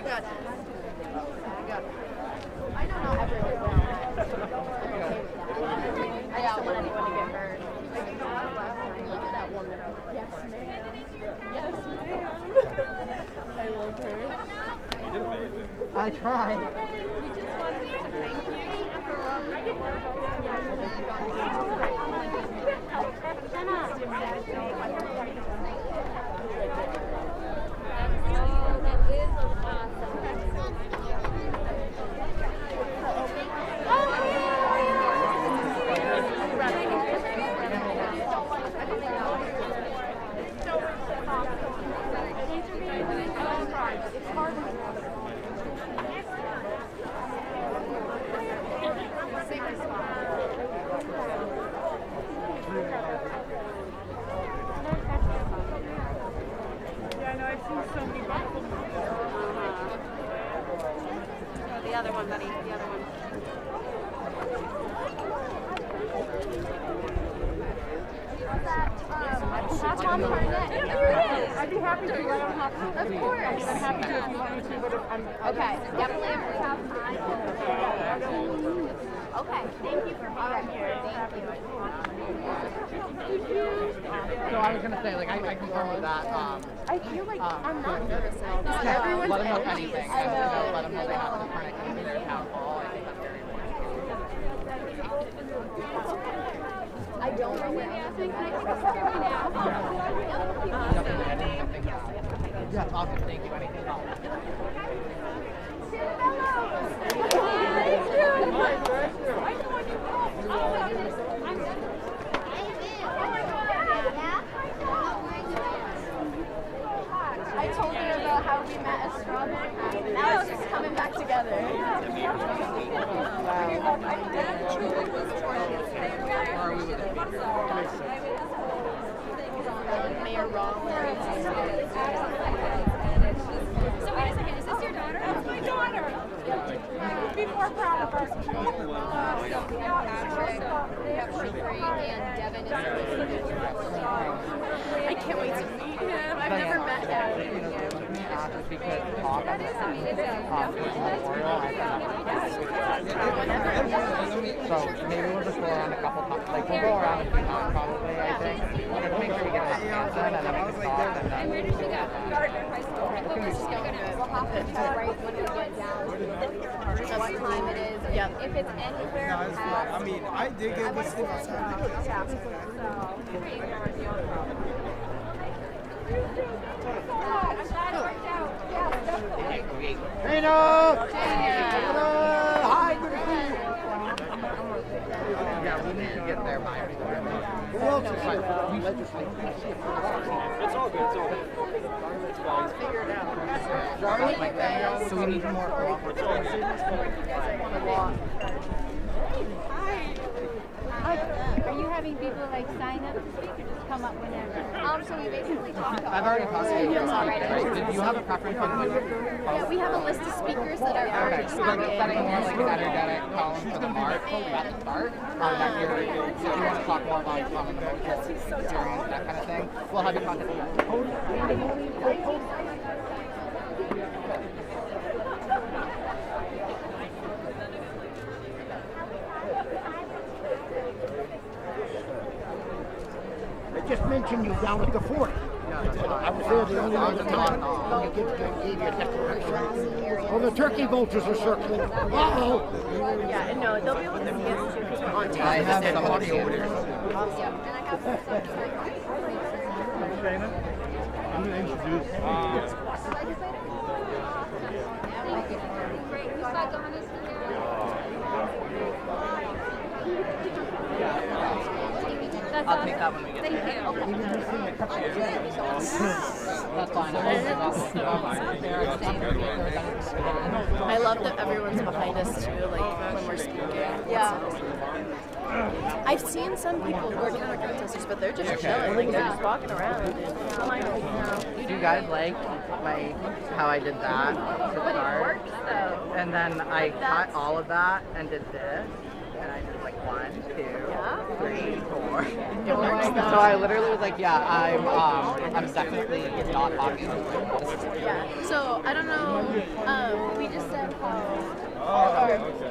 got this. I got this. I know not everyone will. I just don't want anyone to get hurt. Look at that woman. Yes, ma'am. Yes, ma'am. I love her. I tried. We just wanted to thank you for the other one, buddy. The other one. Tom Harnett. I'd be happy to. I don't have to. Of course. I'm happy to if you want me to, but if I'm... Okay. Definitely if we have time. Okay. Thank you for being here. Thank you. So I was gonna say, like, I confirm with that. I feel like I'm not nervous now. Just everyone's let them know energy. anything. I know. Let them know they have an alternate key to their town hall. I think that's very important. I don't know what anything. Can I take a picture of you now? Yeah, awesome. Thank you. Anything else? I told her about how we met at Strawberry. Now it's just coming back together. Mayoral. So wait a second, is this your daughter? That's my daughter. Be more proud of her. And Devin is I can't wait to meet him. I've never met him. Because talk on the Mayoral, so maybe we'll just go around a couple times. Like we'll go around a few times probably. I think. Let's make sure we get enough hands in, and then we can talk. And Where did she go? Gardner High School. We'll have to right when we get down what time it is. Yep. If it's anywhere past. I mean, I did get this thing outside. Hey, no! Hi, good to see you. Yeah, we need to get there by Who else is here? It's all good. It's all good. It's fine. Figure it out. So we need more cooperation. Are you having people like sign up to speak or just come up whenever? So we basically talk about I've already talked to you already. right? Did you have a preference on when Yeah, we have a list of speakers that are already so like speaking. setting more like energetic column for the mark at the start, that you're, if you want to talk more about common emotions, experience, that kind of thing, we'll have you contact I just mentioned you down at the fort. I was there the only other time. You gave you a declaration. Well, the turkey vultures are circling. Uh-oh! Yeah, and no, they'll be able to see us too because we're on tape. I have some audio over there. Yeah, and I have I'm going to introduce. Great. Who's got Donna's That's I'll take that when we get Thank there. That's fine. I love that everyone's behind us too, like when we're speaking. Yeah. I've seen some people who are counter protesters, but they're just chilling, like they're just walking around. Do you guys like how I did that to But it start? works though. And then I cut all of that and did this, and I just like 1, 2, 3, 4. Yeah. So I literally was like, yeah, I'm definitely not talking. Yeah. So I don't know. We just said how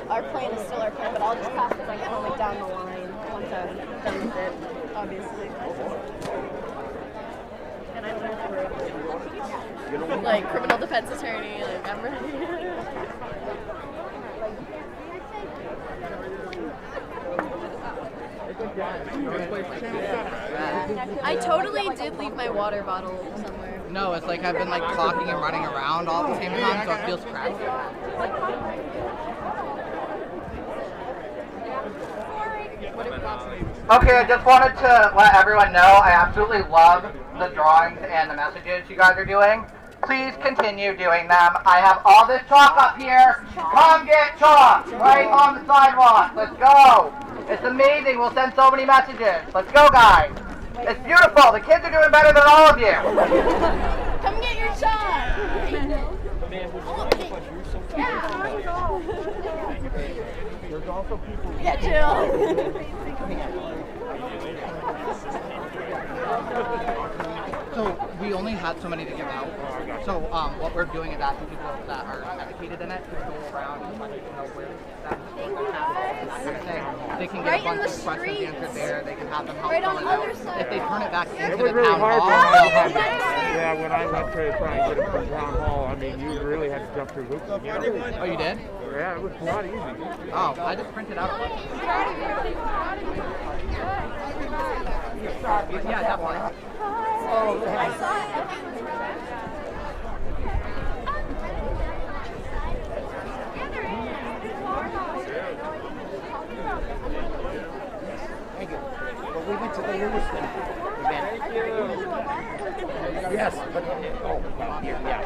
our plan is still our plan, but I'll just pass the microphone down the line once I'm done with it, obviously. And I learned like criminal defense attorney. Like I'm ready. I totally did leave my water bottle somewhere. No, it's like I've been like clocking and running around all at the same time, so it feels crappy. Okay, I just wanted to let everyone know I absolutely love the drawings and the messages you guys are doing. Please continue doing them. I have all this chalk up here. Come get chalk right on the sidewalk. Let's go. It's amazing. We'll send so many messages. Let's go, guys. It's beautiful. The kids are doing better than all of you. Come get your shot. There's also people. Yeah, Jill. So we only had so many to give out. So what we're doing is asking people that are educated in it to go around and let people know where they can get Right a bunch in the of questions streets. answered there. They can have them help Right on fill the it out. other side. If they turn it back It into was the really town hard hall, for they'll me. have it. Yeah, when I went to try and get it from town hall, I mean, you really had to jump through hoops to get it. Oh, you did? Yeah, it was not easy. Oh, I just printed out a bunch. Yeah, definitely. Thank you. But we went to the Lewiston event. Yes, but yeah.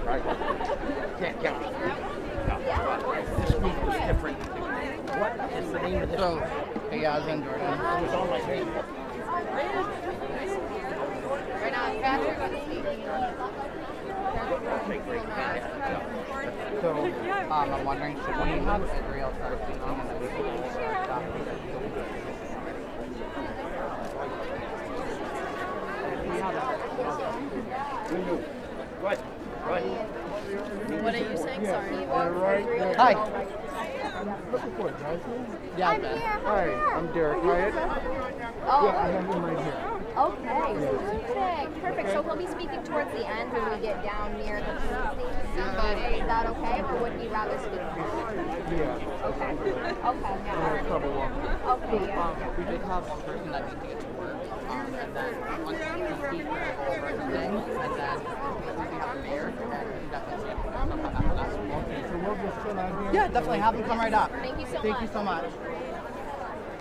Right. Can't count. This week was different. What is the name of this? So, hey guys, I'm Jordan. It was on my page. So, I'm wondering, should we have Israel start speaking and then we can go over our stuff? What? What are you saying? Sorry. Hi. Looking for it, guys. Yeah, Ben. Hi, I'm Derek Hyatt. Oh, Yeah, I have him right here. okay. Perfect. So he'll be speaking towards the end when we get down near the station. Is that okay, or would he rather speak? Yeah. Okay. I trouble walking. Okay. Yeah. We just have one person that needs to get to work, and then once he speaks, we're going to go over everything, and then we have the mayor, and we can definitely see sometime after that. So we'll just sit out here. Yeah, definitely. Have him come right up. Thank you so Thank much. you so much.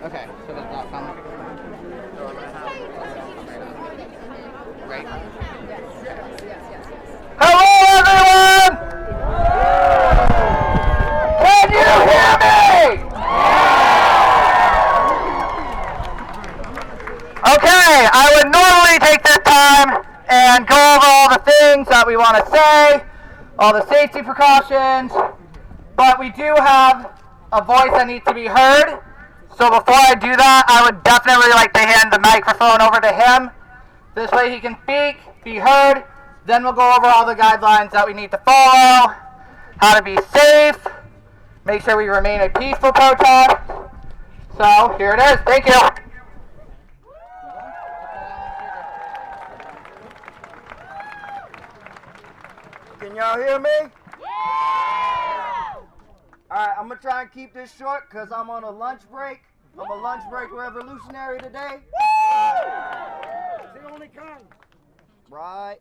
Okay, so does that sound like right? Hello, everyone! Can you hear me? Okay, I would normally take this time and go over all the things that we want to say, all the safety precautions, but we do have a voice that needs to be heard. So before I do that, I would definitely like to hand the microphone over to him. This way he can speak, be heard. Then we'll go over all the guidelines that we need to follow, how to be safe, make sure we remain a peaceful protest. So here it is. Thank you. Can y'all hear me? Alright, I'm gonna try and keep this short because I'm on a lunch break. I'm a lunch break revolutionary today. It's the only kind. Right.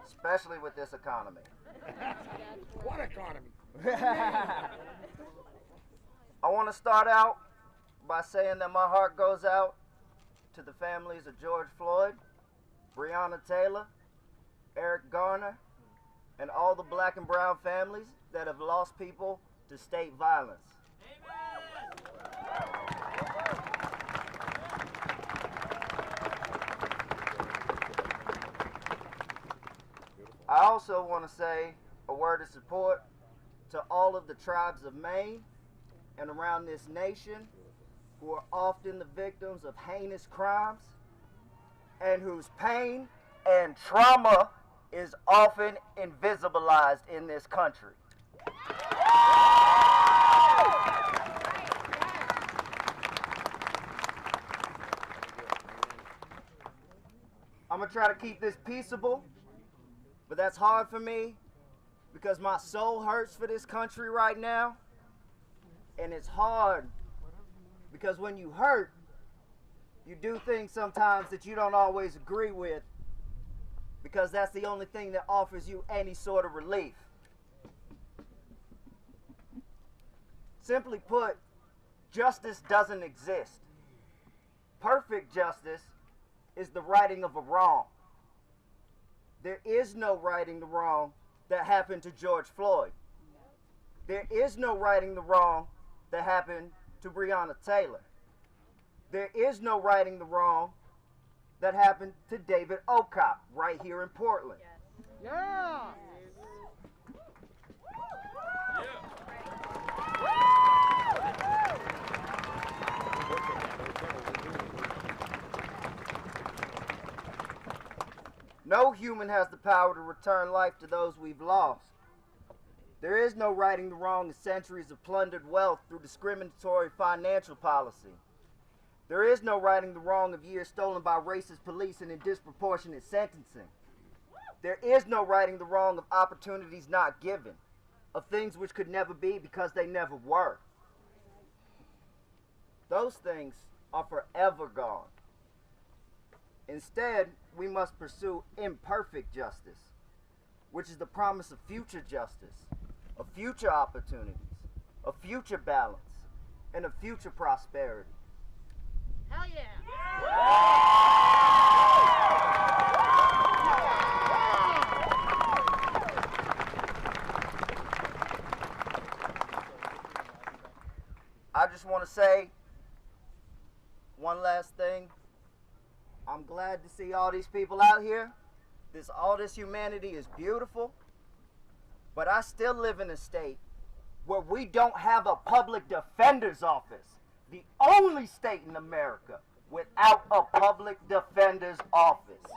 Especially with this economy. What economy? I want to start out by saying that my heart goes out to the families of George Floyd, Breonna Taylor, Eric Garner, and all the black and brown families that have lost people to state violence. I also want to say a word of support to all of the tribes of Maine and around this nation who are often the victims of heinous crimes and whose pain and trauma is often invisibilized in this country. I'm gonna try to keep this peaceable, but that's hard for me because my soul hurts for this country right now. And it's hard because when you hurt, you do things sometimes that you don't always agree with because that's the only thing that offers you any sort of relief. Simply put, justice doesn't exist. Perfect justice is the righting of a wrong. There is no righting the wrong that happened to George Floyd. There is no righting the wrong that happened to Breonna Taylor. There is no righting the wrong that happened to David Okop right here in Portland. Yeah. No human has the power to return life to those we've lost. There is no righting the wrong of centuries of plundered wealth through discriminatory financial policy. There is no righting the wrong of years stolen by racist policing and disproportionate sentencing. There is no righting the wrong of opportunities not given, of things which could never be because they never were. Those things are forever gone. Instead, we must pursue imperfect justice, which is the promise of future justice, of future opportunities, of future balance, and of future prosperity. Hell yeah. I just want to say one last thing. I'm glad to see all these people out here. All this humanity is beautiful. But I still live in a state where we don't have a public defender's office. The only state in America without a public defender's office.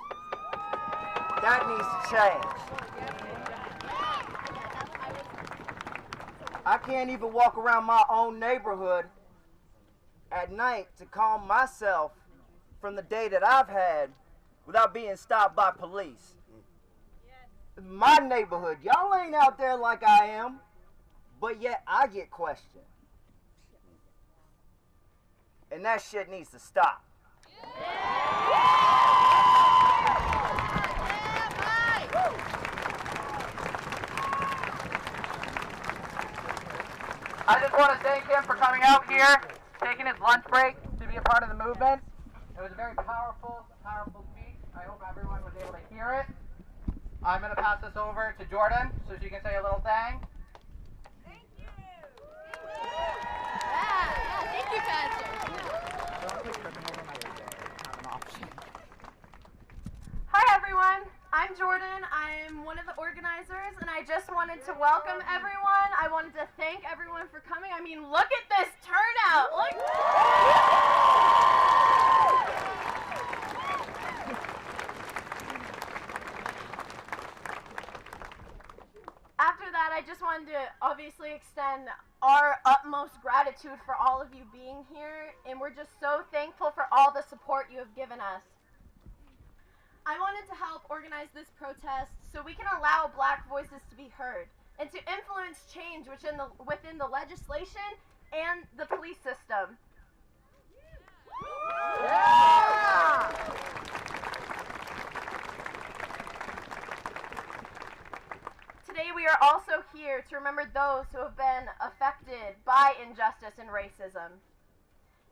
That needs to change. I can't even walk around my own neighborhood at night to calm myself from the day that I've had without being stopped by police. My neighborhood, y'all ain't out there like I am, but yet I get questioned. And that shit needs to stop. I just want to thank him for coming out here, taking his lunch break to be a part of the movement. It was a very powerful, powerful speech. I hope everyone was able to hear it. I'm going to pass this over to Jordan so she can say a little thing. Thank you. Yeah, thank you, Patrick. Hi, everyone. I'm Jordan. I'm one of the organizers, and I just wanted to welcome everyone. I wanted to thank everyone for coming. I mean, look at this turnout. After that, I just wanted to obviously extend our utmost gratitude for all of you being here, and we're just so thankful for all the support you have given us. I wanted to help organize this protest so we can allow Black voices to be heard and to influence change within the legislation and the police system. Yeah! Today we are also here to remember those who have been affected by injustice and racism.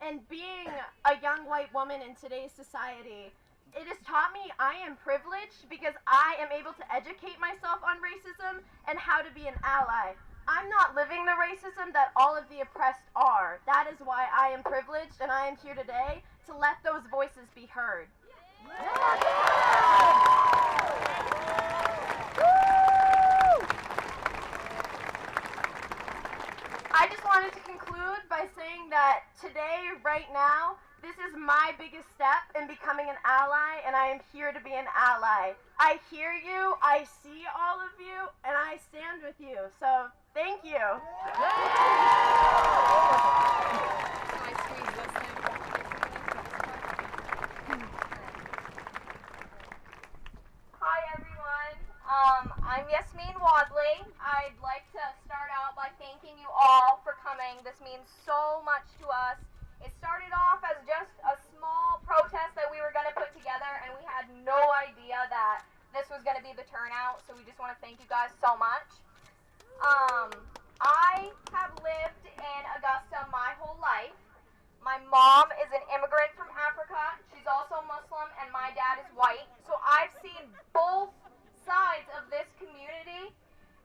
And being a young white woman in today's society, it has taught me I am privileged because I am able to educate myself on racism and how to be an ally. I'm not living the racism that all of the oppressed are. That is why I am privileged, and I am here today to let those voices be heard. I just wanted to conclude today, right now, this is my biggest step in becoming an ally, and I am here to be an ally. I hear you, I see all of you, and I stand with you. So, thank you. Hi everyone, I'm Yasmin Wadley. I'd like to start out by thanking you all for coming. This means so much to us. It started off as just a small protest that we were going to put together, and we had no idea that this was going to be the turnout, so we just want to thank you guys so much. I have lived in Augusta my whole life. My mom is an immigrant from Africa. She's also Muslim, and my dad is white. So I've seen both sides of this community,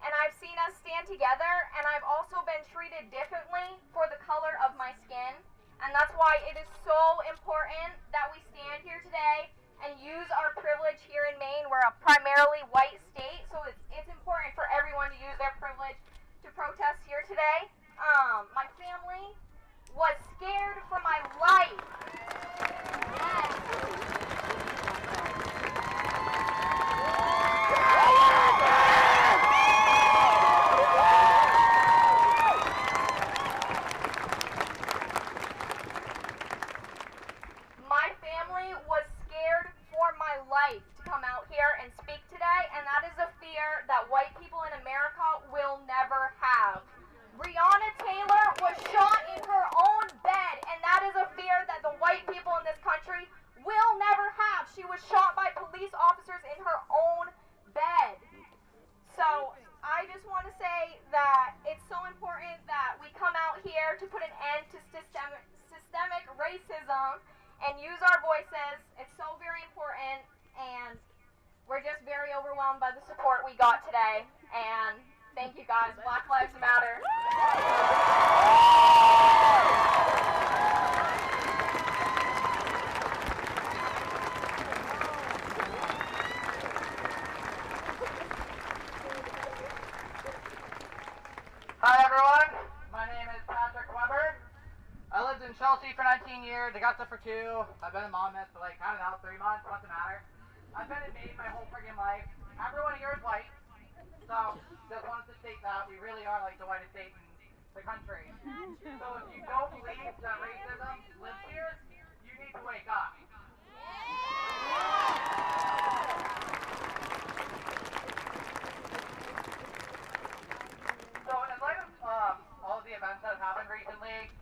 and I've seen us stand together, and I've also been treated differently for the color of my skin. And that's why it is so important that we stand here today and use our privilege here in Maine. We're a primarily white state, so it's important for everyone to use their privilege to protest here today. My family was scared for my life. My family was scared for my life to come out here and speak today, and that is a fear that white people in America will never have. Breonna Taylor was shot in her own bed, and that is a fear that the white people in this country will never have. She was shot by police officers in her own bed. So I just want to say that it's so important that we come out here to put an end to systemic racism and use our voices. It's so very important, and we're just very overwhelmed by the support we got today. And thank you guys. Black Lives Matter. Hi everyone, my name is Patrick Weber. I lived in Chelsea for 19 years, Augusta for 2. I've been in Monmouth for I don't know, 3 months, what's the matter? I've been in Maine my whole friggin' life. Everyone here is white, so just wanted to state that we really are like the whitest state in the country. So if you don't believe that racism lives here, you need to wake up. So in light of all of the events that have happened recently,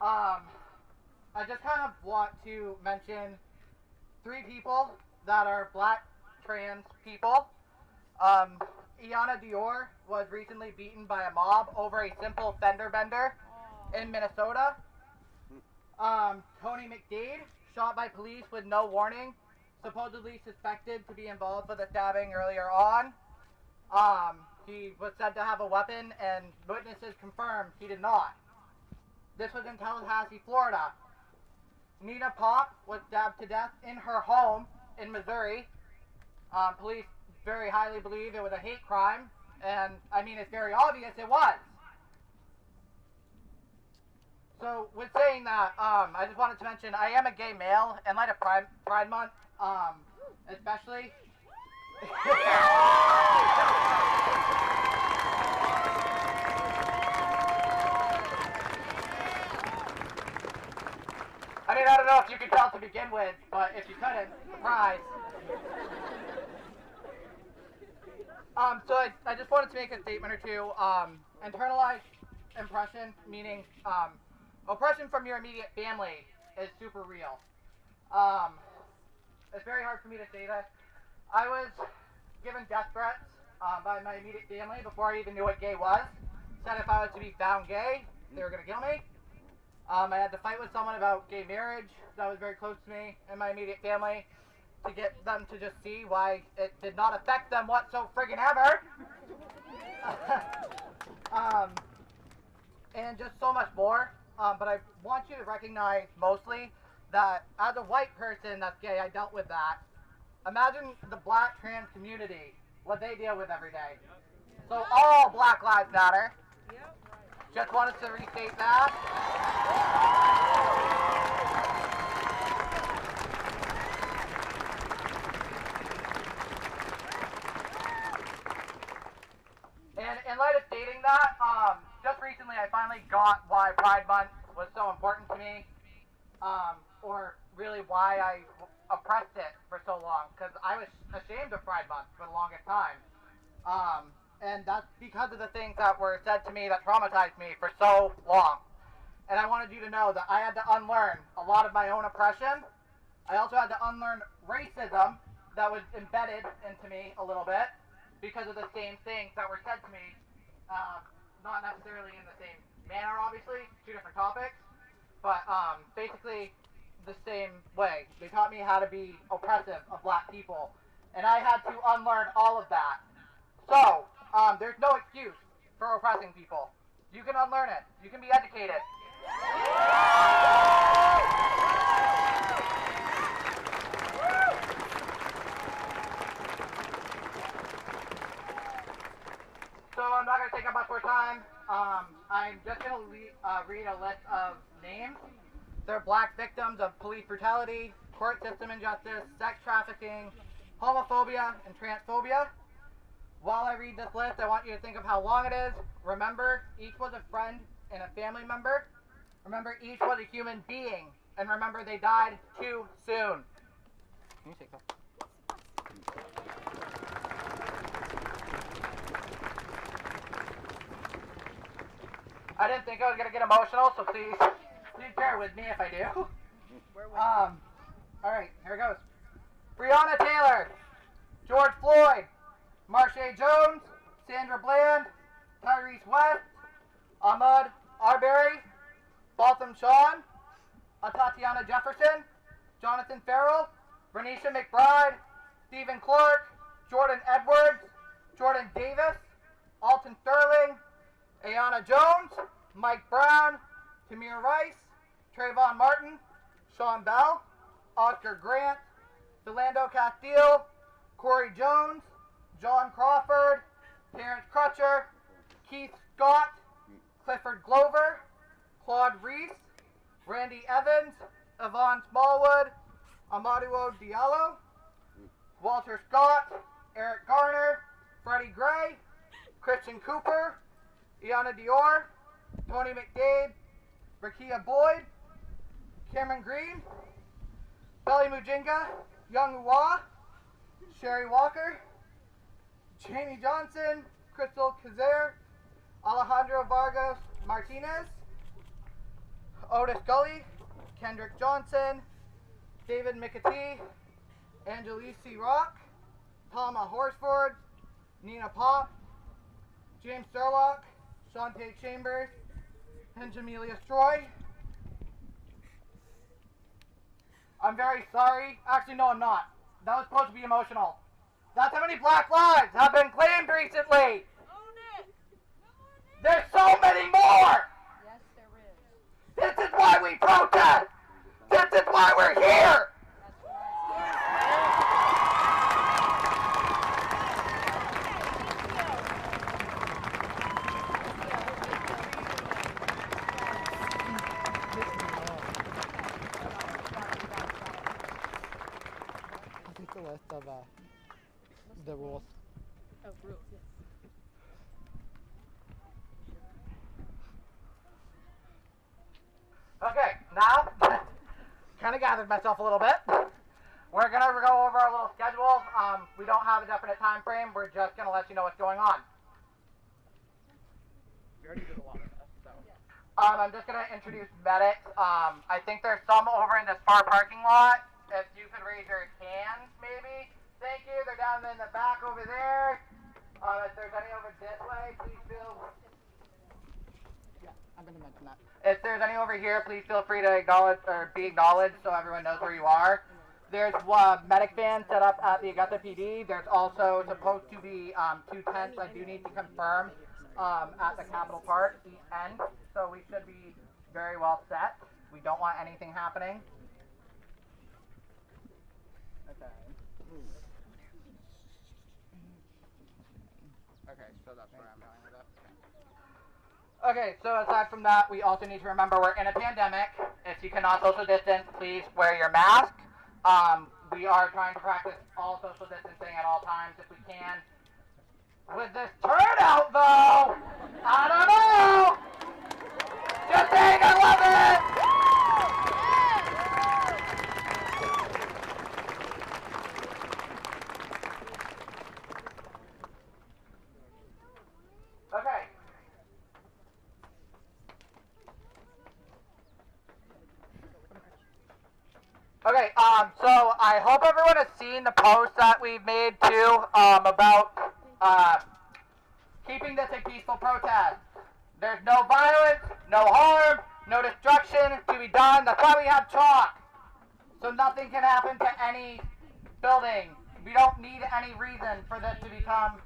I just kind of want to mention 3 people that are black trans people. Iana Dior was recently beaten by a mob over a simple fender bender in Minnesota. Tony McDade, shot by police with no warning, supposedly suspected to be involved with a stabbing earlier on. He was said to have a weapon, and witnesses confirmed he did not. This was in Tallahassee, Florida. Nina Pop was stabbed to death in her home in Missouri. Police very highly believe it was a hate crime, and I mean it's very obvious it was. So with saying that, I just wanted to mention I am a gay male in light of Pride Month, especially. I mean, I don't know if you could tell to begin with, but if you couldn't, surprise. So I just wanted to make a statement or two. Internalized oppression, meaning oppression from your immediate family, is super real. It's very hard for me to say that. I was given death threats by my immediate family before I even knew what gay was. Said if I was to be found gay, they were going to kill me. I had to fight with someone about gay marriage that was very close to me and my immediate family to get them to just see why it did not affect them whatsoever friggin' ever. And just so much more. But I want you to recognize mostly that as a white person that's gay, I dealt with that. Imagine the black trans community, what they deal with every day. So all Black Lives Matter. Just wanted to restate that. And in light of stating that, just recently I finally got why Pride Month was so important to me, or really why I oppressed it for so long, because I was ashamed of Pride Month for the longest time. And that's because of the things that were said to me that traumatized me for so long. And I wanted you to know that I had to unlearn a lot of my own oppression. I also had to unlearn racism that was embedded into me a little bit because of the same things that were said to me, not necessarily in the same manner, obviously, two different topics, but basically the same way. They taught me how to be oppressive of black people, and I had to unlearn all of that. So, there's no excuse for oppressing people. You can unlearn it. You can be educated. So I'm not going to take up much more time. I'm just going to read a list of names. They're black victims of police brutality, court system injustice, sex trafficking, homophobia, and transphobia. While I read this list, I want you to think of how long it is. Remember, each was a friend and a family member. Remember, each was a human being. And remember, they died too soon. Can you take that? I didn't think I was going to get emotional, so please bear with me if I do. Alright, here it goes. Breonna Taylor, George Floyd, Marsha Jones, Sandra Bland, Tyrese West, Ahmaud Arbery, Botham Shawn, Tatiana Jefferson, Jonathan Farrell, Renisha McBride, Stephen Clark, Jordan Edwards, Jordan Davis, Alton Sterling, Ayanna Jones, Mike Brown, Tamir Rice, Trayvon Martin, Sean Bell, Oscar Grant, Philando Castile, Corey Jones, John Crawford, Terrence Crutcher, Keith Scott, Clifford Glover, Claude Reese, Randy Evans, Yvonne Smallwood, Amadou Diallo, Walter Scott, Eric Garner, Freddie Gray, Christian Cooper, Iana Dior, Tony McDade, Rakia Boyd, Cameron Green, Belly Mujinga, Young Uwa, Sherry Walker, Jamie Johnson, Crystal Kazare, Alejandro Vargas Martinez, Otis Gully, Kendrick Johnson, David McAtee, Angelisi Rock, Palma Horsford, Nina Pop, James Sherlock, Shantae Chambers, and Jamelia Stroy. I'm very sorry. Actually, no, I'm not. That was supposed to be emotional. That's how many black lives have been claimed recently. There's so many more. Yes, there is. This is why we protest. This is why we're here. I think the list of the rules. Oh, rules, yes. Okay, now, kind of gathered myself a little bit. We're going to go over our little schedule. We don't have a definite time frame. We're just going to let you know what's going on. You already did a lot of that, so. I'm just going to introduce medics. I think there's some over in this far parking lot. If you could raise your hands, maybe. Thank you. They're down in the back over there. If there's any over this way, please feel... Yeah, I'm going to mention that. If there's any over here, please feel free to acknowledge or be acknowledged so everyone knows where you are. There's medic vans set up at the Augusta PD. There's also supposed to be 2 tents I do need to confirm at the Capitol Park east end. So we should be very well set. We don't want anything happening. Okay. Okay, so that's where I'm going with it. Okay, so aside from that, we also need to remember we're in a pandemic. If you cannot social distance, please wear your mask. We are trying to practice all social distancing at all times if we can. With this turnout, though, I don't know. Just saying, I love it. Okay. Okay, so I hope everyone has seen the post that we've made too, about, keeping this a peaceful protest. There's no violence, no harm, no destruction to be done. That's why we have chalk. So nothing can happen to any building. We don't need any reason for this to become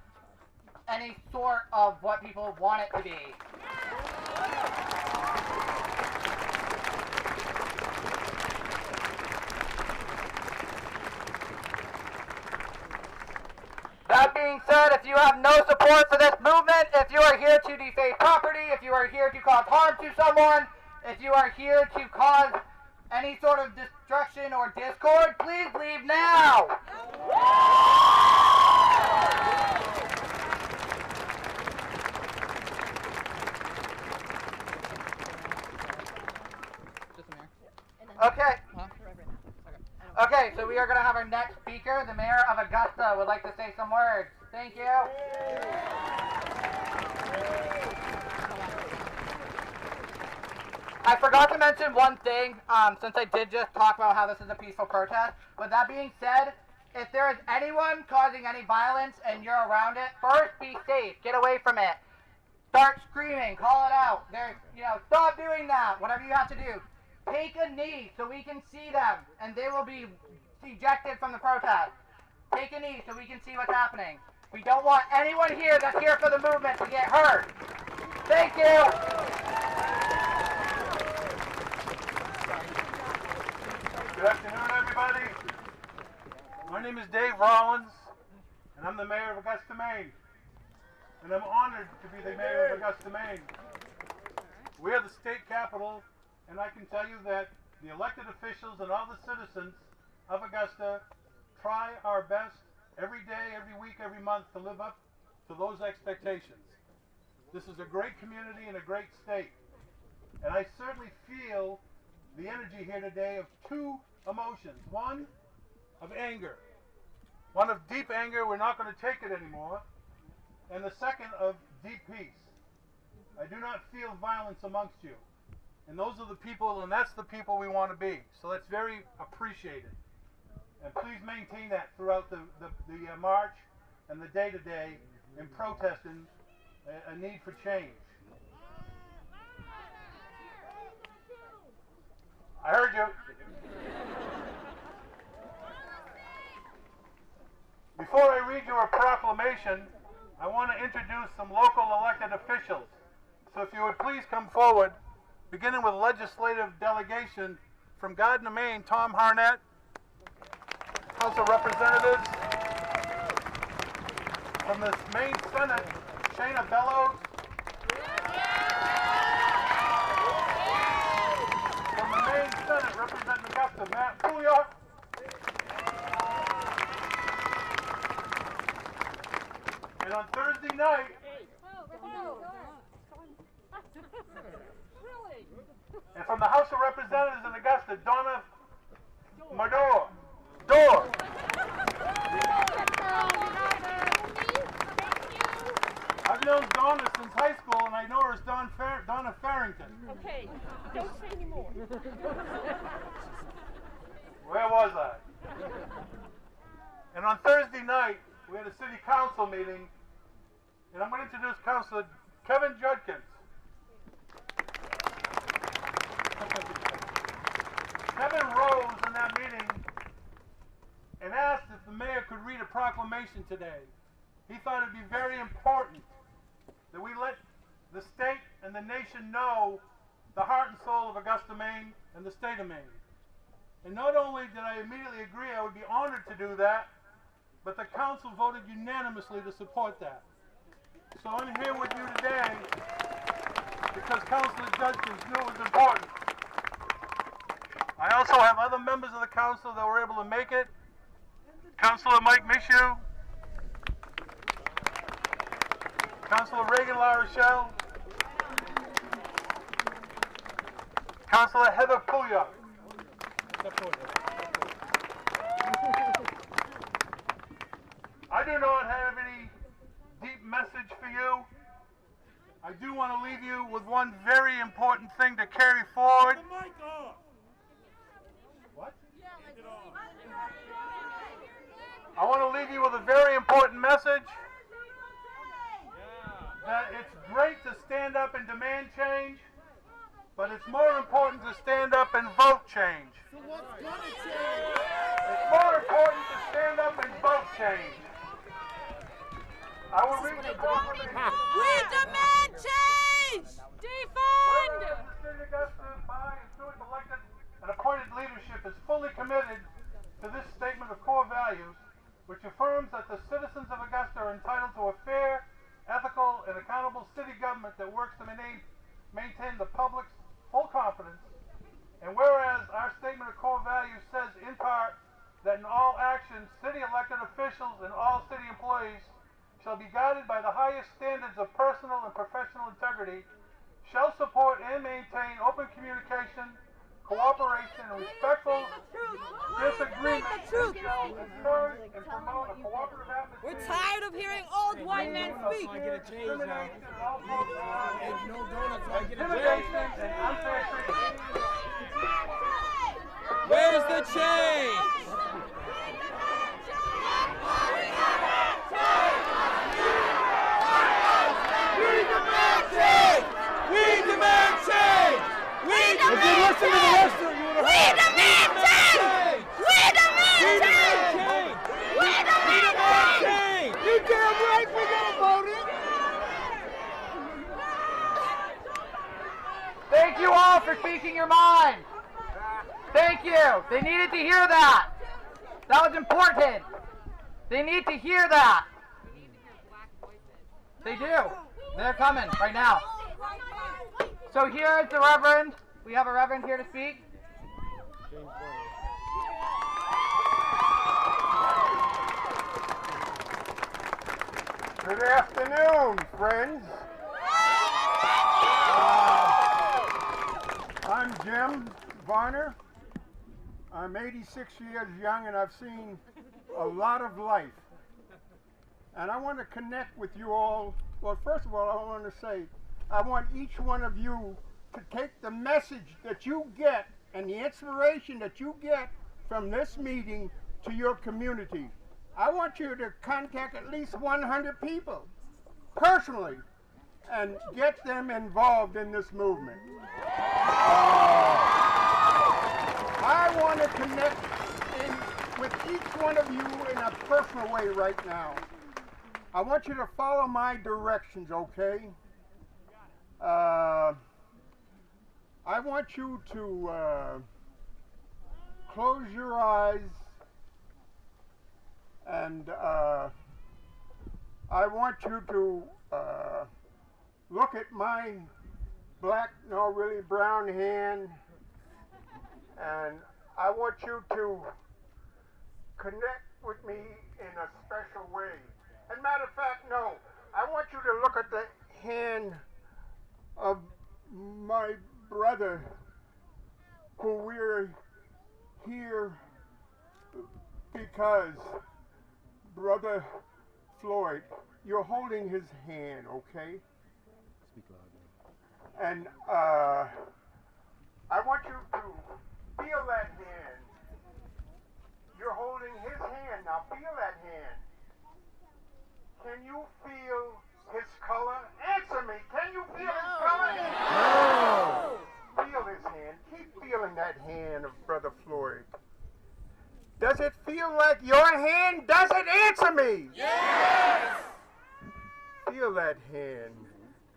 any sort of what people want it to be. That being said, if you have no support for this movement, if you are here to deface property, if you are here to cause harm to someone, if you are here to cause any sort of destruction or discord, please leave now! Okay. Okay, so we are going to have our next speaker, the mayor of Augusta, would like to say some words. Thank you. I forgot to mention one thing, since I did just talk about how this is a peaceful protest. With that being said, if there is anyone causing any violence and you're around it, first be safe. Get away from it. Start screaming. Call it out. Stop doing that. Whatever you have to do. Take a knee so we can see them, and they will be ejected from the protest. Take a knee so we can see what's happening. We don't want anyone here that's here for the movement to get hurt. Thank you. Good afternoon, everybody. My name is Dave Rollins, and I'm the mayor of Augusta, Maine. And I'm honored to be the mayor of Augusta, Maine. We are the state capital. And I can tell you that the elected officials and all the citizens of Augusta try our best every day, every week, every month to live up to those expectations. This is a great community and a great state. And I certainly feel the energy here today of two emotions. One of anger. One of deep anger, we're not going to take it anymore. And the second of deep peace. I do not feel violence amongst you. And those are the people, and that's the people we want to be. So that's very appreciated. And please maintain that throughout the march and the day-to-day in protesting a need for change. I heard you. Before I read you a proclamation, I want to introduce some local elected officials. So if you would please come forward. Beginning with legislative delegation from Gardner, Maine, Tom Harnett, House of Representatives. From the Maine Senate, Shayna Bellows. From the Maine Senate, representing Augusta, Matt Pouliot. And on Thursday night, and from the House of Representatives in Augusta, Donna Mador. I've known Donna since high school, and I know her as Donna Farrington. Okay, don't say anymore. Where was I? And on Thursday night, we had a city council meeting, and I'm going to introduce Councilor Kevin Judkins. Kevin rose in that meeting and asked if the mayor could read a proclamation today. He thought it would be very important that we let the state and the nation know the heart and soul of Augusta, Maine and the state of Maine. And not only did I immediately agree I would be honored to do that, but the council voted unanimously to support that. So I'm here with you today because Councilor Judkins knew it was important. I also have other members of the council that were able to make it. Councilor Mike Mishu, Councilor Reagan LaRochelle, Councilor Heather Puya. I do not have any deep message for you. I do want to leave you with one very important thing to carry forward. What? I want to leave you with a very important message. That it's great to stand up and demand change, but it's more important to stand up and vote change. So what's gonna change? It's more important to stand up and vote change. I will read the proclamation. We demand change! Defund! The city of Augusta, by and through its elected and appointed leadership, is fully committed to this statement of core values, which affirms that the citizens of Augusta are entitled to a fair, ethical, and accountable city government that works to maintain the public's full confidence. And whereas our statement of core values says in part that in all actions, city elected officials and all city employees shall be guided by the highest standards of personal and professional integrity, shall support and maintain open communication, cooperation, and respectful disagreement, and shall encourage and promote a cooperative atmosphere. We're tired of hearing old white men speak. Discrimination and all forms of No donuts, I get a intimidation and unfair treatment. Where's the change? We demand change! We demand change! We demand change! We demand change! We demand change! You damn right we gotta vote it! Thank you all for speaking your mind. Thank you. They needed to hear that. That was important. They need to hear that. They do. They're coming right now. So here is the Reverend. We have a Reverend here to speak. Good afternoon, friends. I'm Jim Varner. I'm 86 years young and I've seen a lot of life. And I want to connect with you all. Well, first of all, I want to say, I want each one of you to take the message that you get and the inspiration that you get from this meeting to your community. I want you to contact at least 100 people personally and get them involved in this movement. I want to connect with each one of you in a personal way right now. I want you to follow my directions, okay? I want you to close your eyes and I want you to look at my really brown hand, and I want you to connect with me in a special way. As a matter of fact, no, I want you to look at the hand of my brother, who we're here because, Brother Floyd, you're holding his hand, okay? Speak loud, man. And I want you to feel that hand. You're holding his hand, now feel that hand. Can you feel his color? Answer me, can you feel his color? No! Feel his hand, keep feeling that hand of Brother Floyd. Does it feel like your hand? Does it? Answer me! Yes! Feel that hand.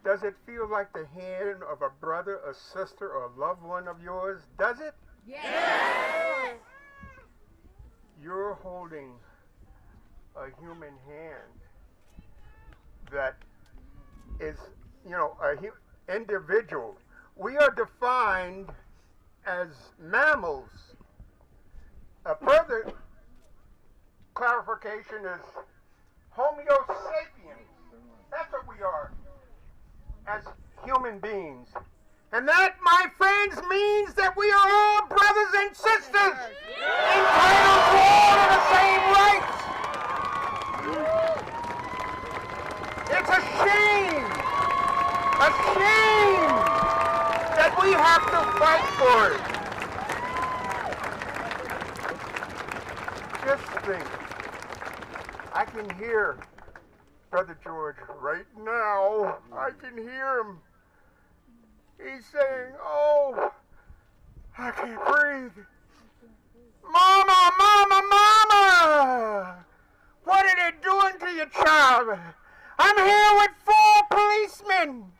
Does it feel like the hand of a brother, a sister, or a loved one of yours? Does it? Yes! You're holding a human hand that is, individual. We are defined as mammals. A further clarification is Homo sapiens. That's what we are as human beings. And that, my friends, means that we are all brothers and sisters, entitled to all of the same rights. It's a shame that we have to fight for it. Just think, I can hear Brother George right now. I can hear him. He's saying, oh, I can't breathe. Mama, mama, mama! What are they doing to your child? I'm here with 4 policemen.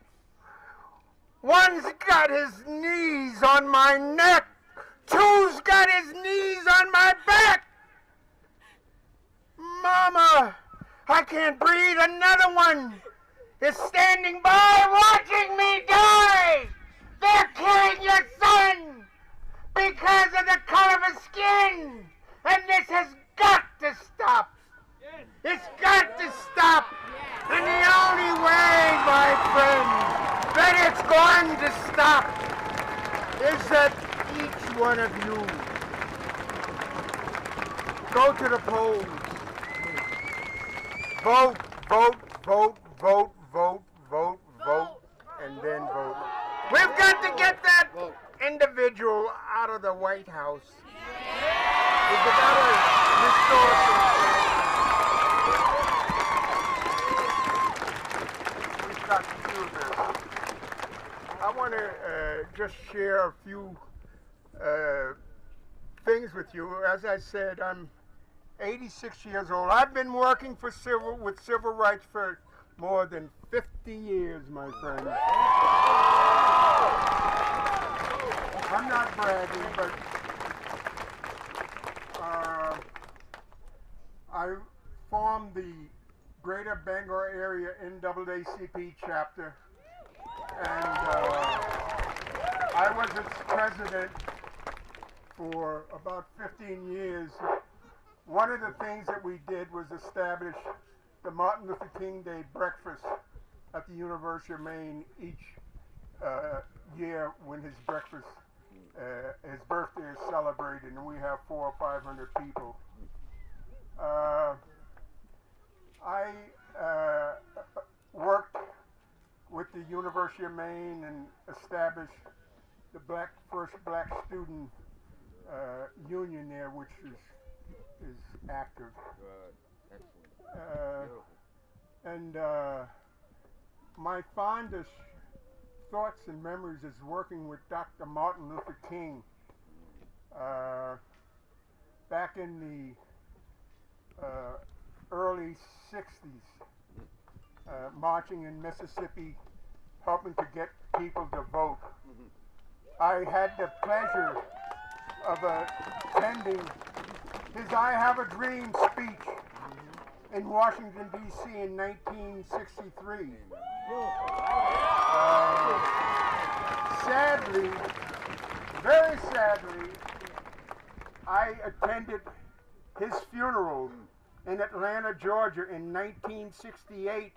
One's got his knees on my neck. 2's got his knees on my back. Mama, I can't breathe. Another one is standing by watching me die. They're killing your son because of the color of his skin. And this has got to stop. It's got to stop. And the only way, my friends, that it's going to stop is that each one of you go to the polls. Vote, vote, vote, vote, vote, vote, vote, and then vote. We've got to get that individual out of the White House. We've got to restore some. We've got to do this. I want to just share a few things with you. As I said, I'm 86 years old. I've been working with civil rights for more than 50 years, my friend. I'm not bragging, but I formed the Greater Bangor Area NAACP chapter, and I was its president for about 15 years. One of the things that we did was establish the Martin Luther King Day breakfast at the University of Maine each year when his birthday is celebrated, and we have 400 or 500 people. I worked with the University of Maine and established the first black student union there, which is active. And my fondest thoughts and memories is working with Dr. Martin Luther King back in the early 60s, marching in Mississippi, helping to get people to vote. I had the pleasure of attending his I Have a Dream speech in Washington, D.C. in 1963. Sadly, very sadly, I attended his funeral in Atlanta, Georgia in 1968,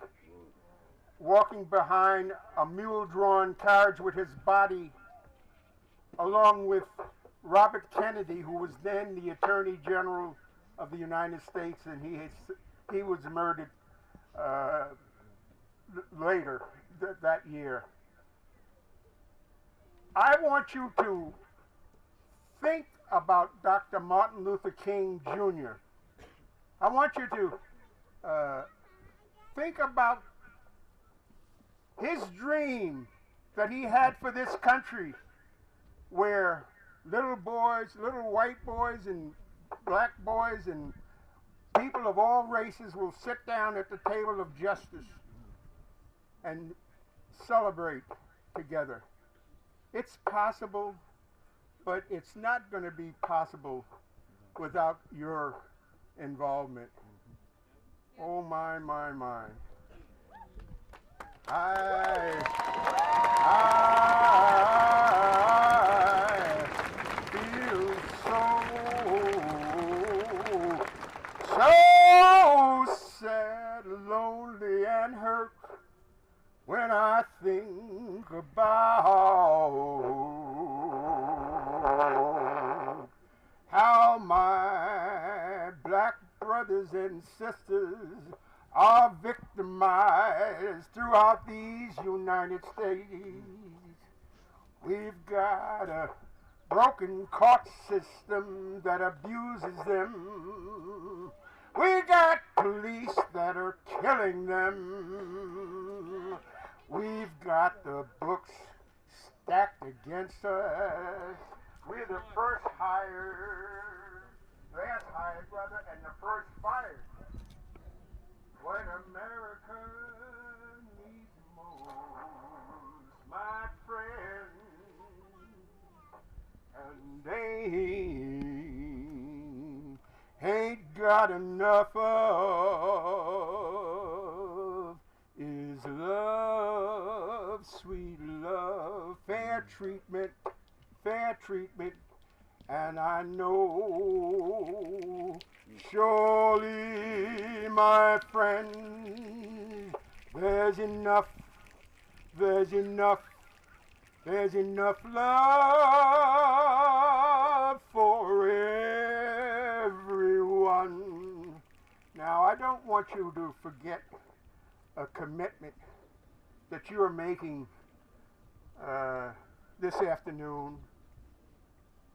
walking behind a mule-drawn carriage with his body, along with Robert Kennedy, who was then the Attorney General of the United States, and he was murdered later that year. I want you to think about Dr. Martin Luther King Jr. I want you to think about his dream that he had for this country, where little boys, little white boys and black boys and people of all races will sit down at the table of justice and celebrate together. It's possible, but it's not going to be possible without your involvement. Oh my, my, my. I about how my black brothers and sisters are victimized throughout these United States. We've got a broken court system that abuses them. We got police that are killing them. We've got the books stacked against us. We're the first hired, last hired brother, and the first fired. What America needs most, my friend, and they ain't got enough of is love, sweet love, fair treatment, and I know surely, my friend, there's enough love for everyone. Now, I don't want you to forget a commitment that you are making this afternoon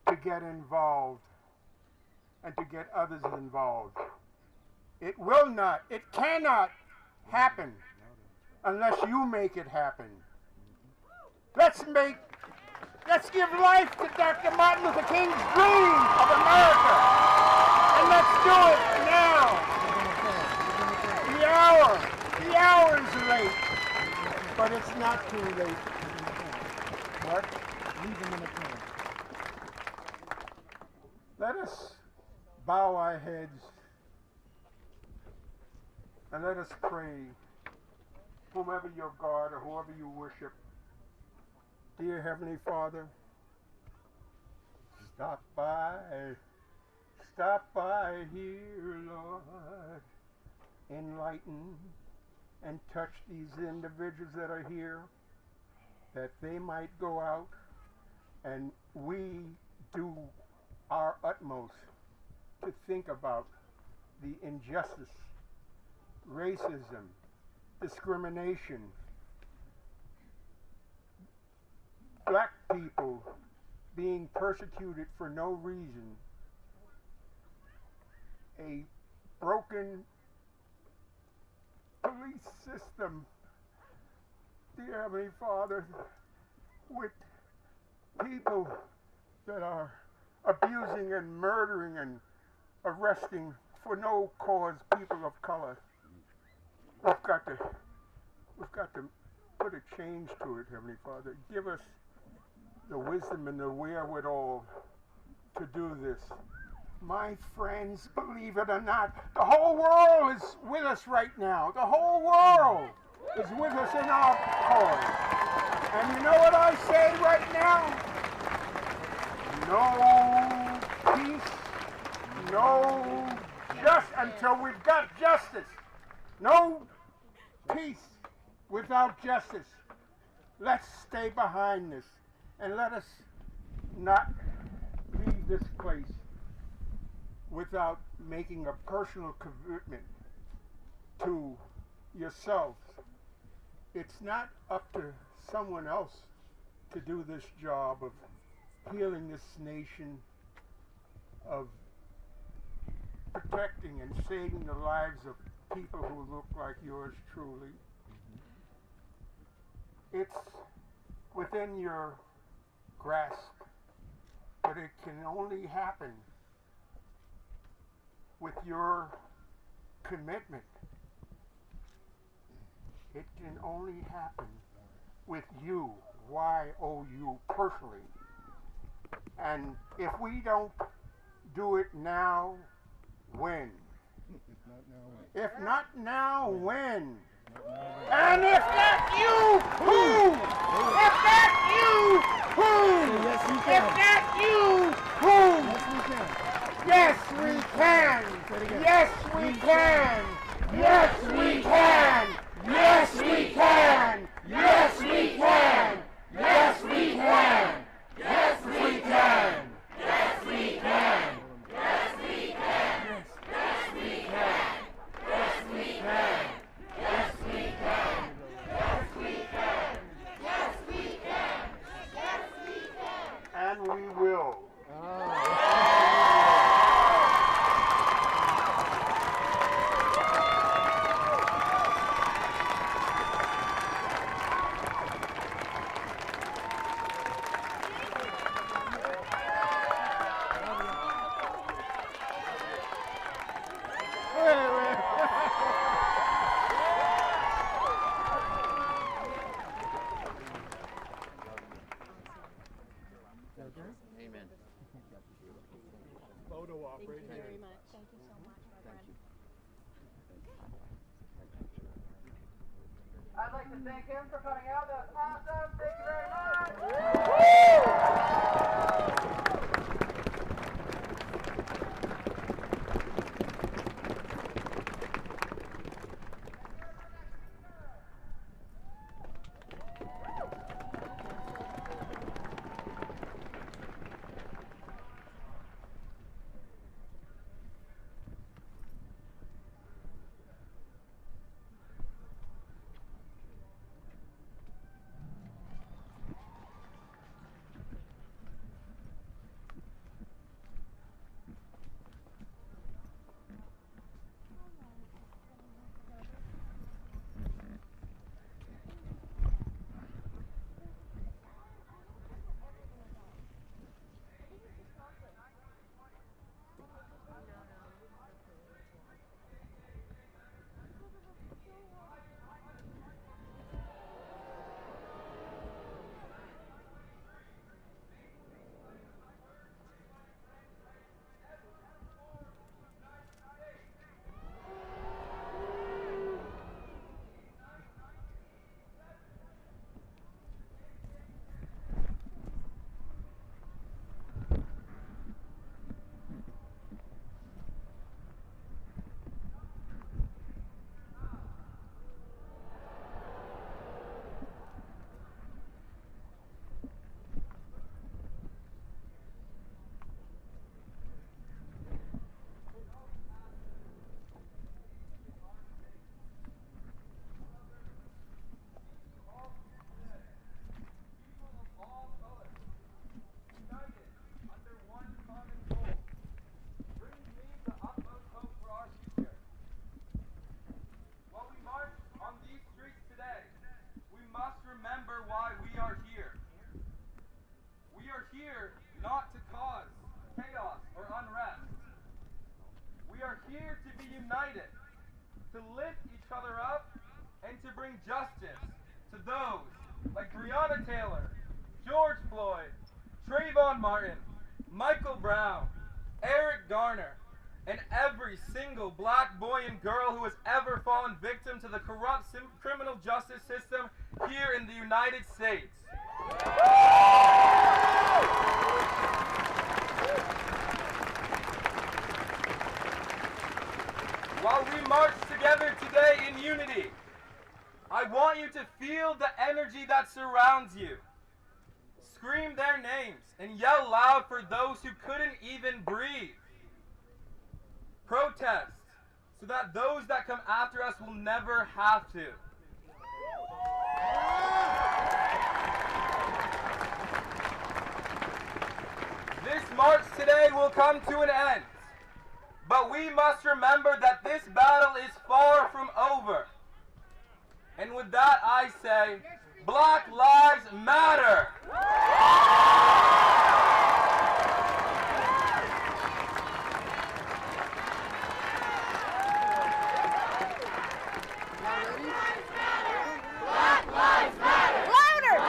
to get involved and to get others involved. It cannot happen unless you make it happen. Let's give life to Dr. Martin Luther King's dream of America. And let's do it now. The hour is late, but it's not too late. Mark, leave him in the corner. Let us bow our heads and let us pray, whomever your God or whoever you worship. Dear Heavenly Father, stop by here, Lord. Enlighten and touch these individuals that are here, that they might go out and we do our utmost to think about the injustice, racism, discrimination, black people being persecuted for no reason, a broken police system, dear Heavenly Father, with people that are abusing and murdering and arresting for no cause people of color. We've got to put a change to it, Heavenly Father. Give us the wisdom and the wherewithal to do this. My friends, believe it or not, the whole world is with us right now. The whole world is with us in our cause. And you know what I say right now? No peace, no justice until we've got justice. No peace without justice. Let's stay behind this and let us not leave this place without making a personal commitment to yourselves. It's not up to someone else to do this job of healing this nation, of protecting and saving the lives of people who look like yours truly. It's within your grasp, but it can only happen with your commitment. It can only happen with you, Y-O-U, personally. And if we don't do it now, when? If not now, when? And if not you, who? If not you, who? If not you, who? Yes, we can. Yes, we can. Yes, we can. Yes, we can. Yes, we can. Thank you very much. Thank you so much, Reverend. I'd like to thank him for coming out. That was awesome. Thank you very much. Not to cause chaos or unrest. We are here to be united, to lift each other up, and to bring justice to those like Breonna Taylor, George Floyd, Trayvon Martin, Michael Brown, Eric Garner, and every single black boy and girl who has ever fallen victim to the corrupt criminal justice system here in the United States. While we march together today in unity, I want you to feel the energy that surrounds you. Scream their names and yell loud for those who couldn't even breathe. Protest so that those that come after us will never have to. This march today will come to an end, but we must remember that this battle is far from over. And with that I say, Black Lives Matter! Black Lives Matter!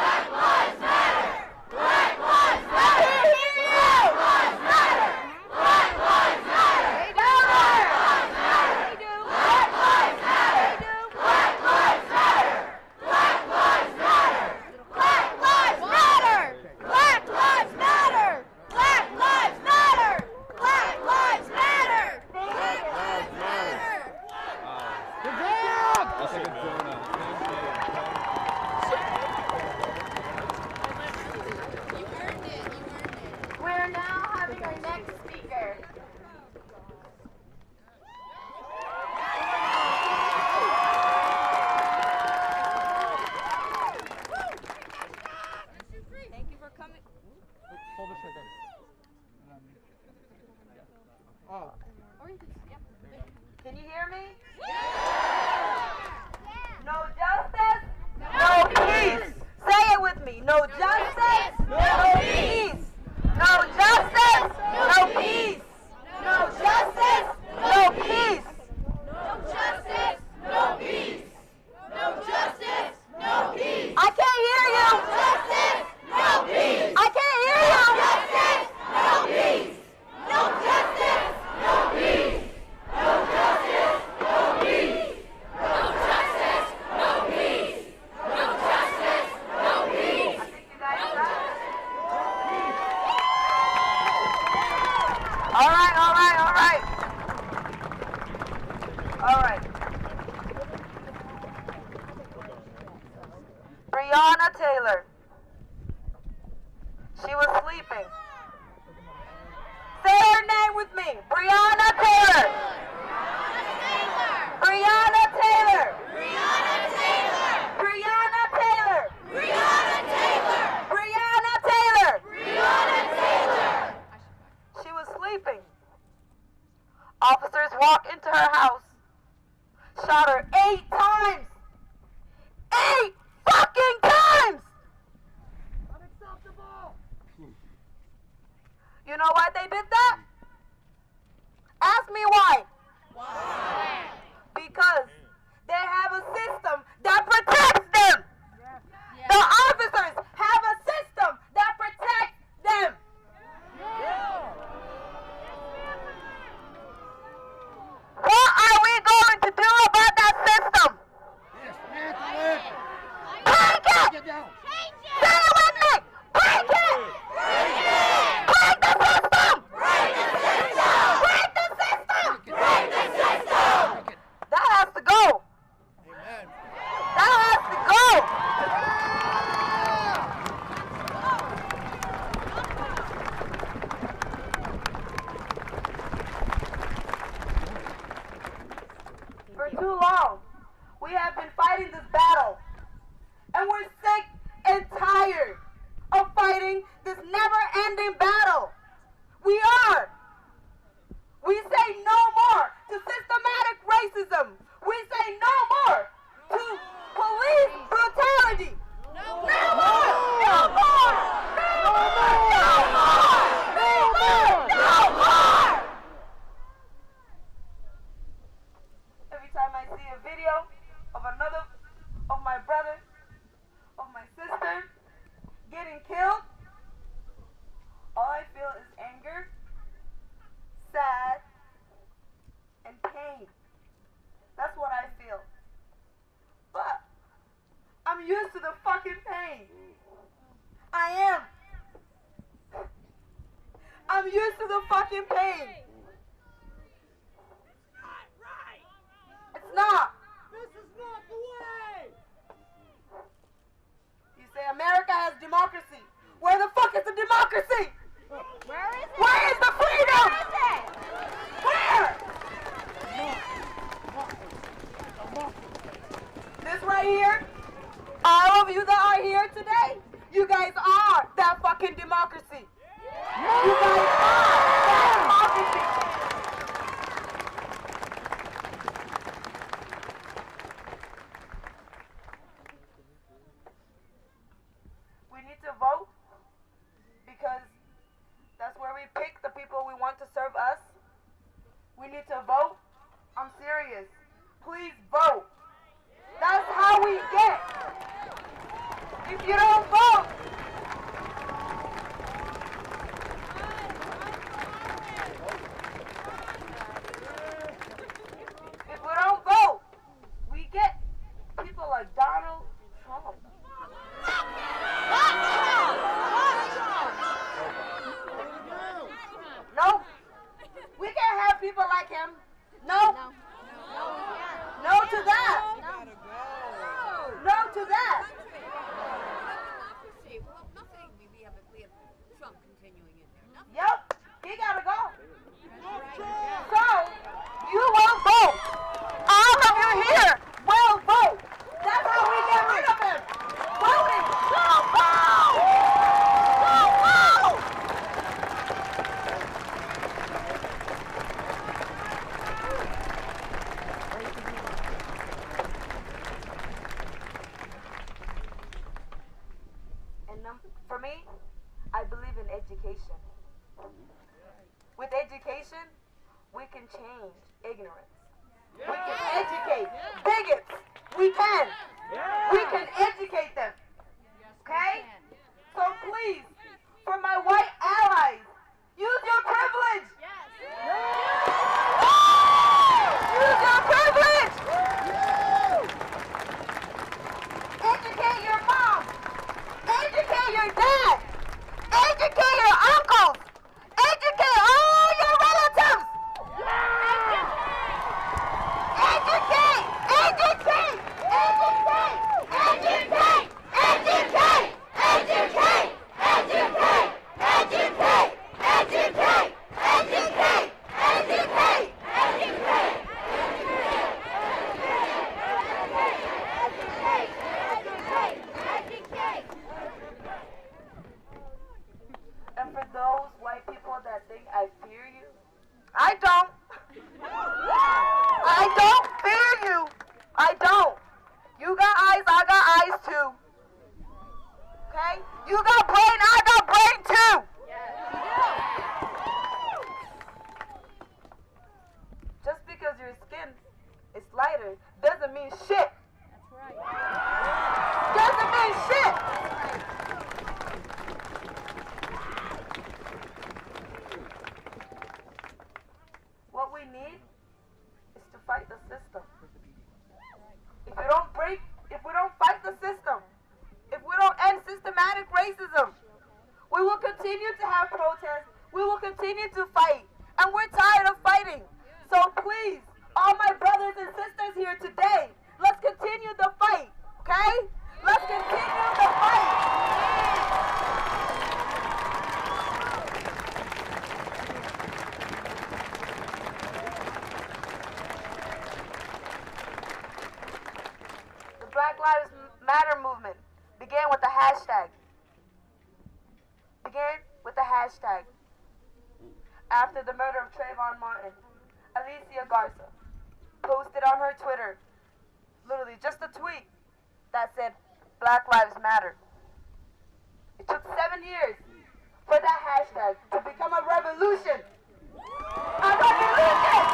Breonna Taylor. She was sleeping. Say her name with me. Breonna Taylor. Breonna Taylor. Breonna Taylor. Breonna Taylor. Breonna Taylor. Breonna Taylor. Breonna Taylor. She was sleeping. Officers walked into her house, shot her 8 times. 8 fucking times! Unacceptable! You know why they did that? Ask me why. Why? Because they have a system that protects them. Yeah. The officers have a system that protects them. Yeah. What are we going to do about that system? Break it! Say it with me! Break it! Break the system! Break the system! Break the system! Break the system! That has to go. Amen. That has to go. For too long, we have been fighting this battle. And we're sick and tired of fighting this never-ending battle. We are. We say no more to systematic racism. We say no more to police brutality. No more. No more. No more. No more. No more. No more. Every time I see a video of my brother, of my sister getting killed, all I feel is anger, sad, and pain. That's what I feel. But I'm used to the fucking pain. I am. I'm used to the fucking pain. It's not. This is not the way. You say America has democracy. Where the fuck is the democracy? Where is it? Where is the freedom? Where is it? Where? This right here, all of you that are here today, you guys are that fucking democracy. You guys are that democracy. We need to vote because that's where we pick the people we want to serve us. We need to vote. I'm serious. Please vote. That's how we get. If you don't vote, if we don't vote, we get people like Donald Trump. No, we can't have people like him. No. No to that. No to that. Yep, he gotta go. So, you will vote. All of you here will vote. That's how we get rid of him. Voting. Go vote! Go vote! And for me, I believe in education. With education, we can change ignorance. We can educate bigots. We can. We can educate them. Okay? So please, for my white allies, use your privilege. Use your privilege. Educate your mom. Educate your dad. Educate your uncles. Educate all your relatives. Educate. Educate. Educate. Educate. you got brain, I got brain too. Just because your skin is lighter doesn't mean shit. That's right. Doesn't mean shit. What we need is to fight the system. If we don't fight the system, if we don't end systematic racism, we will continue to have protests, we will continue to fight, and we're tired of fighting. So please, all my brothers and sisters here today, let's continue the fight, okay? Let's continue the fight. The Black Lives Matter movement began with a hashtag. After the murder of Trayvon Martin, Alicia Garza posted on her Twitter, literally just a tweet that said, Black Lives Matter. It took 7 years for that hashtag to become a revolution. A revolution!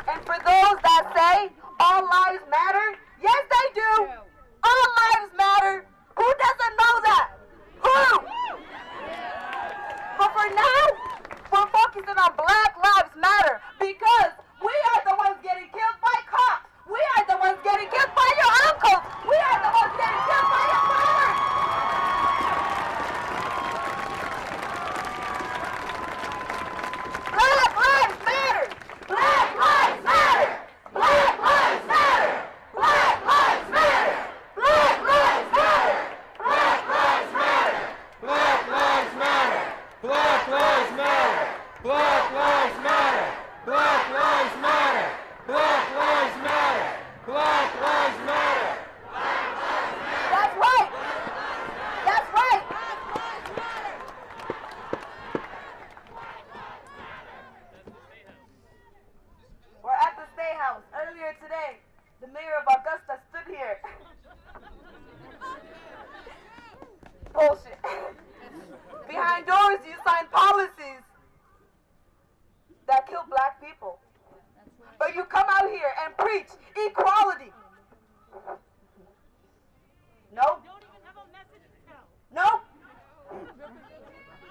And for those that say all lives matter, yes they do. All lives matter. Who doesn't know that? Who? But for now, we're focusing on Black Lives Matter because we are the ones getting killed by cops. We are the ones getting killed by your uncles. We are the ones getting killed by your brothers. Black Lives Matter. Black Lives Matter. Black Lives Matter. Black Lives Matter. Black Lives Matter. Black Lives Matter. Black Lives Matter. Black Lives Matter. Black Lives Matter. Black Lives Matter. Black Lives Matter. Black Lives Matter. That's right. That's right. We're at the State House. Earlier today, the mayor of Augusta stood here. Bullshit. Behind doors, you sign policies that kill black people. But you come out here and preach equality. Nope. Nope.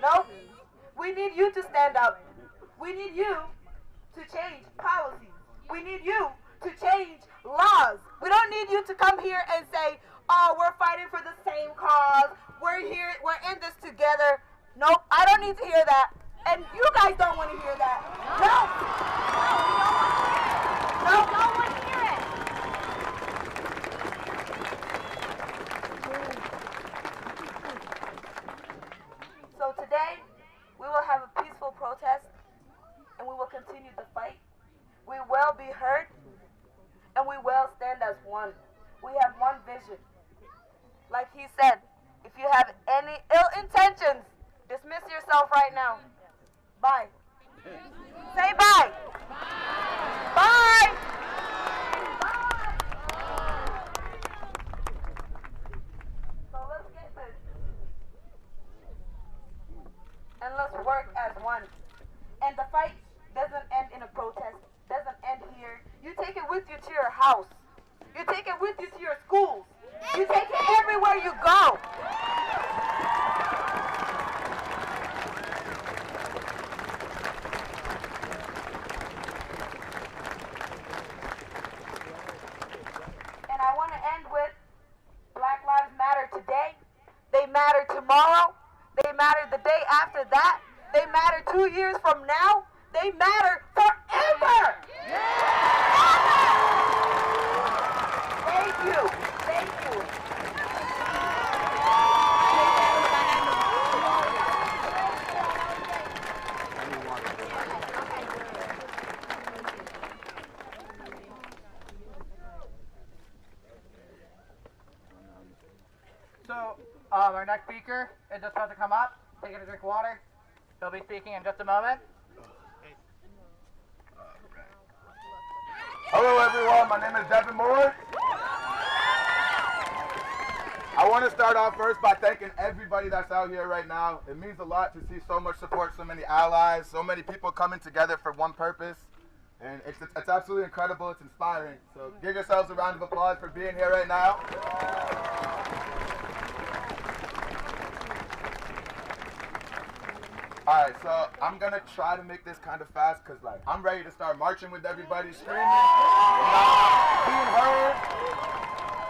Nope. We need you to stand up. We need you to change policies. We need you to change laws. We don't need you to come here and say, oh, we're fighting for the same cause. We're here, we're in this together. Nope, I don't need to hear that. And you guys don't want to hear that. No. No, we don't want to hear it. So today, we will have a peaceful protest, and we will continue the fight. We will be heard, and we will stand as one. We have one vision. Like he said, if you have any ill intentions, dismiss yourself right now. Bye. Say bye. Bye. So let's get this. And let's work as one. And the fight doesn't end in a protest, doesn't end here. You take it with you to your house. You take it with you to your schools. You take it everywhere you go. And I want to end with Black Lives Matter today. They matter tomorrow. They matter the day after that. They matter 2 years from now. They matter forever. Thank you. Thank you. So, our next speaker is just about to come up, taking a drink of water. He'll be speaking in just a moment. Hello everyone, my name is Devin Moore. I want to start off first by thanking everybody that's out here right now. It means a lot to see so much support, so many allies, so many people coming together for one purpose. And it's absolutely incredible, it's inspiring. So give yourselves a round of applause for being here right now. Alright, so I'm gonna try to make this kind of fast because like I'm ready to start marching with everybody, screaming, being heard.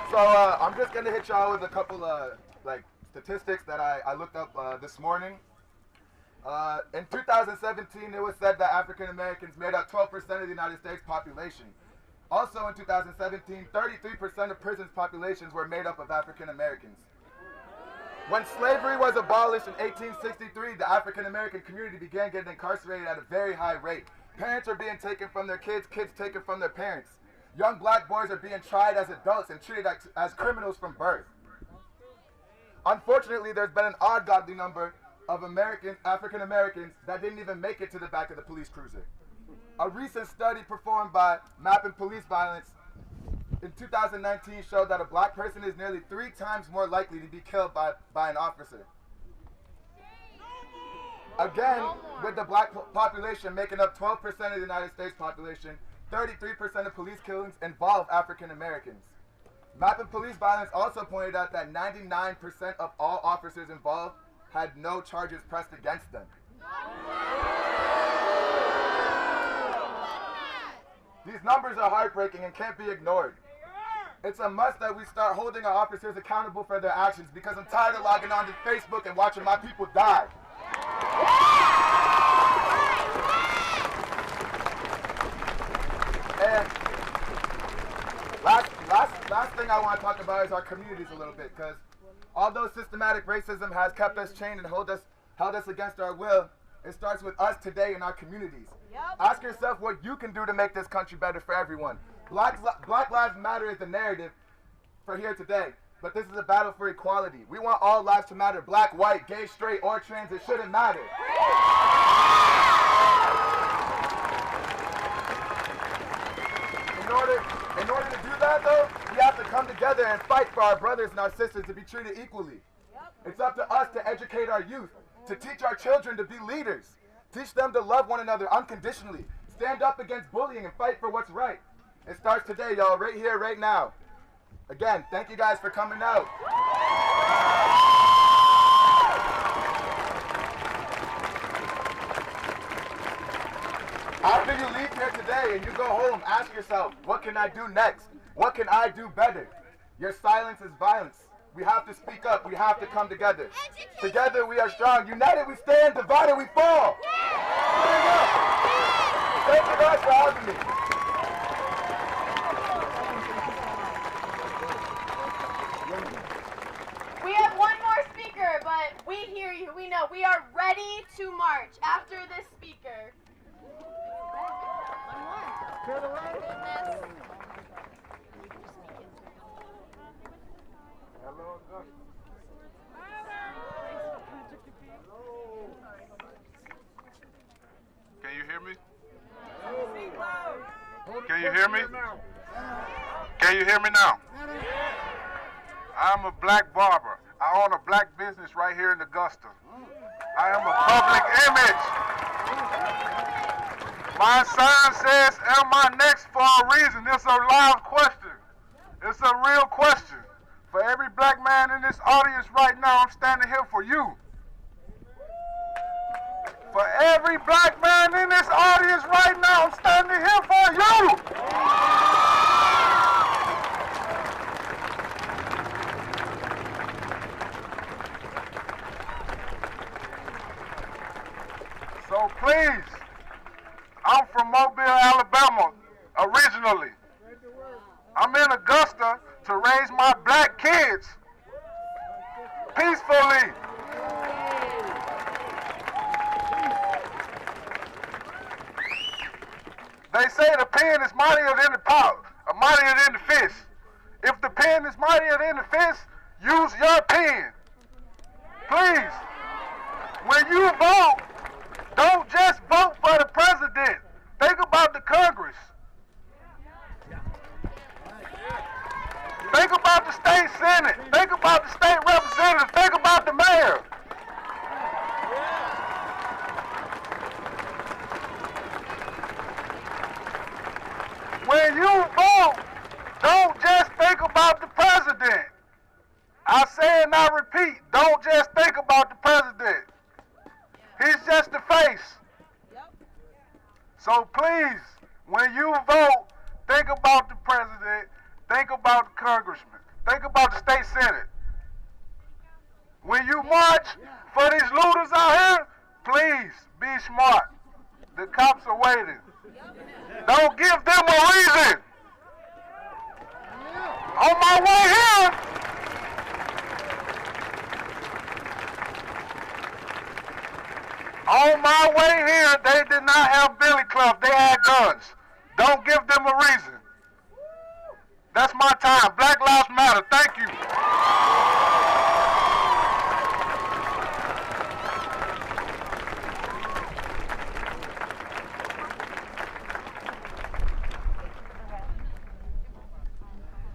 So I'm just gonna hit y'all with a couple like statistics that I looked up this morning. In 2017, it was said that African Americans made up 12% of the United States population. Also in 2017, 33% of prisons populations were made up of African Americans. When slavery was abolished in 1863, the African American community began getting incarcerated at a very high rate. Parents are being taken from their kids, kids taken from their parents. Young black boys are being tried as adults and treated as criminals from birth. Unfortunately, there's been an ungodly number of African Americans that didn't even make it to the back of the police cruiser. A recent study performed by Mapping Police Violence in 2019 showed that a black person is nearly 3 times more likely to be killed by an officer. Again, with the black population making up 12% of the United States population, 33% of police killings involve African Americans. Mapping Police Violence also pointed out that 99% of all officers involved had no charges pressed against them. These numbers are heartbreaking and can't be ignored. It's a must that we start holding our officers accountable for their actions because I'm tired of logging on to Facebook and watching my people die. And last thing I want to talk about is our communities a little bit, because although systematic racism has kept us chained and held us against our will, it starts with us today in our communities. Ask yourself what you can do to make this country better for everyone. Black Lives Matter is the narrative for here today, but this is a battle for equality. We want all lives to matter, black, white, gay, straight, or trans, it shouldn't matter. In order to do that, though, we have to come together and fight for our brothers and our sisters to be treated equally. It's up to us to educate our youth, to teach our children to be leaders, teach them to love one another unconditionally, stand up against bullying and fight for what's right. It starts today, y'all, right here, right now. Again, thank you guys for coming out. After you leave here today and you go home, ask yourself, what can I do next? What can I do better? Your silence is violence. We have to speak up. We have to come together. Together we are strong. United we stand, divided we fall. There you go. Thank you guys for having me. We have one more speaker, but we hear you. We know. We are ready to march after this speaker. To the right. Hello, Augusta. Can you hear me? Can you hear me? Can you hear me now? I'm a black barber. I own a black business right here in Augusta. I am a public image. My sign says, am I next for a reason? It's a live question. It's a real question. For every black man in this audience right now, I'm standing here for you. For every black man in this audience right now, I'm standing here for you. So please, I'm from Mobile, Alabama, originally. I'm in Augusta to raise my black kids peacefully. They say the pen is mightier than the power, mightier than the fist. If the pen is mightier than the fist, use your pen. Please, when you vote, don't just vote for the president. Think about the Congress. the state senate. Think about the state representatives. Think about the mayor. When you vote, don't just think about the president. I say and I repeat, don't just think about the president. He's just the face. So please, when you vote, think about the president, think about the congressman, think about the state senate. When you march for these looters out here, please be smart. The cops are waiting. Don't give them a reason. On my way here, they did not have billy clubs. They had guns. Don't give them a reason. That's my time. Black Lives Matter. Thank you.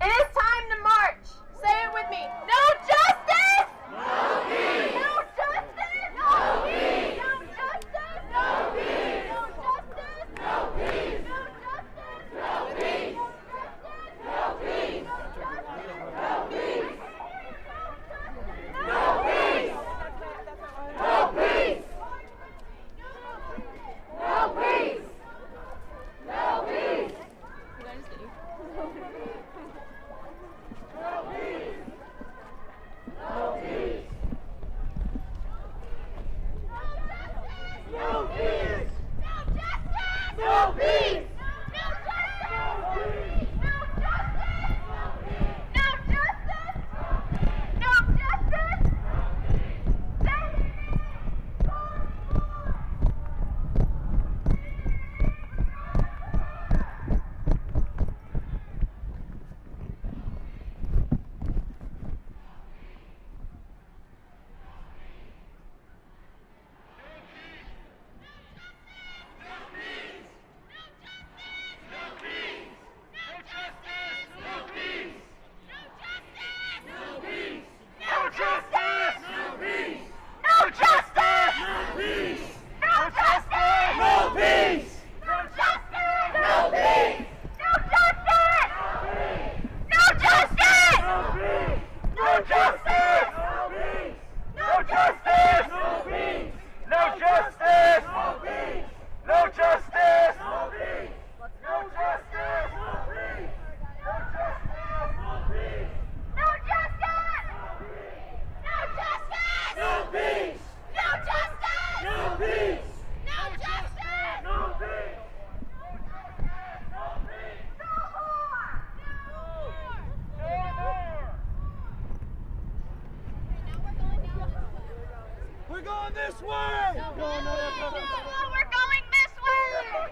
It is time to march. Say it with me. No justice! No peace! No justice! No peace! No justice! No peace! No justice! No peace! No justice! No peace! No peace! No justice! No peace! No peace! No peace! No peace! No peace! We're going this way! We're going this way!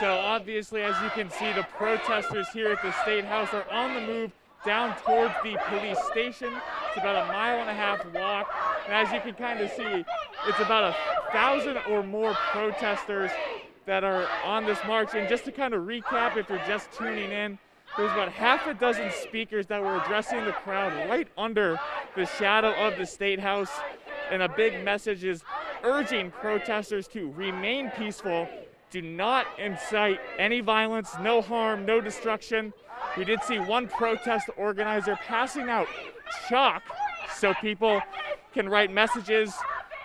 So obviously, as you can see, the protesters here at the State House are on the move down towards the police station. It's about a 1.5 mile walk. And as you can kind of see, it's about 1,000 or more protesters that are on this march. And just to kind of recap, if you're just tuning in, there's about 6 speakers that were addressing the crowd right under the shadow of the State House. And a big message is urging protesters to remain peaceful, do not incite any violence, no harm, no destruction. We did see one protest organizer passing out chalk so people can write messages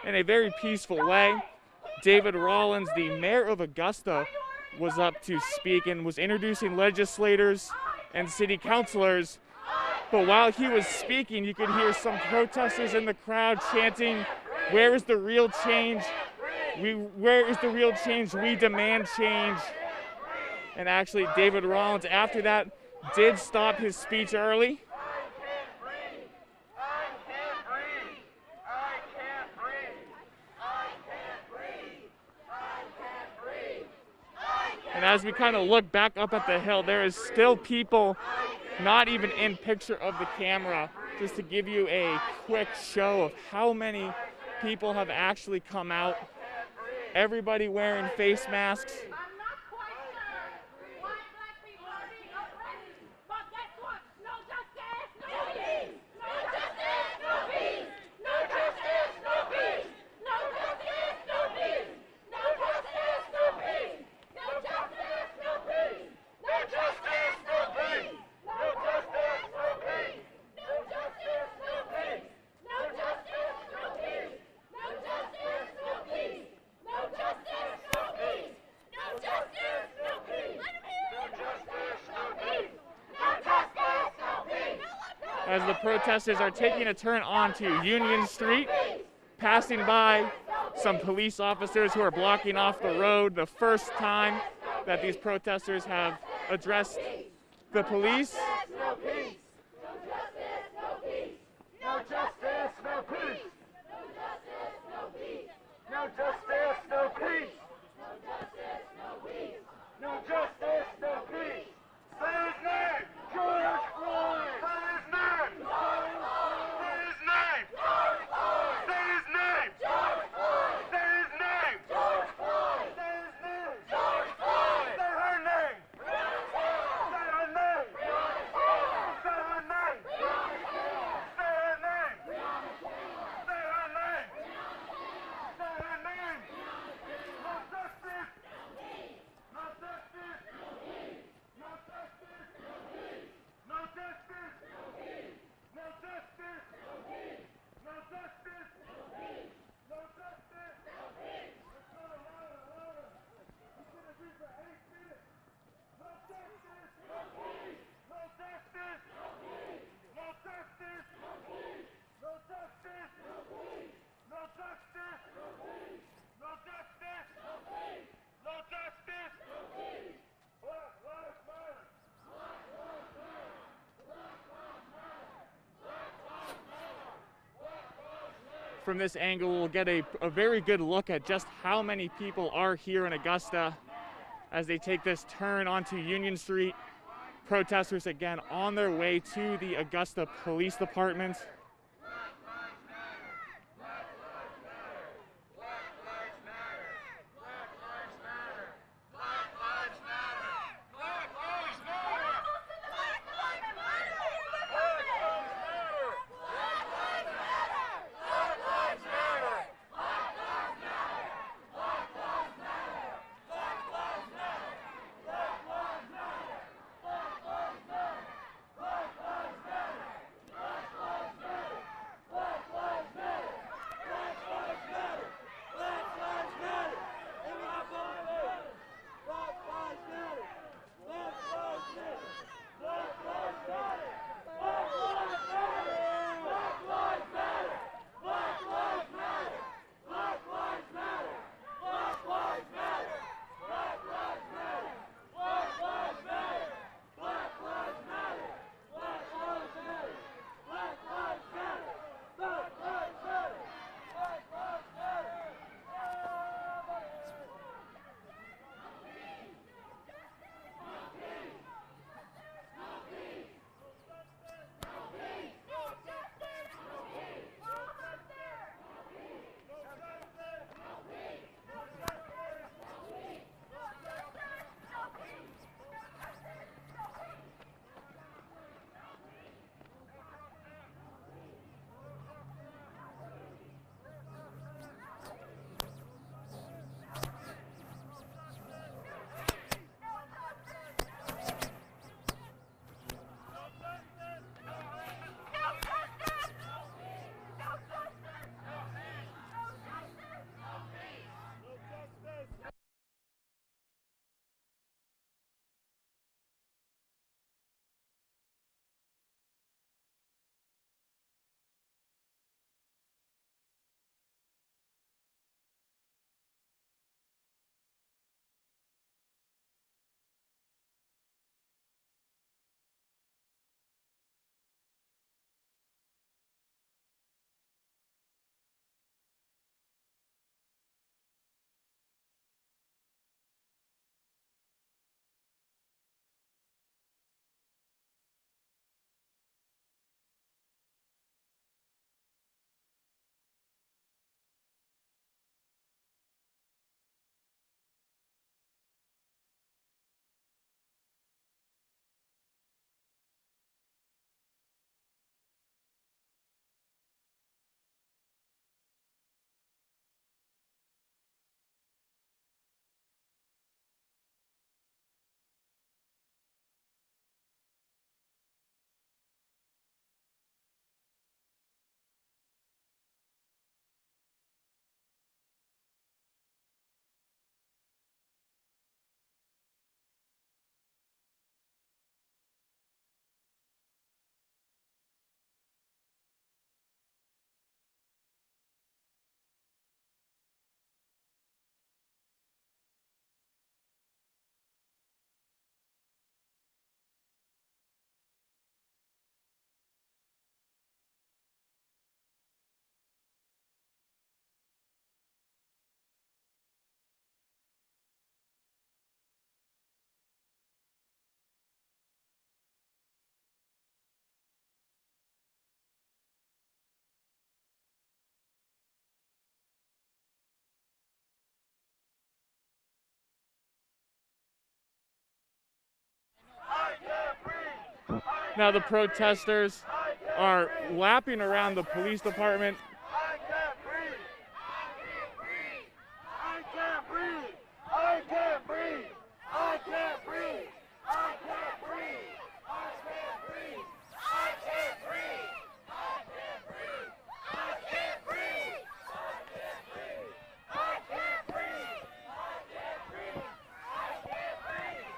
in a very peaceful way. David Rawlins, the mayor of Augusta, was up to speak and was introducing legislators and city councilors. But while he was speaking, you could hear some protesters in the crowd chanting, "Where is the real change? Where is the real change? We demand change." And actually, David Rawlins, after that, did stop his speech early. And as we kind of look back up at the hill, there is still people not even in picture of the camera, just to give you a quick show of how many people have actually come out. Everybody wearing face masks. As the protesters are taking a turn onto Union Street, passing by some police officers who are blocking off the road. The first time that these protesters have addressed the police. No peace. No justice, no peace. No justice, no peace. No justice, no peace. No justice, no peace. No justice, no peace. Say his name, George Floyd. Say his name. Say his name. Say his name. Say his name. Say his name. Say her name. Say her name. Say her name. Say her name. Say her name. Say her name. No justice. No justice. No justice. No justice. No justice. No justice. No justice. It's gonna louder, louder. It's gonna be for 8 minutes. No justice. No peace. No justice. No justice. No justice. No justice. No justice. No justice. Black lives matter. Black lives matter. Black lives matter. Black lives matter. Black lives matter. From this angle, we'll get a very good look at just how many people are here in Augusta as they take this turn onto Union Street. Protesters again on their way to the Augusta Police Department. Now the protesters are lapping around the police department. I can't breathe. I can't breathe. I can't breathe. I can't breathe. I can't breathe. I can't breathe. I can't breathe. I can't breathe. I can't breathe. I can't breathe. I can't breathe. I can't breathe. I can't breathe.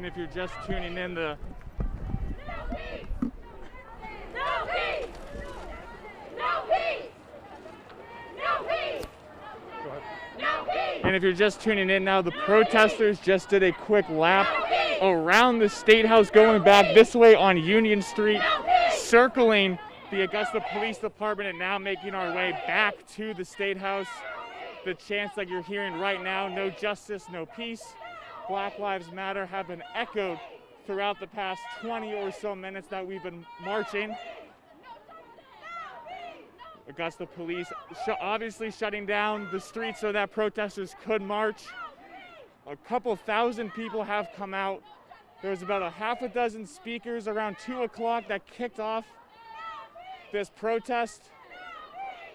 And if you're just tuning in, the And if you're just tuning in now, the protesters just did a quick lap around the State House, going back this way on Union Street, circling the Augusta Police Department, and now making our way back to the State House. The chants that you're hearing right now, no justice, no peace, Black Lives Matter, have been echoed throughout the past 20 or so minutes that we've been marching. Augusta police obviously shutting down the streets so that protesters could march. A couple thousand people have come out. There's about a half a dozen speakers around 2 o'clock that kicked off this protest.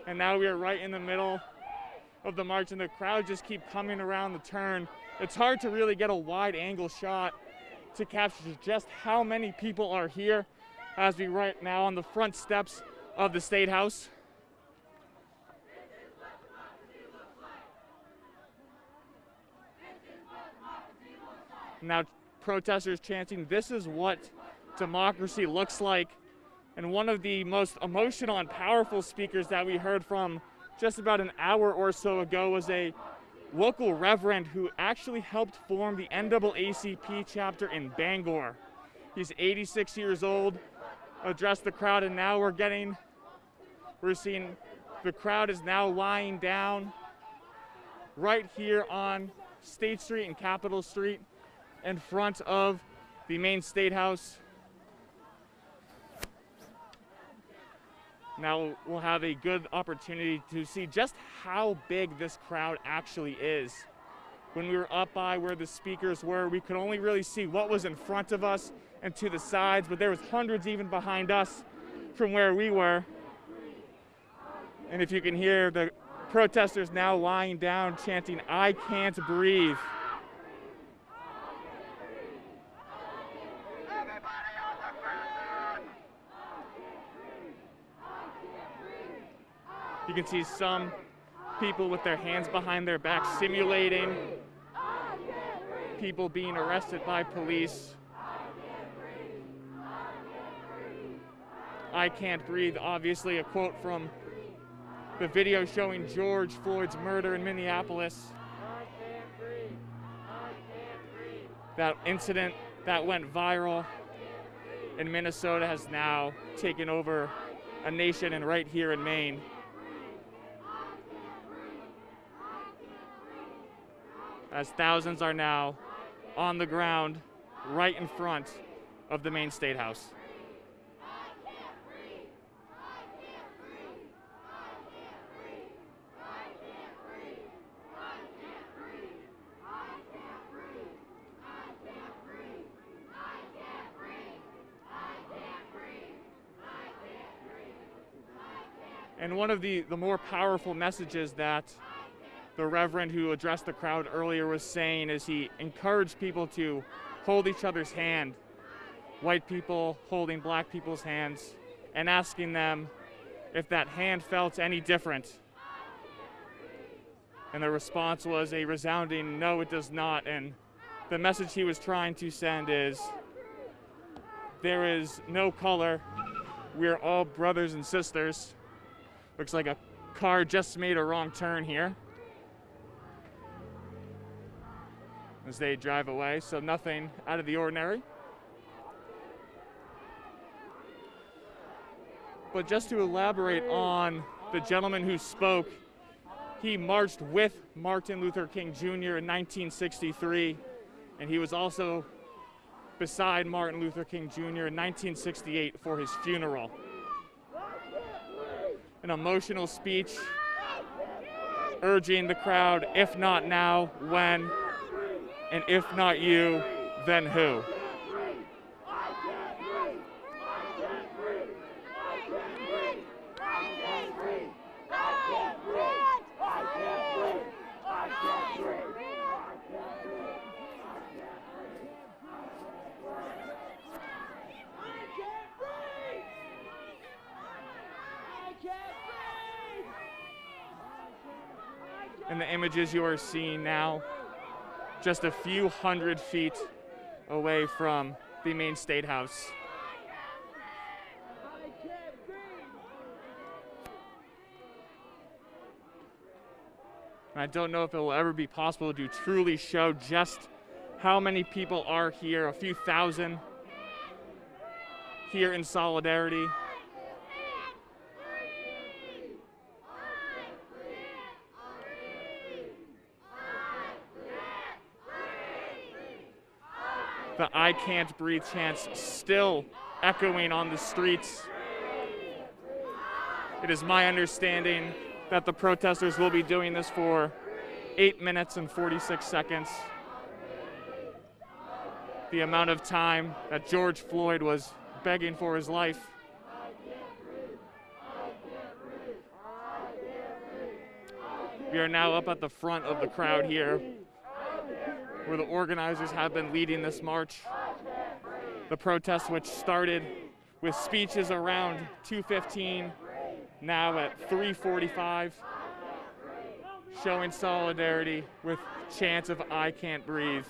And now we are right in the middle of the march, and the crowd just keep coming around the turn. It's hard to really get a wide angle shot to capture just how many people are here as we right now on the front steps of the State House. Now protesters chanting, "This is what democracy looks like." And one of the most emotional and powerful speakers that we heard from just about an hour or so ago was a local reverend who actually helped form the NAACP chapter in Bangor. He's 86 years old, addressed the crowd, and now we're seeing the crowd is now lying down right here on State Street and Capitol Street in front of the Maine State House. Now we'll have a good opportunity to see just how big this crowd actually is. When we were up by where the speakers were, we could only really see what was in front of us and to the sides, but there was hundreds even behind us from where we were. And if you can hear the protesters now lying down chanting, "I can't breathe." You can see some people with their hands behind their backs simulating people being arrested by police. "I can't breathe," obviously a quote from the video showing George Floyd's murder in Minneapolis. That incident that went viral in Minnesota has now taken over a nation, and right here in Maine. As thousands are now on the ground right in front of the Maine State House. And one of the more powerful messages that the Reverend who addressed the crowd earlier was saying is he encouraged people to hold each other's hand, white people holding black people's hands, and asking them if that hand felt any different. And the response was a resounding, "No, it does not." And the message he was trying to send is, there is no color. We're all brothers and sisters. Looks like a car just made a wrong turn here as they drive away, so nothing out of the ordinary. But just to elaborate on the gentleman who spoke, he marched with Martin Luther King Jr. in 1963, and he was also beside Martin Luther King Jr. in 1968 for his funeral. An emotional speech urging the crowd, if not now, when? And if not you, then who? And the images you are seeing now, just a few hundred feet away from the Maine State House. And I don't know if it will ever be possible to truly show just how many people are here, a few thousand here in solidarity. The I Can't Breathe chants still echoing on the streets. It is my understanding that the protesters will be doing this for 8 minutes and 46 seconds. The amount of time that George Floyd was begging for his life. We are now up at the front of the crowd here, where the organizers have been leading this march. The protest, which started with speeches around 2:15, now at 3:45, showing solidarity with chants of I Can't Breathe.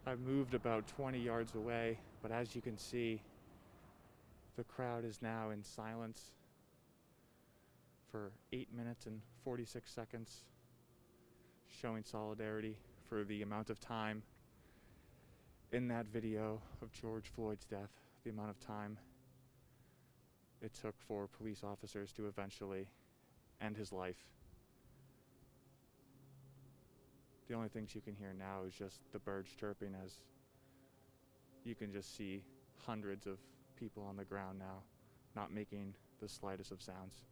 I've moved about 20 yards away, but as you can see, the crowd is now in silence for 8 minutes and 46 seconds, showing solidarity for the amount of time in that video of George Floyd's death, the amount of time it took for police officers to eventually end his life. The only things you can hear now is just the birds chirping, as you can just see hundreds of people on the ground now, not making the slightest of sounds.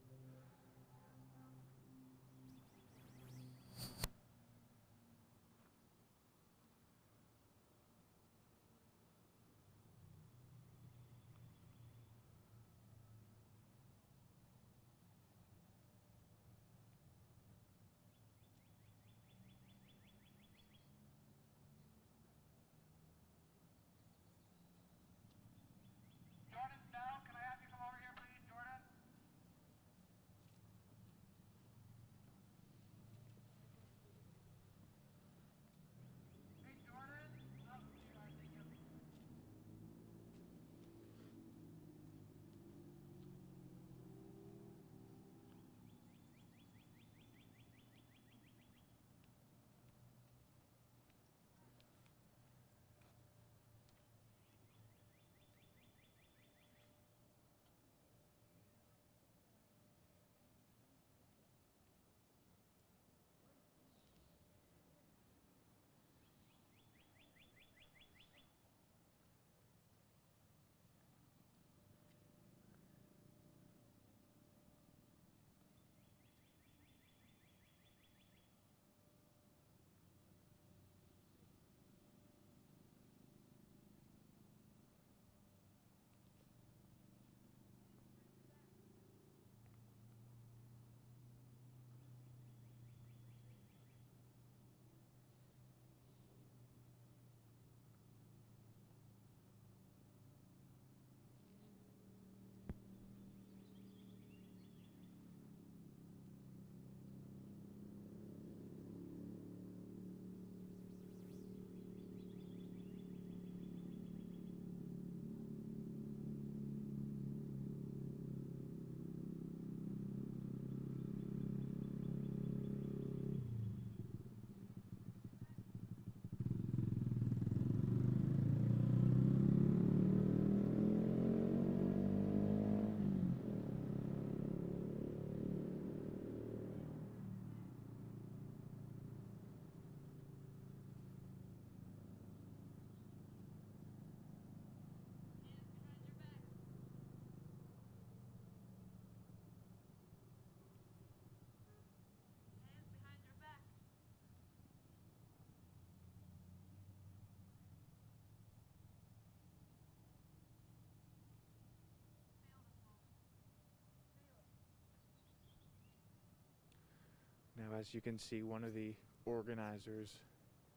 Now, as you can see, one of the organizers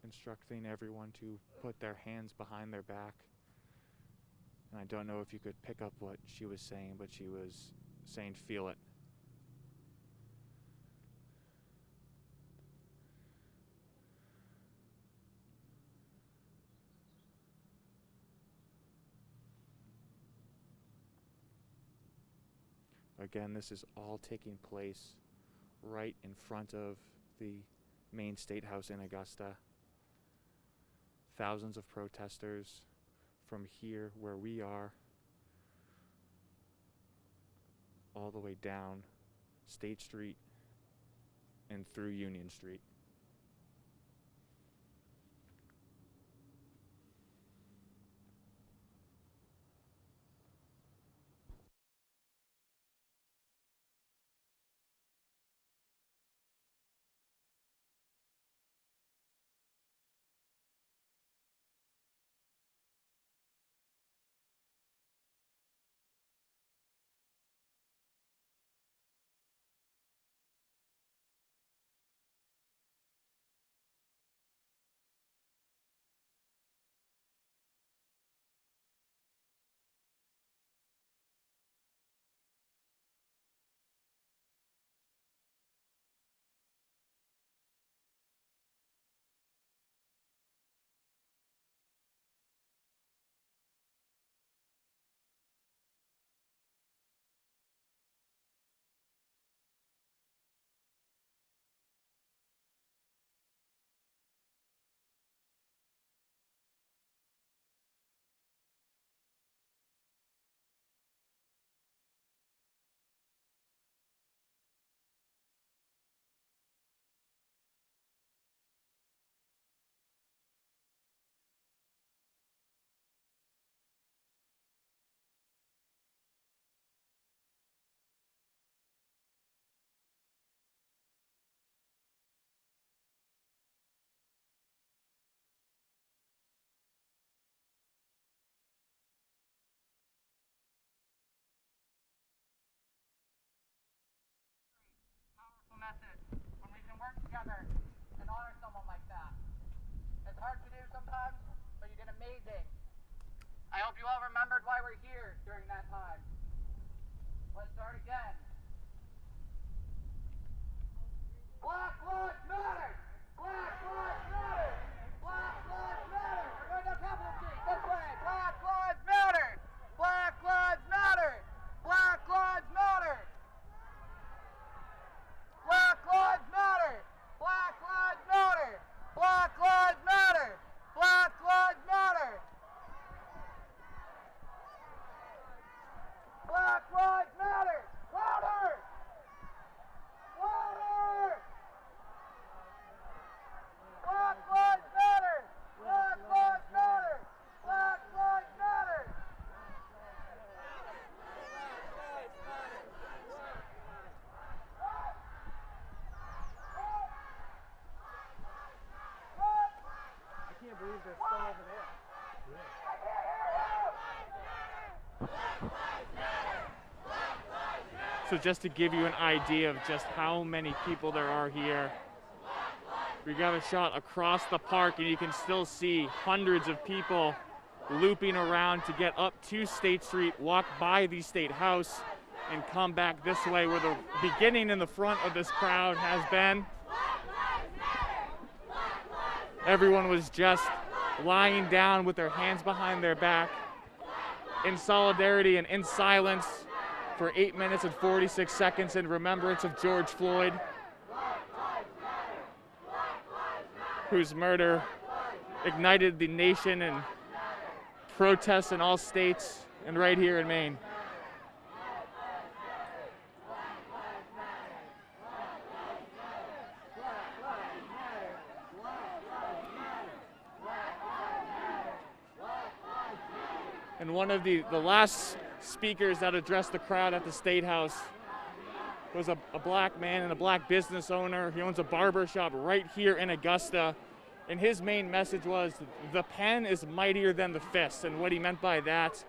instructing everyone to put their hands behind their back. And I don't know if you could pick up what she was saying, but she was saying, "Feel it." Again, this is all taking place right in front of the Maine State House in Augusta. Thousands of protesters from here where we are all the way down State Street and through Union Street. So just to give you an idea of just how many people there are here, we got a shot across the park and you can still see hundreds of people looping around to get up to State Street, walk by the State House, and come back this way where the beginning in the front of this crowd has been. Everyone was just lying down with their hands behind their back in solidarity and in silence for 8 minutes and 46 seconds in remembrance of George Floyd, whose murder ignited the nation and protests in all states and right here in Maine. And one of the last speakers that addressed the crowd at the State House was a black man and a black business owner. He owns a barber shop right here in Augusta. And his main message was, the pen is mightier than the fist. And what he meant by that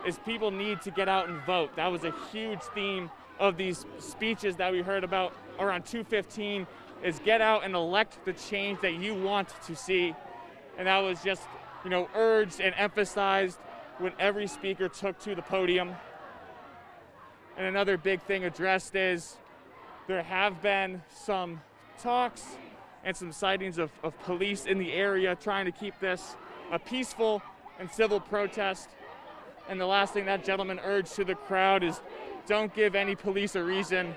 is people need to get out and vote. That was a huge theme of these speeches that we heard about around 2:15, is get out and elect the change that you want to see. And that was just, urged and emphasized when every speaker took to the podium. And another big thing addressed is there have been some talks and some sightings of police in the area trying to keep this a peaceful and civil protest. And the last thing that gentleman urged to the crowd is, don't give any police a reason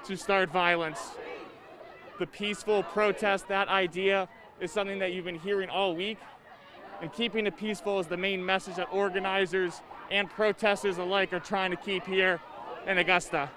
to start violence. The peaceful protest, that idea is something that you've been hearing all week. And keeping it peaceful is the main message that organizers and protesters alike are trying to keep here in Augusta.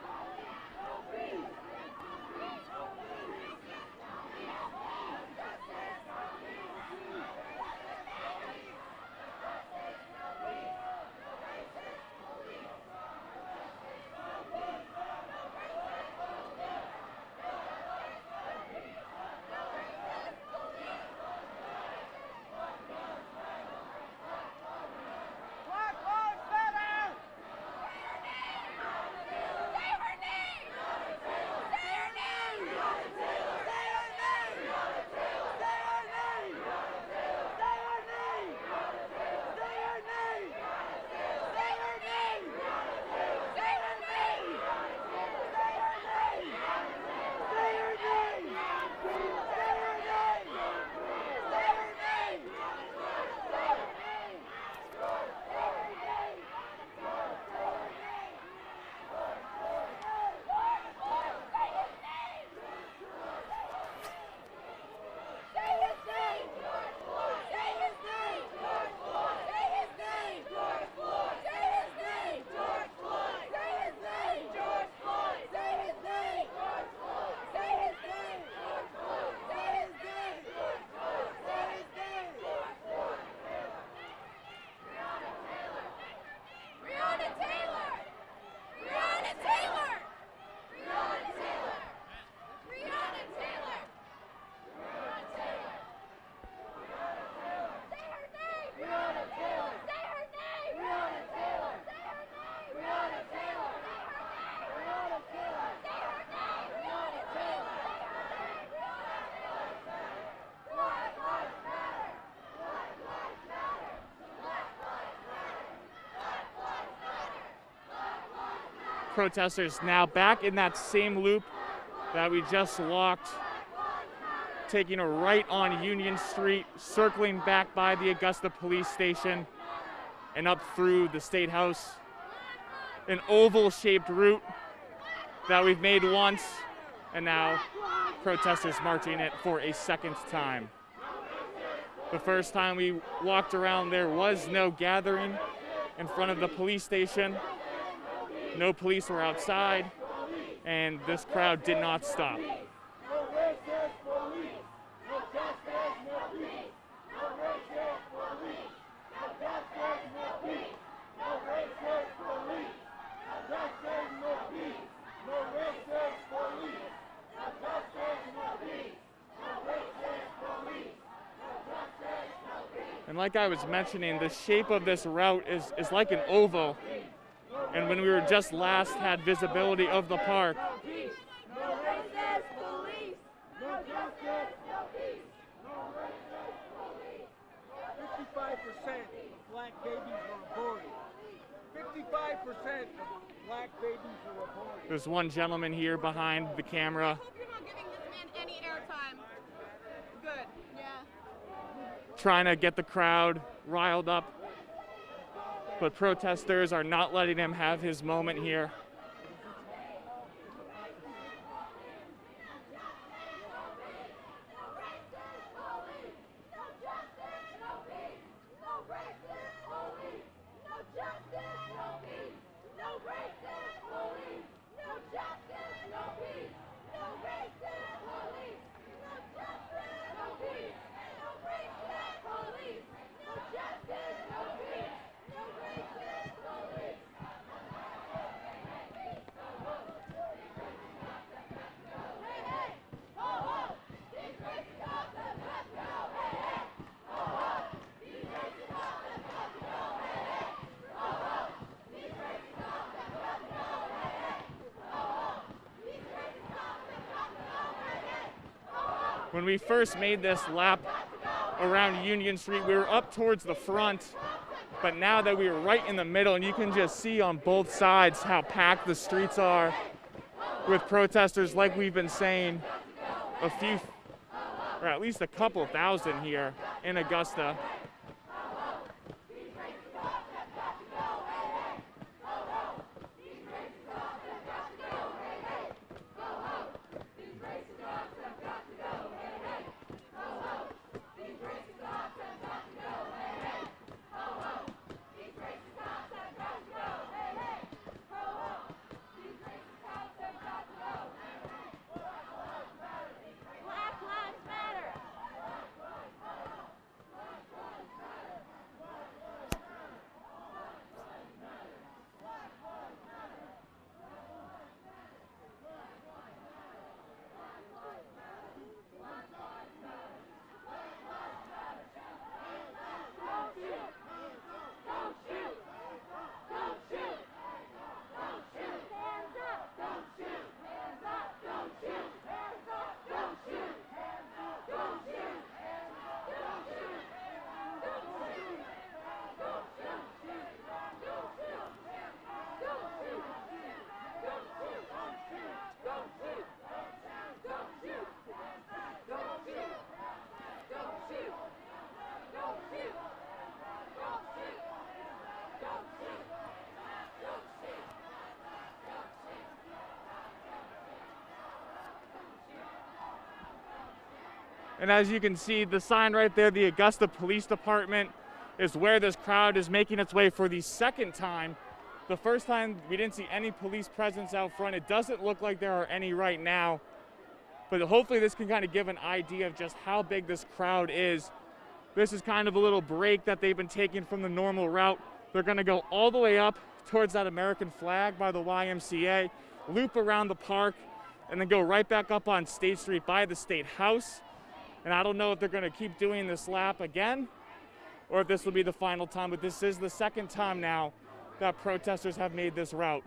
Protesters now back in that same loop that we just walked, taking a right on Union Street, circling back by the Augusta Police Station and up through the State House. An oval-shaped route that we've made once, and now protesters marching it for a second time. The first time we walked around, there was no gathering in front of the police station. No police were outside, and this crowd did not stop. And like I was mentioning, the shape of this route is like an oval. And when we were just last had visibility of the park, No racist police. No justice. No peace. No racist police. 55% of black babies were aborted. 55% of black babies were aborted. there's one gentleman here behind the camera. I hope you're not giving this man any airtime. Good. Yeah. Trying to get the crowd riled up. But protesters are not letting him have his moment here. When we first made this lap around Union Street, we were up towards the front, but now that we are right in the middle, and you can just see on both sides how packed the streets are with protesters, like we've been saying, a few, or at least a couple thousand here in Augusta. And as you can see, the sign right there, the Augusta Police Department, is where this crowd is making its way for the second time. The first time we didn't see any police presence out front. It doesn't look like there are any right now. But hopefully this can kind of give an idea of just how big this crowd is. This is kind of a little break that they've been taking from the normal route. They're going to go all the way up towards that American flag by the YMCA, loop around the park, and then go right back up on State Street by the State House. And I don't know if they're going to keep doing this lap again or if this will be the final time, but this is the second time now that protesters have made this route.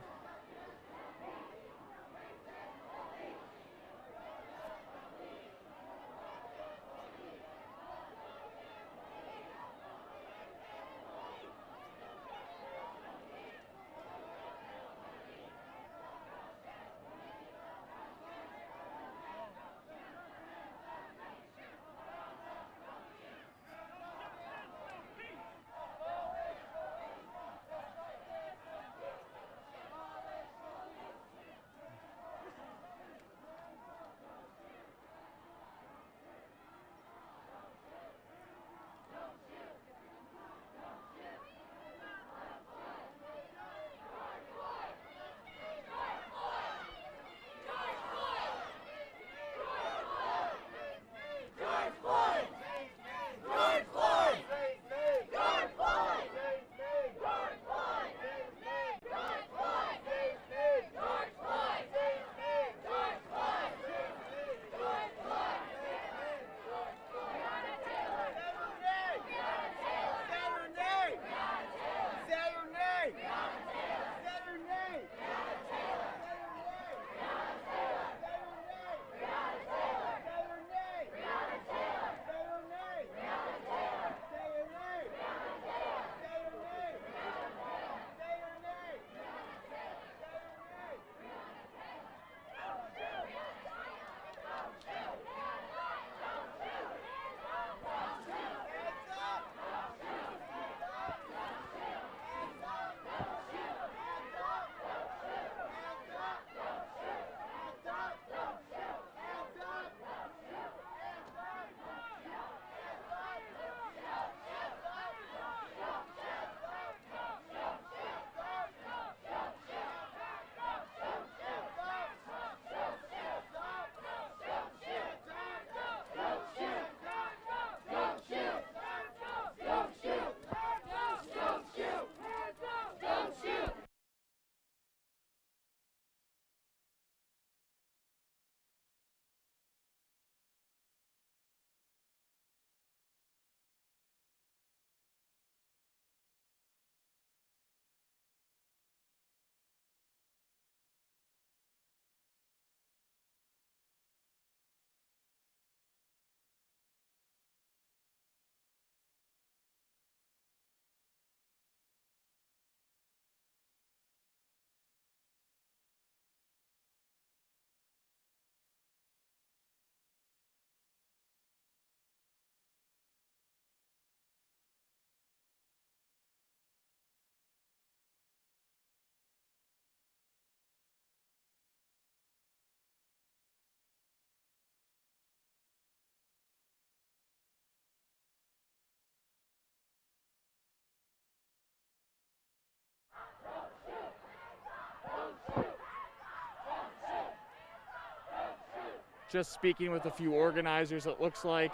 just speaking with a few organizers. It looks like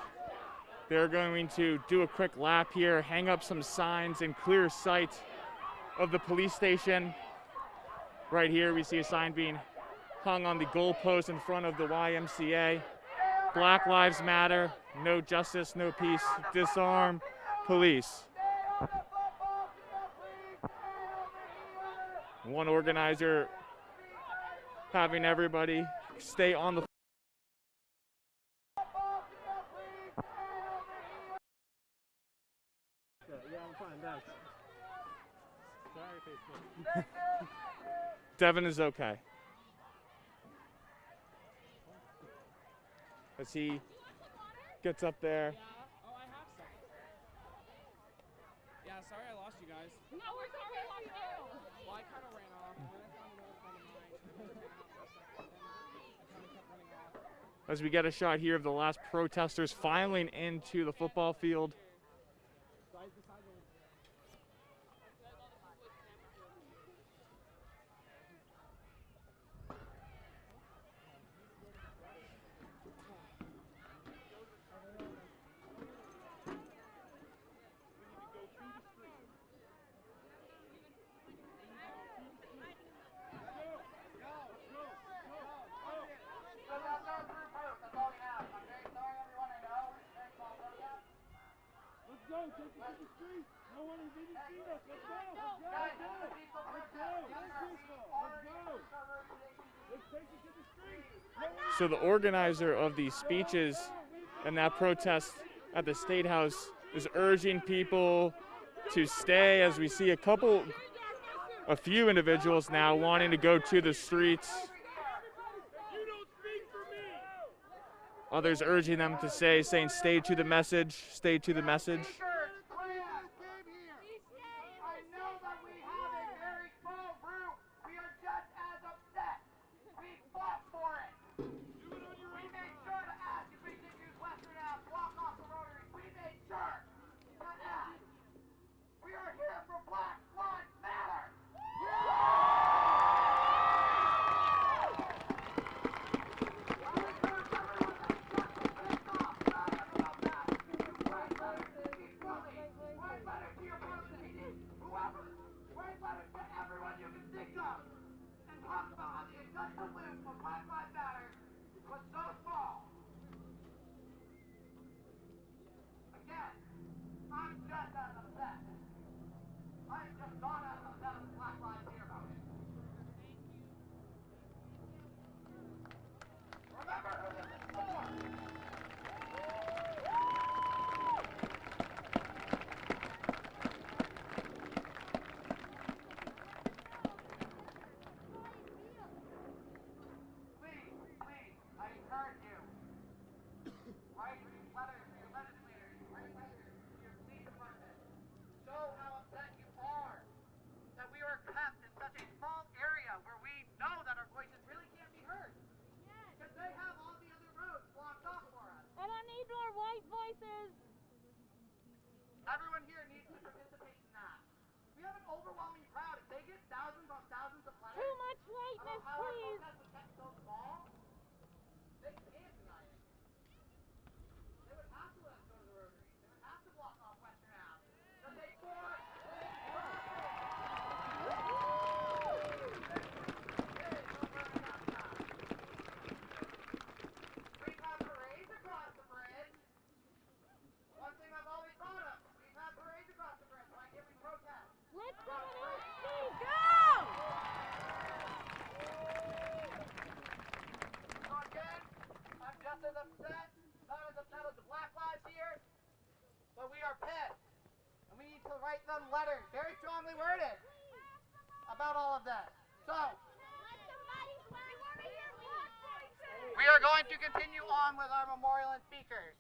they're going to do a quick lap here, hang up some signs in clear sight of the police station. Right here we see a sign being hung on the goalpost in front of the YMCA. Black Lives Matter, no justice, no peace, disarm police. One organizer having everybody stay on the Yeah, I'm fine, thanks. Sorry, Facebook. Devin is okay. As he gets up there. Oh, I have some. Yeah, sorry I lost you guys. No, we're sorry I lost you. Well, I kind of ran off, and then I found another friend of mine, and then we ran out for a second, and then I kind of kept running off. As we get a shot here of the last protesters filing into the football field. So the organizer of these speeches and that protest at the State House is urging people to stay, as we see a few individuals now wanting to go to the streets. Others urging them to stay, saying stay to the message, stay to the message. Everyone here needs to participate in that. We have an overwhelming crowd. If they get thousands on thousands of letters, Too much whiteness, about how please. our protest was kept so small, they can't deny it. They would have to let us go to the Rotary. They would have to block off Western Ave. So they forced. We've had parades across the bridge. One thing I've always thought of, we've had parades across the bridge. Why can't we protest? Let's go! Please go! So again, I'm just as upset, not as upset as the Black Lives here, but we are pissed. And we need to write them letters, very strongly worded, about all of that. So, we are going to continue on with our memorial and speakers.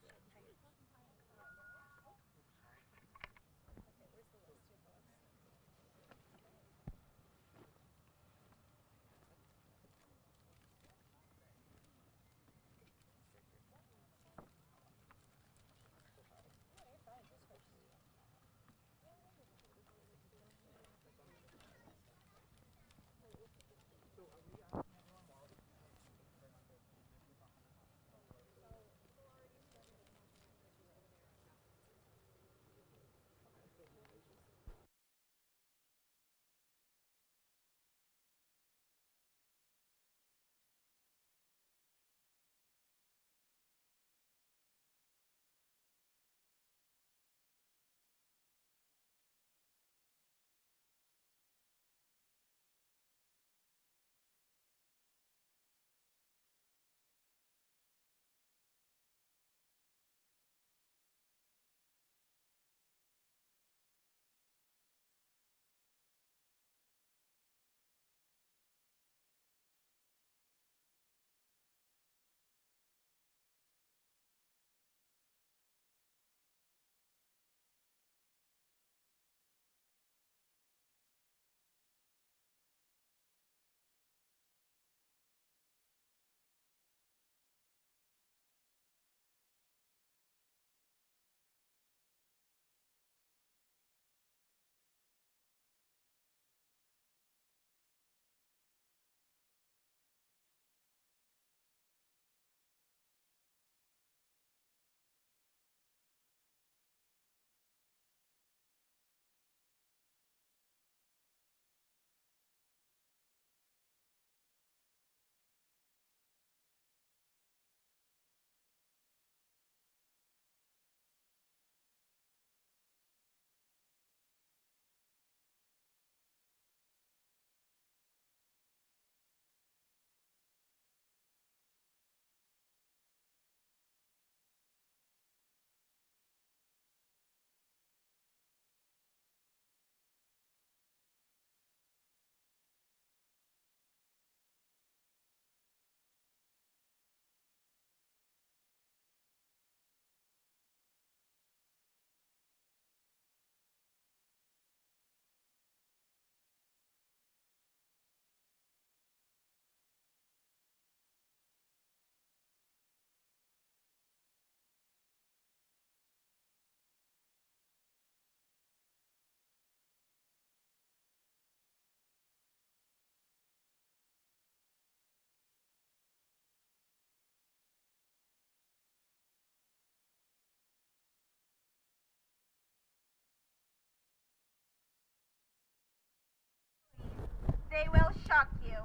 they will shock you.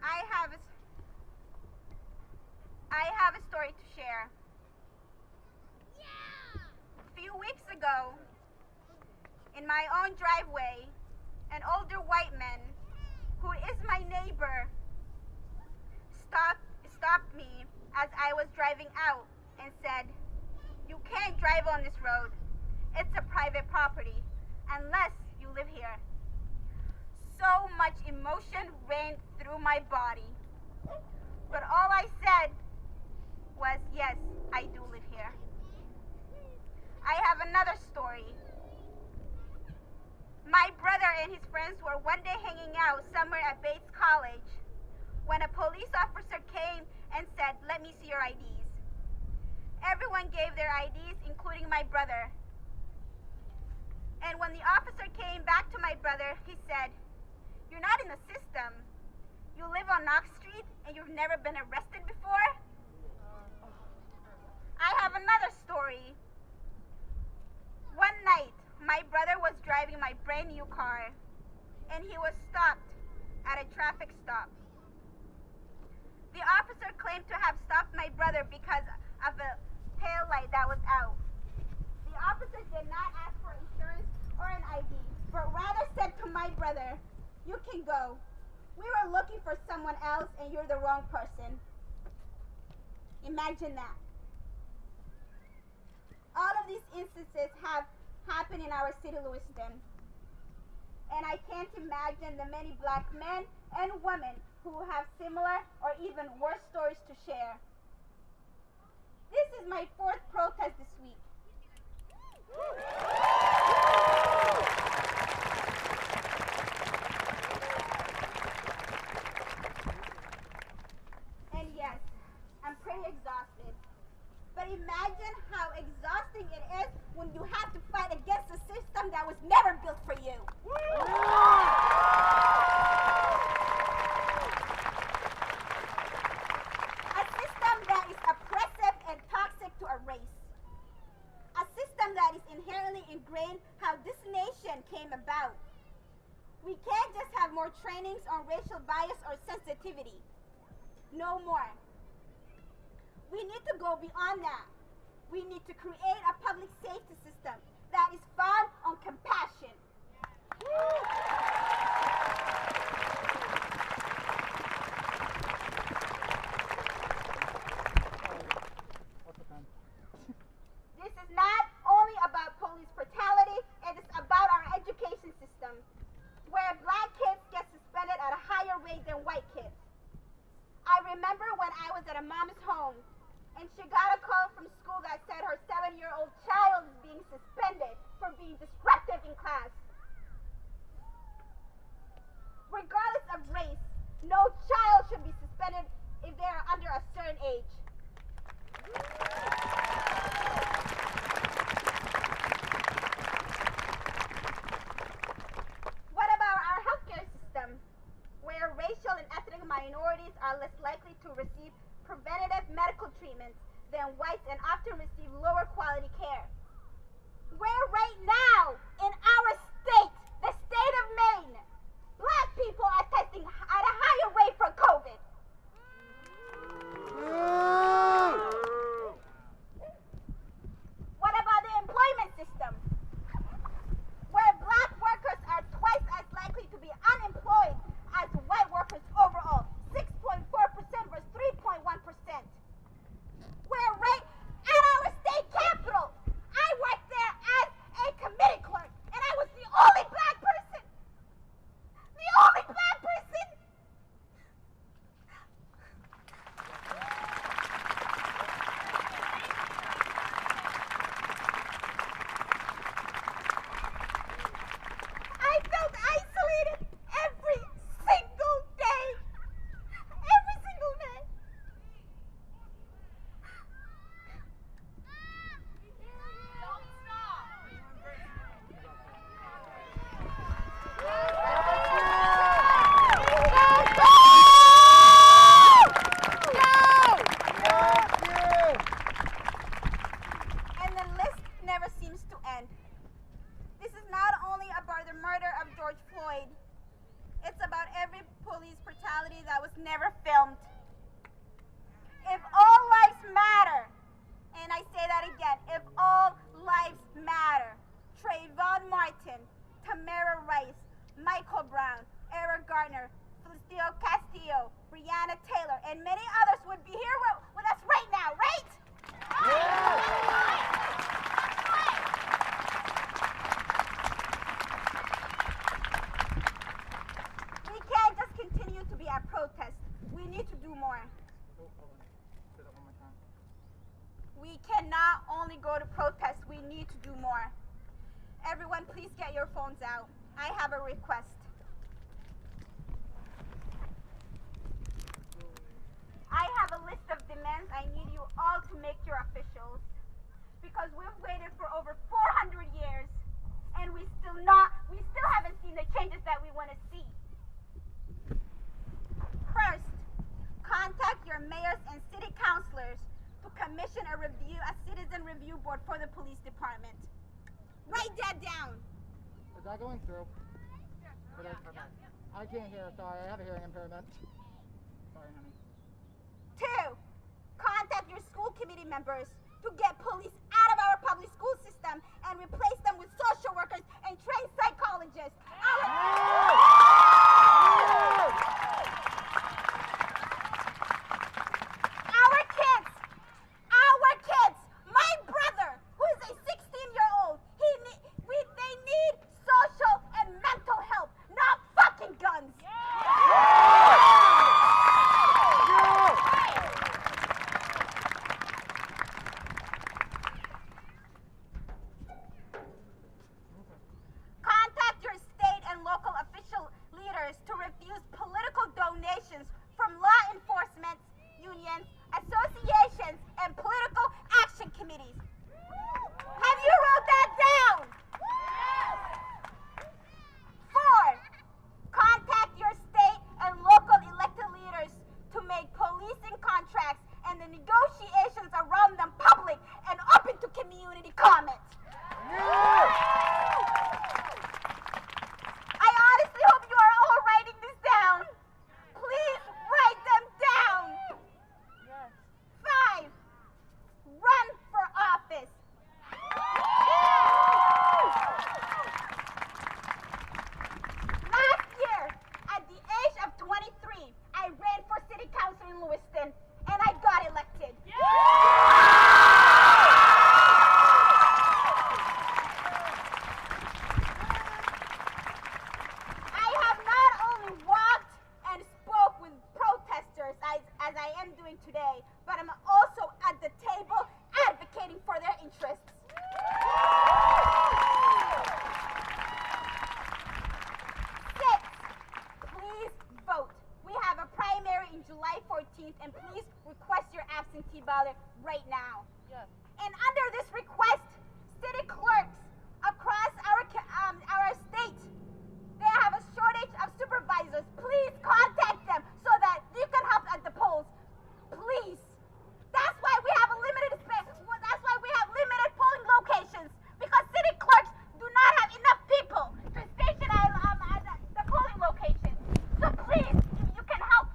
I have a story to share. A few weeks ago, in my own driveway, an older white man, who is my neighbor, stopped me as I was driving out and said, "You can't drive on this road. It's a private property unless you live here." So much emotion ran through my body. But all I said was, "Yes, I do live here." I have another story. My brother and his friends were one day hanging out somewhere at Bates College when a police officer came and said, "Let me see your IDs." Everyone gave their IDs, including my brother. And when the officer came back to my brother, he said, "You're not in the system. You live on Knox Street and you've never been arrested before?" I have another story. One night, my brother was driving my brand new car and he was stopped at a traffic stop. The officer claimed to have stopped my brother because of a tail light that was out. The officer did not ask for insurance or an ID, but rather said to my brother, "You can go. We were looking for someone else and you're the wrong person." Imagine that. All of these instances have happened in our city, Lewiston. And I can't imagine the many black men and women who have similar or even worse stories to share. This is my 4th protest this week. And yes, I'm pretty exhausted. But imagine how exhausting it is when you have to fight against a system that was never built for you. A system that is oppressive and toxic to a race. A system that is inherently ingrained how this nation came about. We can't just have more trainings on racial bias or sensitivity. No more. We need to go beyond that. We need to create a public safety system that is founded on compassion. This is not only about police brutality, it is about our education system, where black kids get suspended at a higher rate than white kids. I remember when I was at a mom's home, and she got a call from school that said her 7-year-old child is being suspended for being disruptive in class. Regardless of race, no child should be suspended if they are under a certain age. What about our healthcare system, where racial and ethnic minorities are less likely to receive preventative medical treatments than whites and often receive lower quality care? Where right now, in our state, the state of Maine, black people are testing at a higher rate for COVID. only go to protest, we need to do more. Everyone, please get your phones out. I have a request. I have a list of demands I need you all to make your officials. Because we've waited for over 400 years, and we still haven't seen the changes that we want to see. First, contact your mayors and city councilors to commission a citizen review board for the police department. Write that down. Is that going through? I can't hear, sorry, I have a hearing impairment. Sorry, honey. 2, contact your school committee members to get police out of our public school system and replace them with social workers and trained psychologists. Our kids, my brother, who is a 16-year-old, they need social and mental help, not fucking guns. Contact your state and local official leaders to refuse political donations from law enforcement unions, associations, and political action committees. Have you wrote that down? 4, contact your state and local elected leaders to make policing contracts and the negotiations around them public and open to community comment. I honestly hope you are all writing this down. Please write them down. 5, run for office. Last year, at the age of 23, I ran for city council in Lewiston, and I got elected. I have not only walked and spoke with protesters as I am doing today, but I'm also at the table advocating for their interests. 6, please vote. We have a primary in July 14th, and please request your absentee ballot right now. Yes. And under this request, city clerks across our state, they have a shortage of supervisors. Please contact them so that you can help at the polls. Please. That's why we have a limited space. That's why we have limited polling locations, because city clerks do not have enough people to station at the polling locations. So please, if you can help.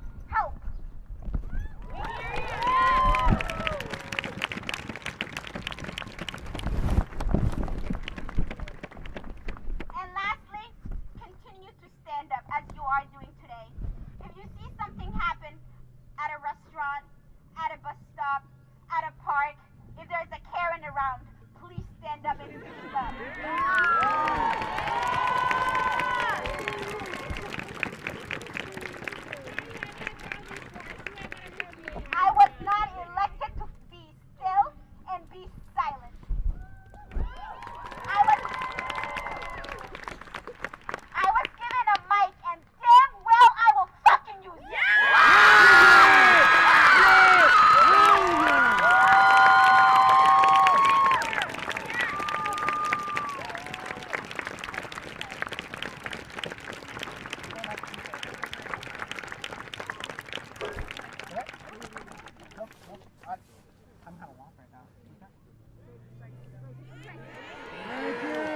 And lastly, continue to stand up as you are doing today. If you see something happen at a restaurant, at a bus stop, at a park, if there's a Karen around, please stand up and speak up. I was not elected to be still and be silent. I was given a mic, and damn well I will fucking use it. I'm kind of lost right now. Thank you.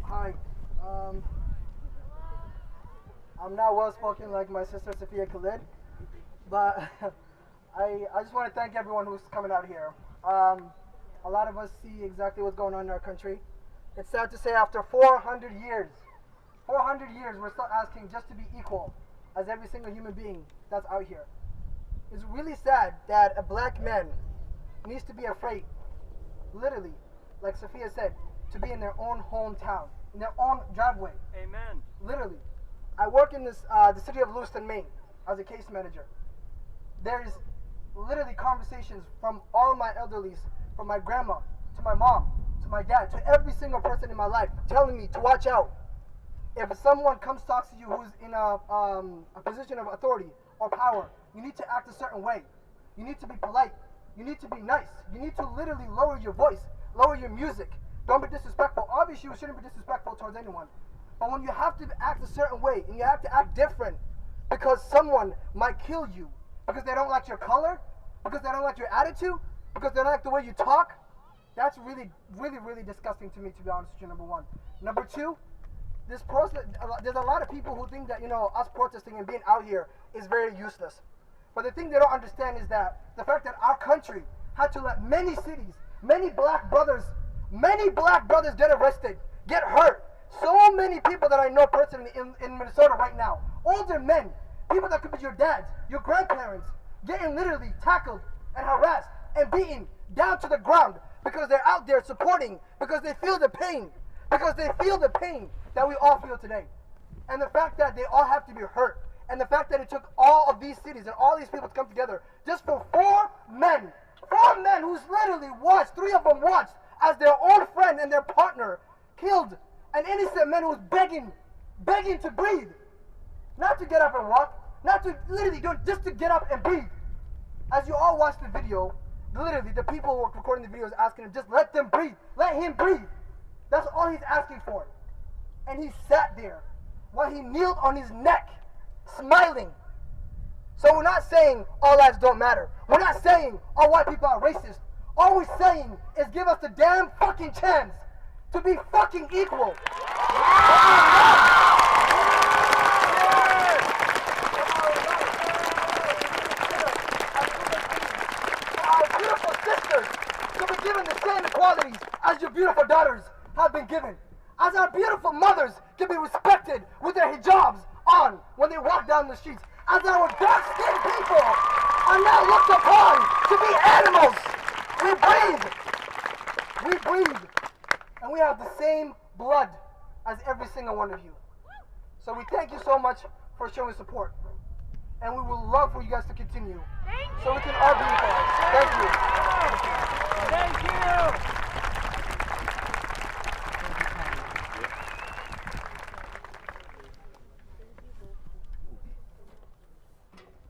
Hi. I'm not well spoken like my sister Sophia Khalid, but I just want to thank everyone who's coming out here. A lot of us see exactly what's going on in our country. It's sad to say after 400 years, we're still asking just to be equal as every single human being that's out here. It's really sad that a black man needs to be afraid, literally, like Sophia said, to be in their own hometown, in their own driveway. Amen. Literally. I work in this the city of Lewiston, Maine, as a case manager. There's literally conversations from all my elderlies, from my grandma, to my mom, to my dad, to every single person in my life, telling me to watch out. If someone comes talks to you who's in a position of authority or power, you need to act a certain way. You need to be polite. You need to be nice. You need to literally lower your voice, lower your music. Don't be disrespectful. Obviously, you shouldn't be disrespectful towards anyone. But when you have to act a certain way and you have to act different because someone might kill you, because they don't like your color, because they don't like your attitude, because they don't like the way you talk, that's really, really, really disgusting to me, to be honest with you, number one. Number two, there's a lot of people who think that, us protesting and being out here is very useless. But the thing they don't understand is that the fact that our country had to let many cities, many black brothers get arrested, get hurt. So many people that I know personally in Minnesota right now, older men, people that could be your dads, your grandparents, getting literally tackled and harassed and beaten down to the ground because they're out there supporting, because they feel the pain, that we all feel today. And the fact that they all have to be hurt, and the fact that it took all of these cities and all these people to come together just for four men who's literally watched, three of them watched as their own friend and their partner killed an innocent man who was begging to breathe. Not to get up and walk, not to literally do it, just to get up and breathe. As you all watch the video, literally the people who were recording the videos asking him, just let them breathe, let him breathe. That's all he's asking for. And he sat there while he kneeled on his neck, smiling. So we're not saying all lives don't matter. We're not saying all white people are racist. All we're saying is give us the damn fucking chance to be fucking equal. Our beautiful sisters should be given the same equalities as your beautiful daughters have been given. As our beautiful mothers can be respected with their hijabs on when they walk down the streets. As our dark-skinned people are now looked upon to be animals. We breathe. And we have the same blood as every single one of you. So we thank you so much for showing support. And we would love for you guys to continue. So we can all be equal. Thank you. Thank you.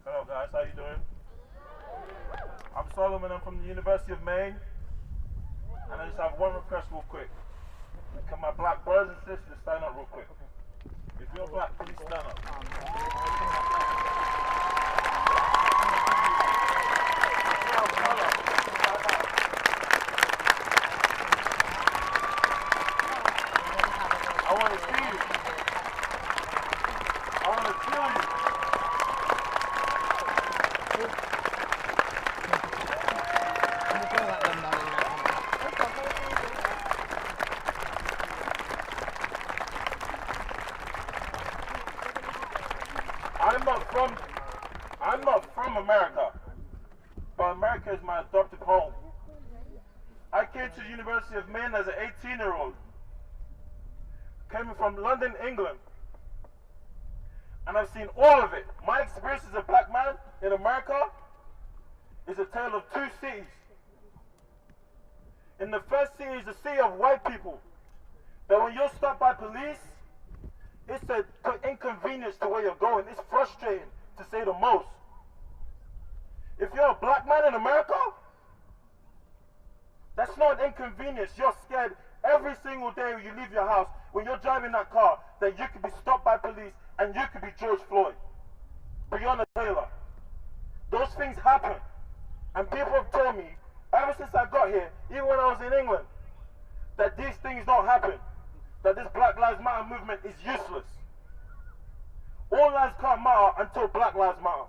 Hello guys, how you doing? I'm Solomon, I'm from the University of Maine. And I just have one request real quick. Can my black brothers and sisters stand up real quick? If you're black, please stand up. I want to see you. I want to kill you. I'm not from America, but America is my adopted home. I came to the University of Maine as an 18-year-old, coming from London, England, and I've seen all of it. My experience as a black man in America is a tale of two cities. In the first city is a city of white people, that when you're stopped by police, it's an inconvenience to where you're going. It's frustrating, to say the most. If you're a black man in America, that's not an inconvenience. You're scared every single day when you leave your house, when you're driving that car, that you could be stopped by police and you could be George Floyd, Breonna Taylor. Those things happen. And people have told me, ever since I got here, even when I was in England, that these things don't happen. That this Black Lives Matter movement is useless. All lives can't matter until Black Lives Matter.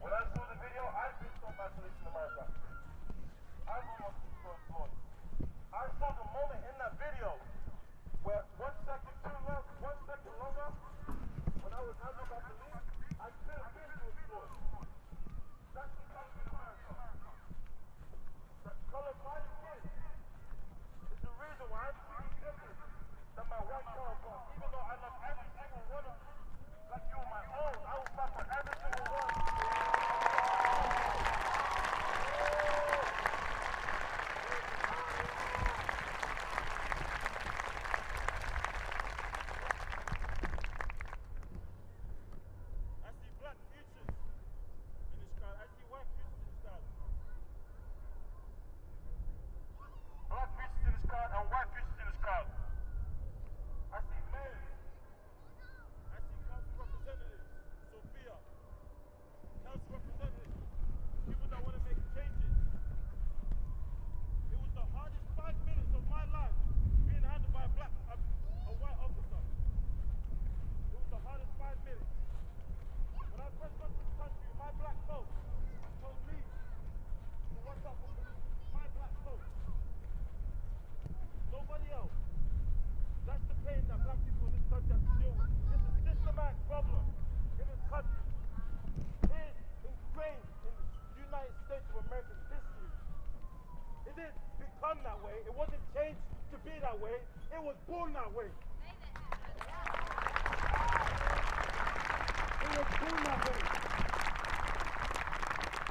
When I saw the video, I've been stopped by police in America. It didn't become that way. It wasn't changed to be that way. It was born that way. It was born that way.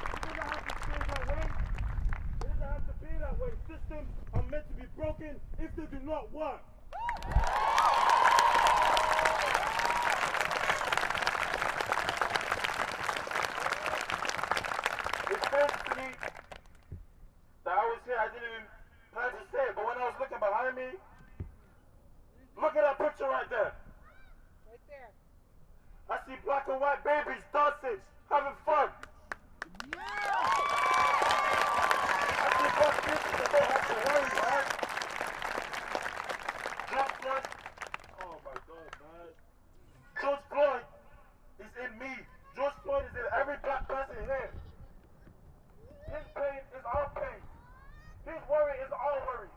It doesn't have to stay that way. It doesn't have to be that way. Systems are meant to be broken if they do not work. It feels to me that I was here, I didn't even plan to say it, but when I was looking behind me, look at that picture right there. Right there. I see black and white babies, dancing, having fun. Yeah! I see black people that don't have to worry, man. George Floyd, oh my God, man. George Floyd is in me. George Floyd is in every black person here. His pain is our pain. His worry is our worry.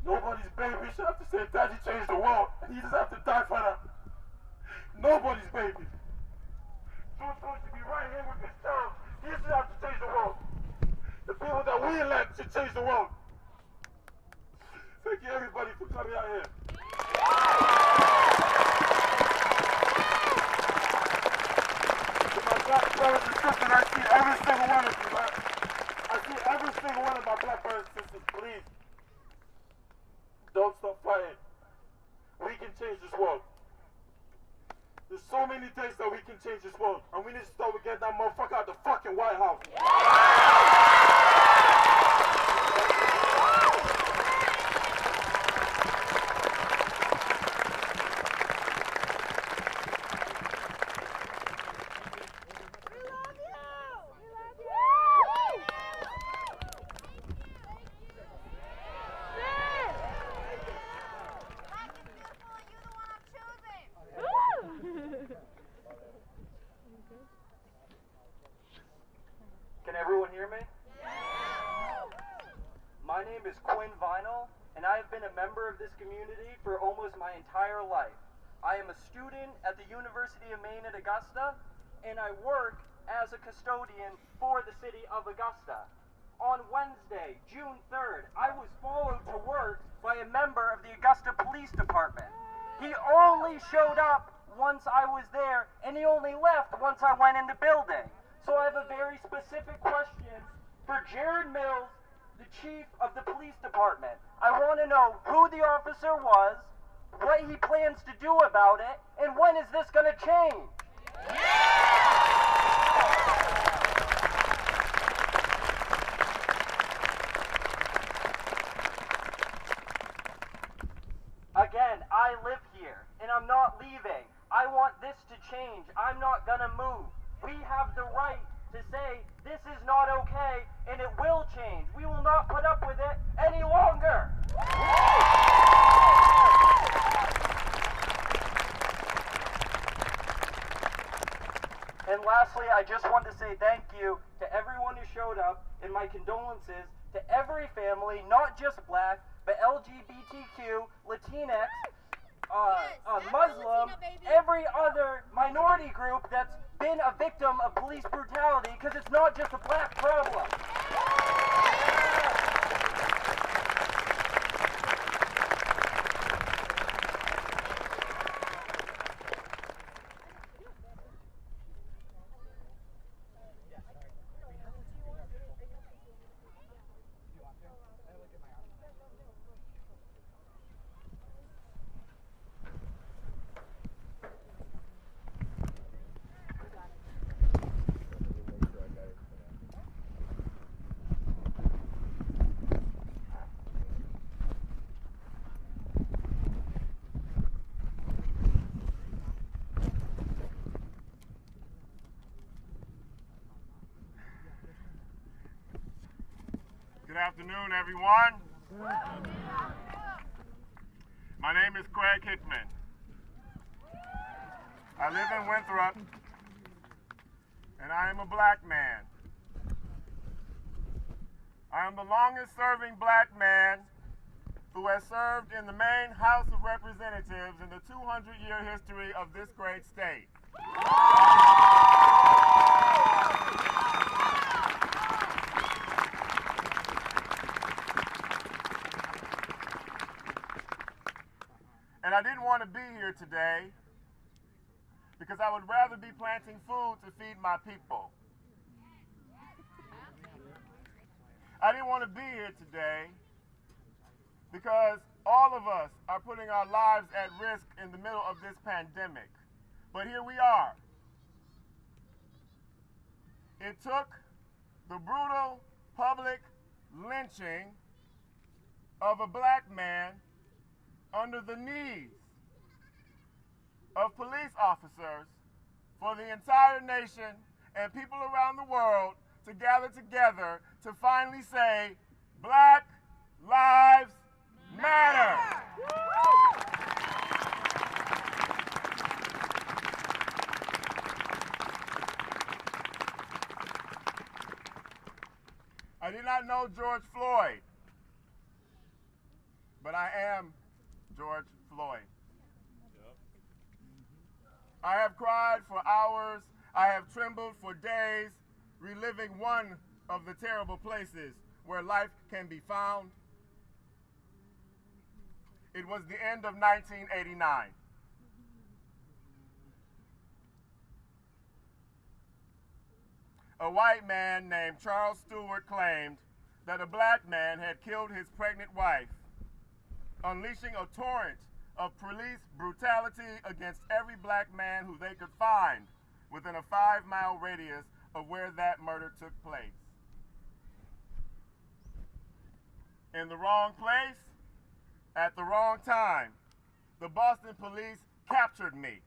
Nobody's baby should have to say, Daddy changed the world, and he just have to die for that. Nobody's baby. George Floyd should be right here with his child. He should have to change the world. The people that we elect should change the world. Thank you, everybody, for coming out here. To my black brothers and sisters, I see every single one of you, man. I see every single one of my black brothers and sisters, please. Don't stop fighting. We can change this world. There's so many things that we can change this world, and we need to start with getting that motherfucker out the fucking White House. Can everyone hear me? My name is Quinn Vinyl, and I have been a member of this community for almost my entire life. I am a student at the University of Maine at Augusta, and I work as a custodian for the city of Augusta. On Wednesday, June 3rd, I was followed to work by a member of the Augusta Police Department. He only showed up once I was there, and he only left once I went in the building. So I have a very specific question for Jared Mills, the chief of the police department. I want to know who the officer was, what he plans to do about it, and when is this going to change? Again, I live here, and I'm not leaving. I want this to change. I'm not going to move. We have the right to say this is not okay, and it will change. We will not put up with it any longer. And lastly, I just want to say thank you to everyone who showed up, and my condolences to every family, not just black, but LGBTQ, Latinx, Muslim, every other minority group that's been a victim of police brutality, because it's not just a black problem. Good afternoon, everyone. My name is Craig Hickman. I live in Winthrop, and I am a black man. I am the longest serving black man who has served in the Maine House of Representatives in the 200-year history of this great state. And I didn't want to be here today because I would rather be planting food to feed my people. I didn't want to be here today because all of us are putting our lives at risk in the middle of this pandemic. But here we are. It took the brutal public lynching of a black man under the knees of police officers for the entire nation and people around the world to gather together to finally say, Black Lives Matter. I did not know George Floyd, but I am George Floyd. I have cried for hours, I have trembled for days, reliving one of the terrible places where life can be found. It was the end of 1989. A white man named Charles Stewart claimed that a black man had killed his pregnant wife, unleashing a torrent of police brutality against every black man who they could find within a 5-mile radius of where that murder took place. In the wrong place, at the wrong time, the Boston police captured me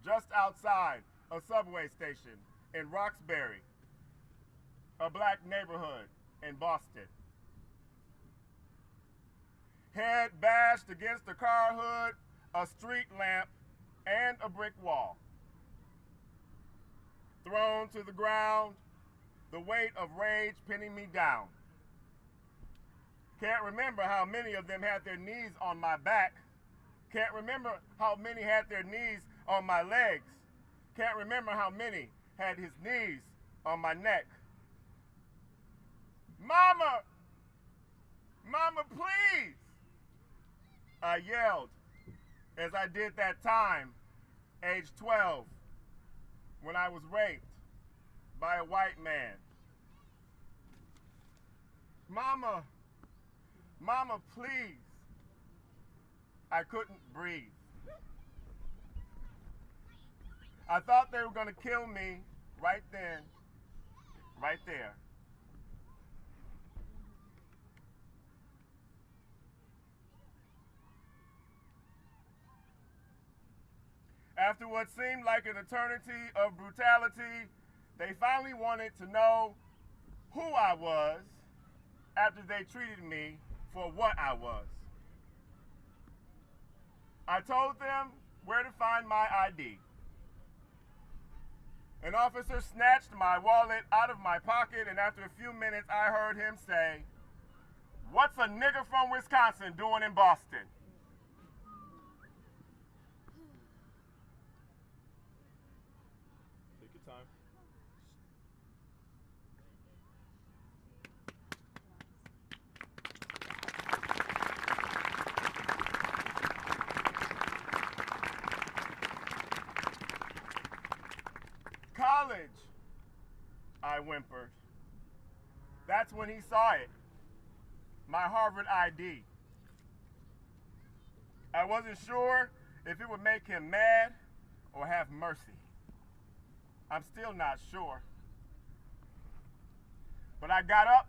just outside a subway station in Roxbury, a black neighborhood in Boston. Head bashed against a car hood, a street lamp, and a brick wall. Thrown to the ground, the weight of rage pinning me down. Can't remember how many of them had their knees on my back. Can't remember how many had their knees on my legs. Can't remember how many had his knees on my neck. Mama! Mama, please! I yelled as I did that time, age 12, when I was raped by a white man. Mama, Mama, please. I couldn't breathe. I thought they were going to kill me right then, right there. After what seemed like an eternity of brutality, they finally wanted to know who I was after they treated me for what I was. I told them where to find my ID. An officer snatched my wallet out of my pocket, and after a few minutes, I heard him say, "What's a nigger from Wisconsin doing in Boston?" Take your time. College, I whimpered. That's when he saw it, my Harvard ID. I wasn't sure if it would make him mad or have mercy. I'm still not sure. But I got up,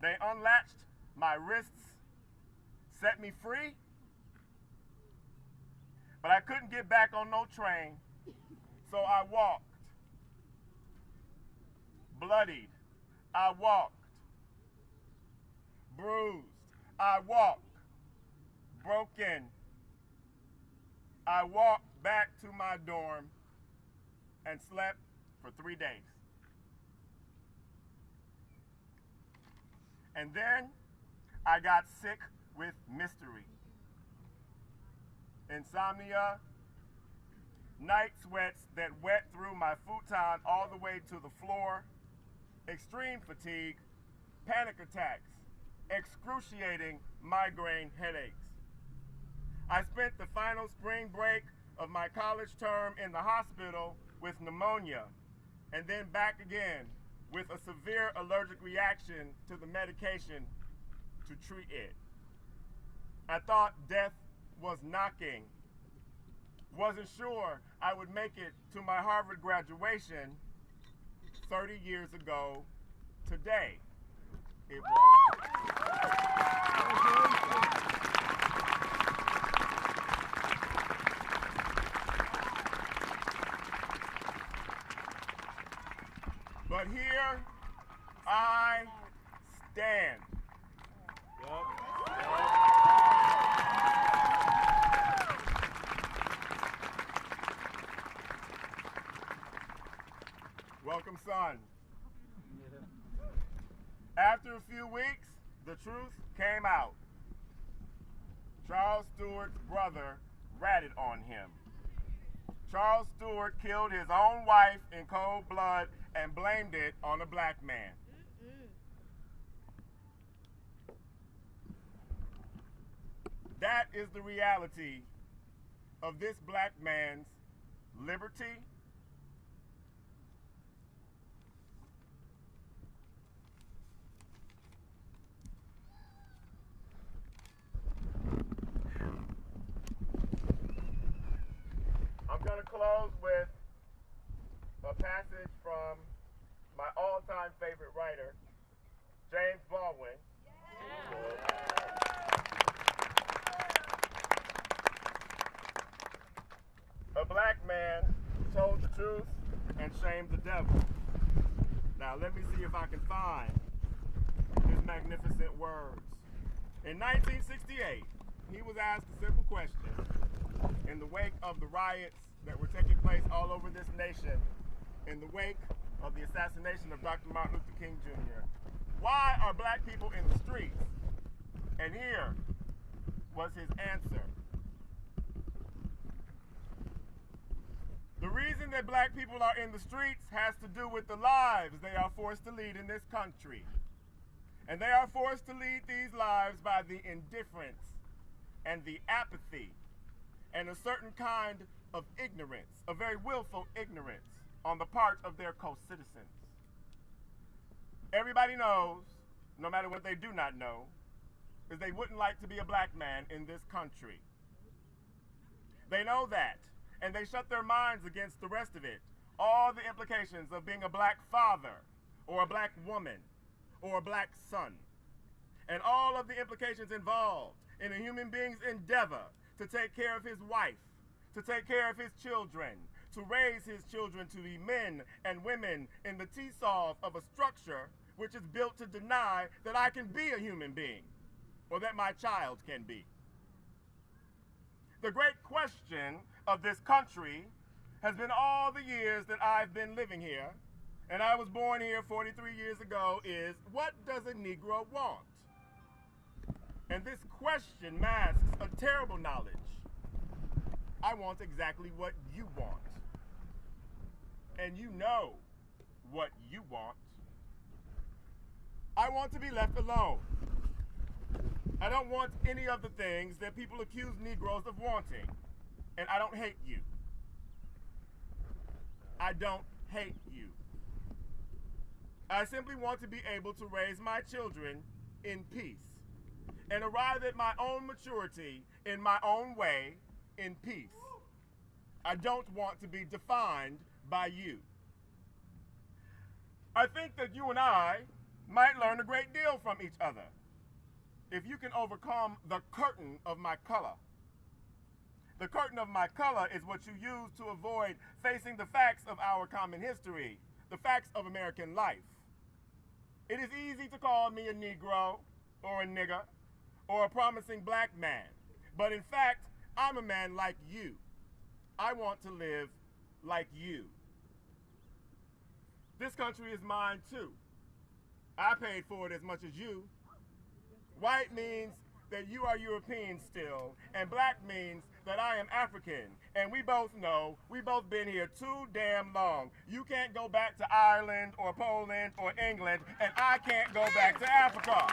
they unlatched my wrists, set me free, but I couldn't get back on no train. So I walked, bloodied. I walked bruised. I walked, broken. I walked back to my dorm and slept for 3 days. And then I got sick with mystery. Insomnia, night sweats that wet through my futon all the way to the floor, extreme fatigue, panic attacks, excruciating migraine headaches. I spent the final spring break of my college term in the hospital with pneumonia, and then back again with a severe allergic reaction to the medication to treat it. I thought death was knocking. Wasn't sure I would make it to my Harvard graduation 30 years ago today. It was. But here I stand. Welcome, son. After a few weeks, the truth came out. Charles Stewart's brother ratted on him. Charles Stewart killed his own wife in cold blood and blamed it on a black man. That is the reality of this black man's liberty, I'm going to close with a passage from my all-time favorite writer, James Baldwin. A black man told the truth and shamed the devil. Now let me see if I can find his magnificent words. In 1968, he was asked a simple question in the wake of the riots that were taking place all over this nation, in the wake of the assassination of Dr. Martin Luther King Jr. Why are black people in the streets? And here was his answer. The reason that black people are in the streets has to do with the lives they are forced to lead in this country. And they are forced to lead these lives by the indifference and the apathy and a certain kind of ignorance, a very willful ignorance on the part of their co-citizens. Everybody knows, no matter what they do not know, is they wouldn't like to be a black man in this country. They know that, and they shut their minds against the rest of it. All the implications of being a black father, or a black woman, or a black son, and all of the implications involved in a human being's endeavor to take care of his wife, to take care of his children, to raise his children to be men and women in the seesaw of a structure which is built to deny that I can be a human being, or that my child can be. The great question of this country has been all the years that I've been living here, and I was born here 43 years ago, is what does a Negro want? And this question masks a terrible knowledge. I want exactly what you want. And you know what you want. I want to be left alone. I don't want any of the things that people accuse Negroes of wanting. And I don't hate you. I don't hate you. I simply want to be able to raise my children in peace and arrive at my own maturity in my own way in peace. I don't want to be defined by you. I think that you and I might learn a great deal from each other if you can overcome the curtain of my color. The curtain of my color is what you use to avoid facing the facts of our common history, the facts of American life. It is easy to call me a Negro. or a nigger or a promising black man. But in fact, I'm a man like you. I want to live like you. This country is mine too. I paid for it as much as you. White means that you are European still, and black means that I am African. And we both know, we both been here too damn long. You can't go back to Ireland or Poland or England, and I can't go back to Africa.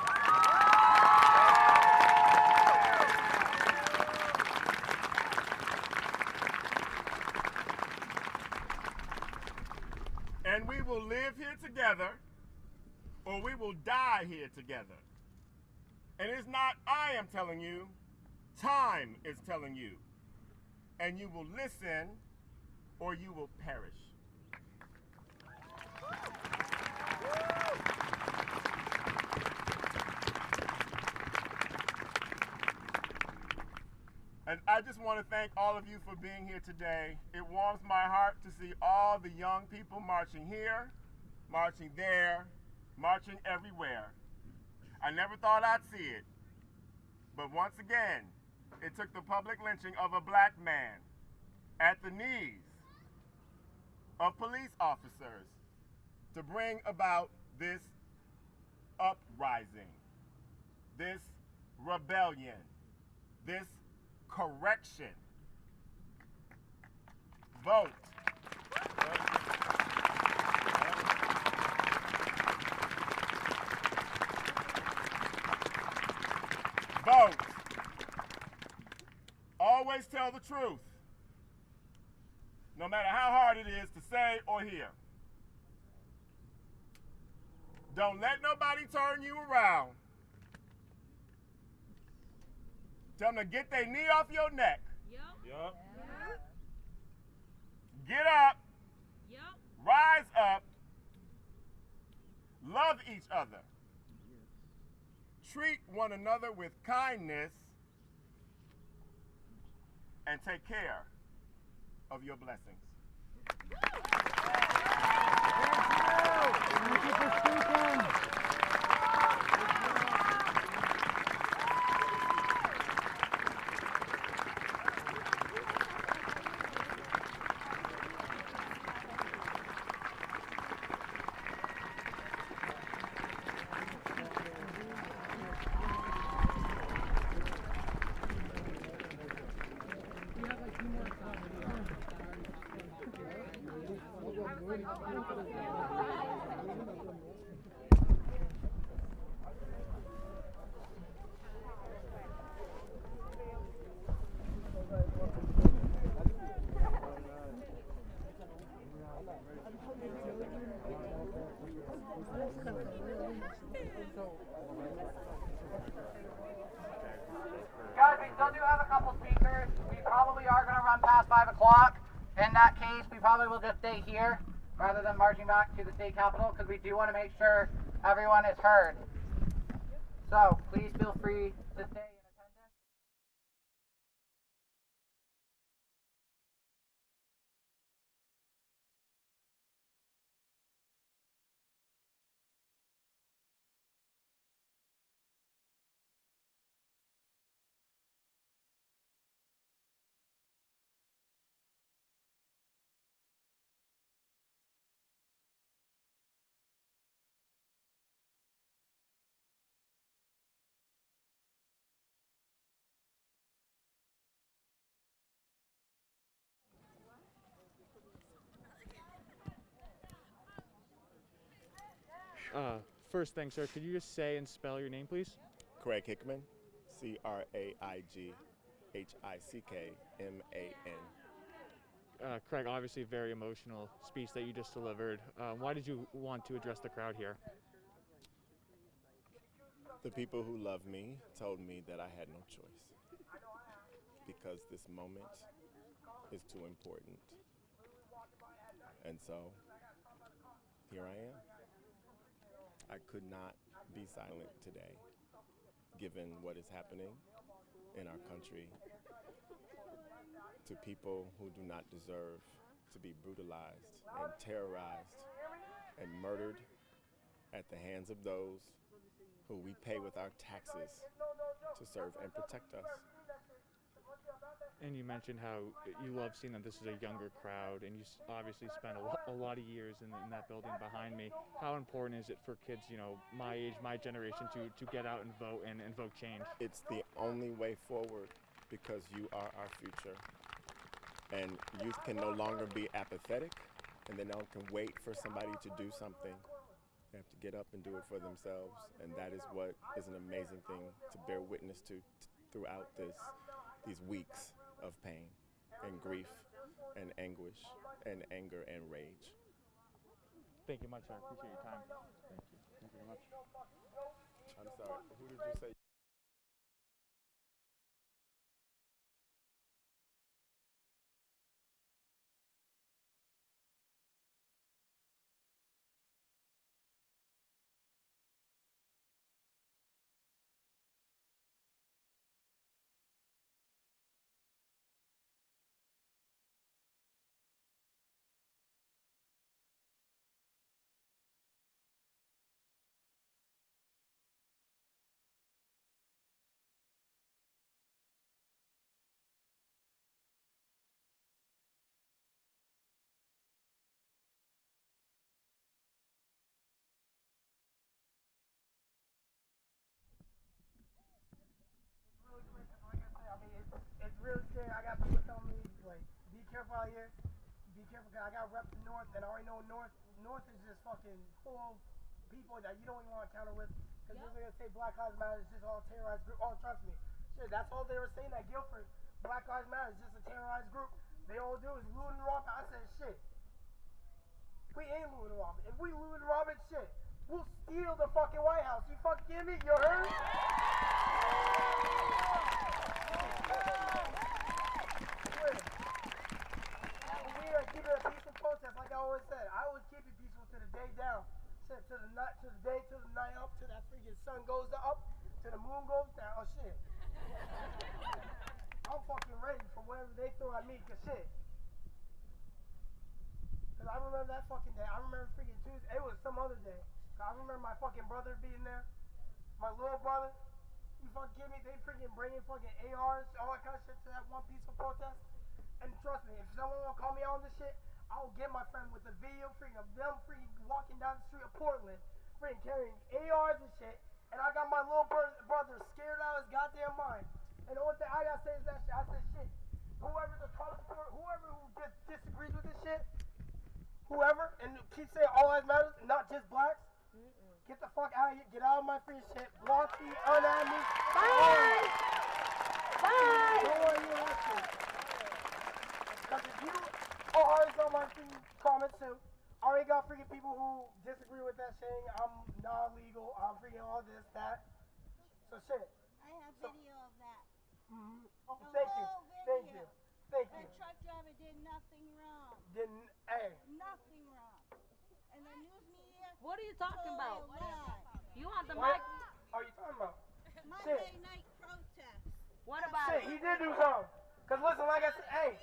And we will live here together, or we will die here together. And it's not I am telling you, time is telling you. And you will listen, or you will perish. And I just want to thank all of you for being here today. It warms my heart to see all the young people marching here, marching there, marching everywhere. I never thought I'd see it, but once again, it took the public lynching of a black man at the knees of police officers to bring about this uprising, this rebellion, this correction. Vote. Vote. Always tell the truth, no matter how hard it is to say or hear. Don't let nobody turn you around. Tell them to get their knee off your neck. Yep. Get up. Yep. Rise up. Love each other. Treat one another with kindness and take care of your blessings. Thank you for speaking. Guys, we still do have a couple speakers. We probably are going to run past 5 o'clock. In that case, we probably will just stay here rather than marching back to the state capitol because we do want to make sure everyone is heard. So please feel free to stay. First thing, sir, could you just say and spell your name, please? Craig Hickman, Craighchickman. Craig, obviously a very emotional speech that you just delivered. Why did you want to address the crowd here? The people who love me told me that I had no choice because this moment is too important. And so, here I am. I could not be silent today, given what is happening in our country to people who do not deserve to be brutalized and terrorized and murdered at the hands of those who we pay with our taxes to serve and protect us. And you mentioned how you love seeing that this is a younger crowd, and you obviously spent a lot of years in that building behind me. How important is it for kids, my age, my generation, to get out and vote and invoke change? It's the only way forward because you are our future. And youth can no longer be apathetic, and they now can wait for somebody to do something. They have to get up and do it for themselves, and that is what is an amazing thing to bear witness to throughout these weeks of pain and grief and anguish and anger and rage. Thank you much, sir. I appreciate your time. Thank you. Thank you very much. I'm sorry, who did you say? It's really scary. I got people telling me, like, be careful out here. Be careful, because I got reps to North, and I already know North is just fucking full of people that you don't even want to counter with. Because they're going to say Black Lives Matter is just all terrorized group. Oh, trust me. Shit, that's all they were saying at Guilford. Black Lives Matter is just a terrorized group. They all do is loot and rob. I said, shit. We ain't loot and rob. If we loot and rob it, shit, we'll steal the fucking White House. You fucking kidding me? You heard? We are keeping a peaceful protest, like I always said. I always keep it peaceful to the day down. Shit, to the night, to the day, to the night up, to that freaking sun goes up, to the moon goes down. Oh shit. I'm fucking ready for whatever they throw at me, cause shit. Cause I remember that fucking day. I remember freaking Tuesday. It was some other day. I remember my fucking brother being there. My little brother. You fucking kidding me? They freaking bringing fucking ARs, all that kind of shit to that one peaceful protest. And trust me, if someone will call me on this shit, I'll get my friend with the video freaking of them freaking walking down the street of Portland, freaking carrying ARs and shit. And I got my little brother scared out of his goddamn mind. And the only thing I gotta say is that shit. I said, shit, whoever's a Trump supporter, whoever who just disagrees with this shit, whoever, and keep saying all lives matter, not just blacks, get the fuck out of here, get out of my free shit, block me, unadd me. Bye! Bye! Don't want to hear that shit. Because if you already saw my freaking comments too, I already got freaking people who disagree with that saying I'm non-legal, I'm freaking all this, that. So shit. I have video of that. Oh, The thank you. whole Thank video. you. Thank you. That truck driver did nothing wrong. Didn't, hey. Nothing wrong. And the news media. What are you talking about? You want the What mic? are you talking about? Monday night protest. What about Shit, it? he did do something. Cause listen, like I said, hey.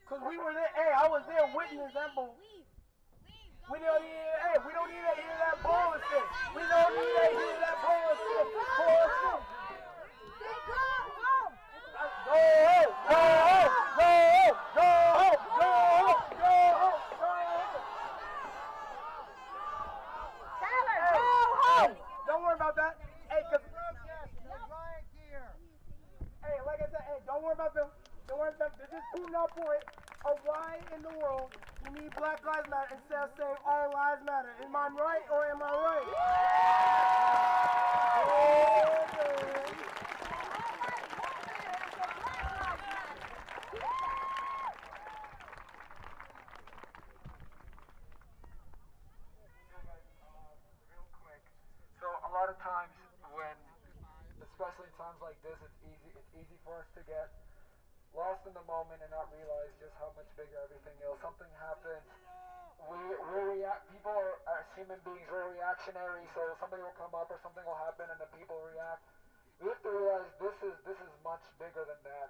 Cause we were there. Hey, I was there witnessing that bull. We don't need, hey, we don't need to hear that bullshit. We don't need to hear that bullshit. Bullshit. Go home. Go home. Go home. Go home. Go home. Go home. Go home. Go home. Tyler, go home. Don't worry about that. Hey, cause hey, like I said, hey, don't worry about them. Don't worry about them. They're just proving our point of why in the world we need Black Lives Matter instead of saying all lives matter. Am I right or am I right? So a lot of times when, especially in times like this, it's easy for us to get lost in the moment and not realize just how much bigger everything is. Something happens, we react. People are, as human beings, we're reactionary. So somebody will come up or something will happen, and then people react. We have to realize this is much bigger than that.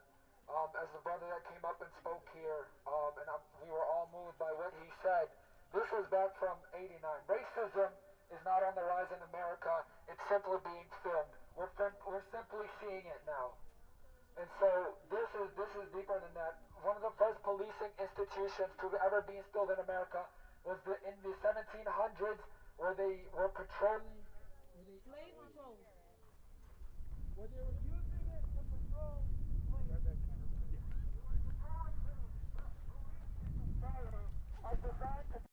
As the brother that came up and spoke here, we were all moved by what he said. This was back from '89. Racism is not on the rise in America. It's simply being filmed. We're simply seeing it now. And so this is deeper than that. One of the first policing institutions to ever be instilled in America was in the 1700s, where they were patrolling. Slave patrol. Where they were using it to patrol. Are designed to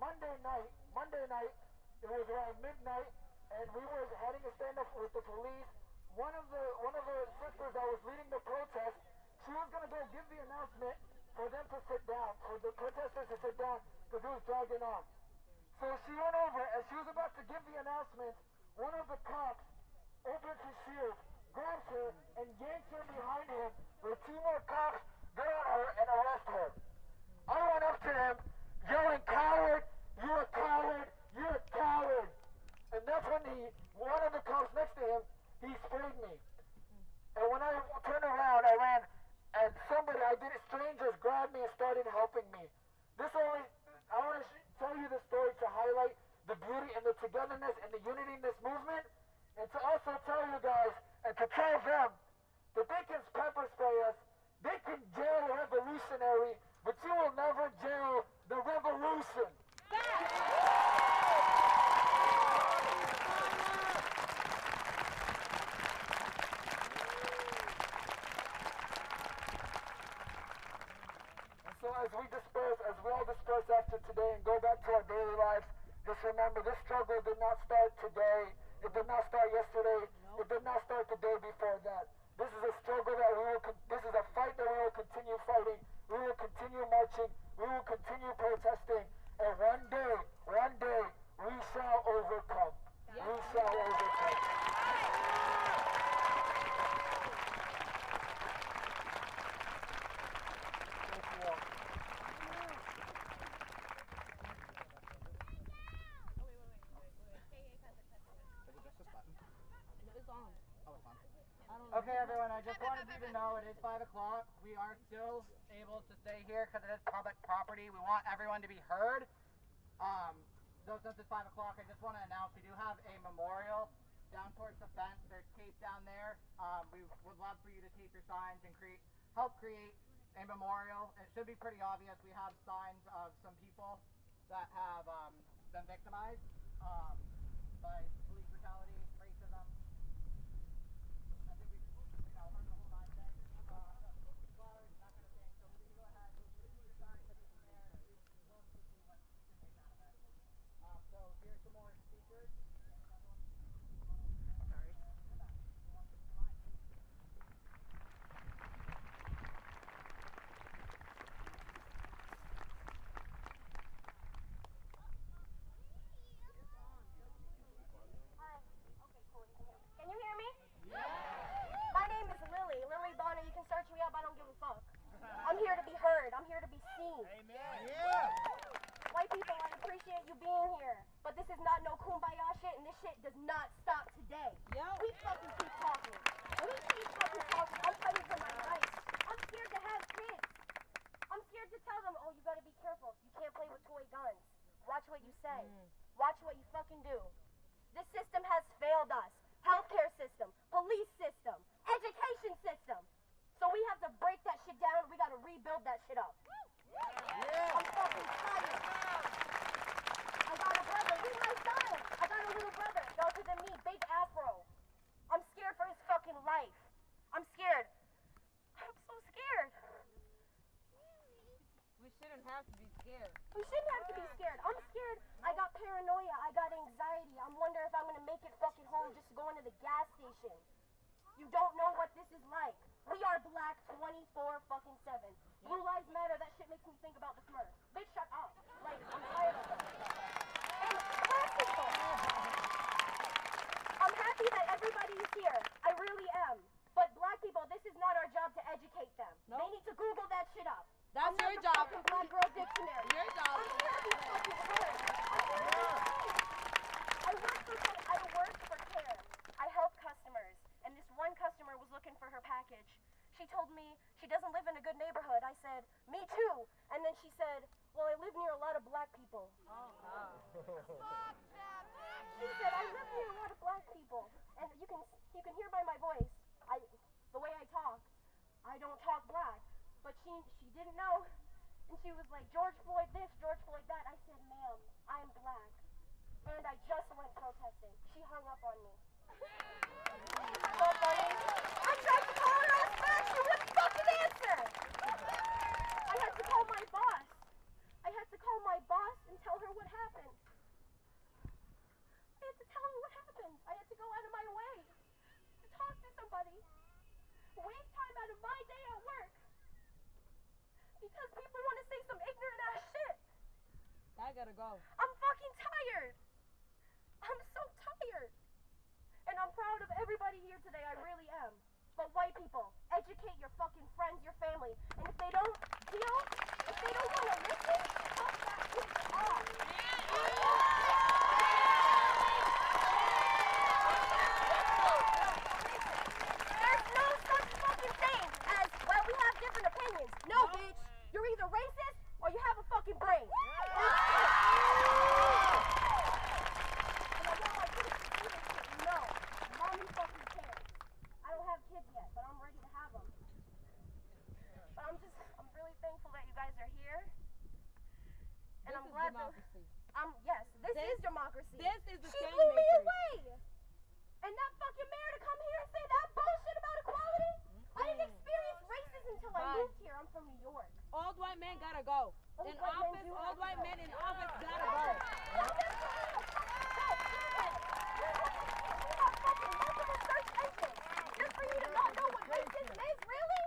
Monday night, it was around midnight, and we were having a stand-up with the police. One of the sisters that was leading the protest, she was gonna go give the announcement for them to sit down, for the protesters to sit down, because it was dragging on. So she went over, as she was about to give the announcement, one of the cops opens his shield, grabs her, and yanks her behind him, where two more cops get on her and arrest her. I went up to him, yelling, "Coward! You're a coward! You're a coward!" And that's when one of the cops next to him, he sprayed me. And when I turned around, I ran, and strangers grabbed me and started helping me. I want to tell you this story to highlight the beauty and the togetherness and the unity in this movement, and to also tell you guys, and to tell them, that they can pepper spray us, they can jail a revolutionary, but you will never jail the revolution. And so as we all disperse after today and go back to our daily lives, just remember this struggle did not start today, it did not start yesterday, it did not start the day before that. This is a struggle this is a fight that we will continue fighting, we will continue marching, we will continue protesting, and one day, we shall overcome. Yes. We shall overcome. Thank you all. Okay, everyone, I just wanted you to know it is 5 o'clock. We are still able to stay here because it is public property. We want everyone to be heard. Though since it's 5 o'clock, I just want to announce we do have a memorial down towards the fence. There's tape down there. We would love for you to tape your signs and help create a memorial. It should be pretty obvious. We have signs of some people that have been victimized by police brutality, racism. I think we've heard the whole nine things. Flowers, that kind of thing. So please go ahead, keep your signs in there, and we'd love to see what we can make out of it. So here's some more speakers. Sorry. Can you hear me? Yeah. My name is Lily Bonner. You can search me up. I don't give a fuck. I'm here to be heard. I'm here to be seen. Amen. Yeah. White people, I appreciate you being here, but this is not no kumbaya shit, and this shit does not stop today. We fucking keep talking. We keep fucking talking. I'm fighting for my rights. I'm scared to have kids. I'm scared to tell them, oh, you gotta be careful. You can't play with toy guns. Watch what you say. Watch what you fucking do. This system has failed us. Healthcare system, police system, education system. So we have to break that shit down. We gotta rebuild that shit up. I'm fucking tired. I got a brother. He's my son. I got a little brother, darker than me, big afro. I'm scared for his fucking life. I'm scared. I'm so scared. We shouldn't have to be scared. We shouldn't have to be scared. I'm scared. I got paranoia. I got anxiety. I'm wondering if I'm gonna make it fucking home just going to the gas station. You don't know what this is like. We are black 24 fucking 7. Blue Lives Matter, that shit makes me think about the Smurfs. Bitch, shut up. Like, people. She said, I live near a lot of black people, and you can hear by my voice, the way I talk, I don't talk black. But she didn't know, and she was like, George Floyd this, George Floyd that. I said, ma'am, I'm black, and I just went protesting. She hung up on me. So funny. I tried to call her ass back, she wouldn't fucking answer. I had to call my boss. And tell her what happened. I had to tell her what happened. I had to go out of my way to talk to somebody. Waste time out of my day at work. Because people want to say some ignorant ass shit. I gotta go. I'm fucking tired. I'm so tired. And I'm proud of everybody here today, I really am. But white people, educate your fucking friends, your family. And if they don't deal, if they don't want to listen, cut that shit off. There's no such fucking thing as, well, we have different opinions. No, bitch. You're either racist or you have a fucking brain. And I know my kids to do this shit. No. Mommy fucking cares. I don't have kids yet, but I'm ready to have them. But I'm really thankful that you guys are here. And I'm glad democracy. Yes, this is democracy. This is the She change blew me makers. away. And that fucking mayor to come here and say that bullshit about equality? I didn't experience racism until I moved here. I'm from New York. Old white men gotta go. Old white men in office gotta go. Just for you to not know what racism is, really?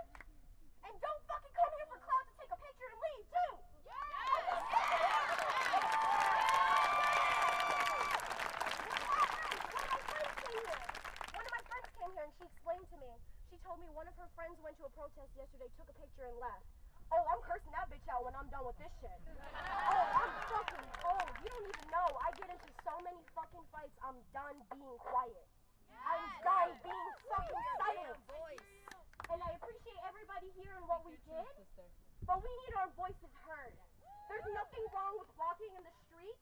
And don't fucking come here for clout to take a picture and leave, too! One of my friends came here and she explained to me. She told me one of her friends went to a protest yesterday, took a picture and left. Oh, I'm cursing that bitch out when I'm done with this shit. You don't even know. I get into so many fucking fights, I'm done being quiet. I'm done being fucking silent. And I appreciate everybody here and what we did, but we need our voices heard. There's nothing wrong with walking in the street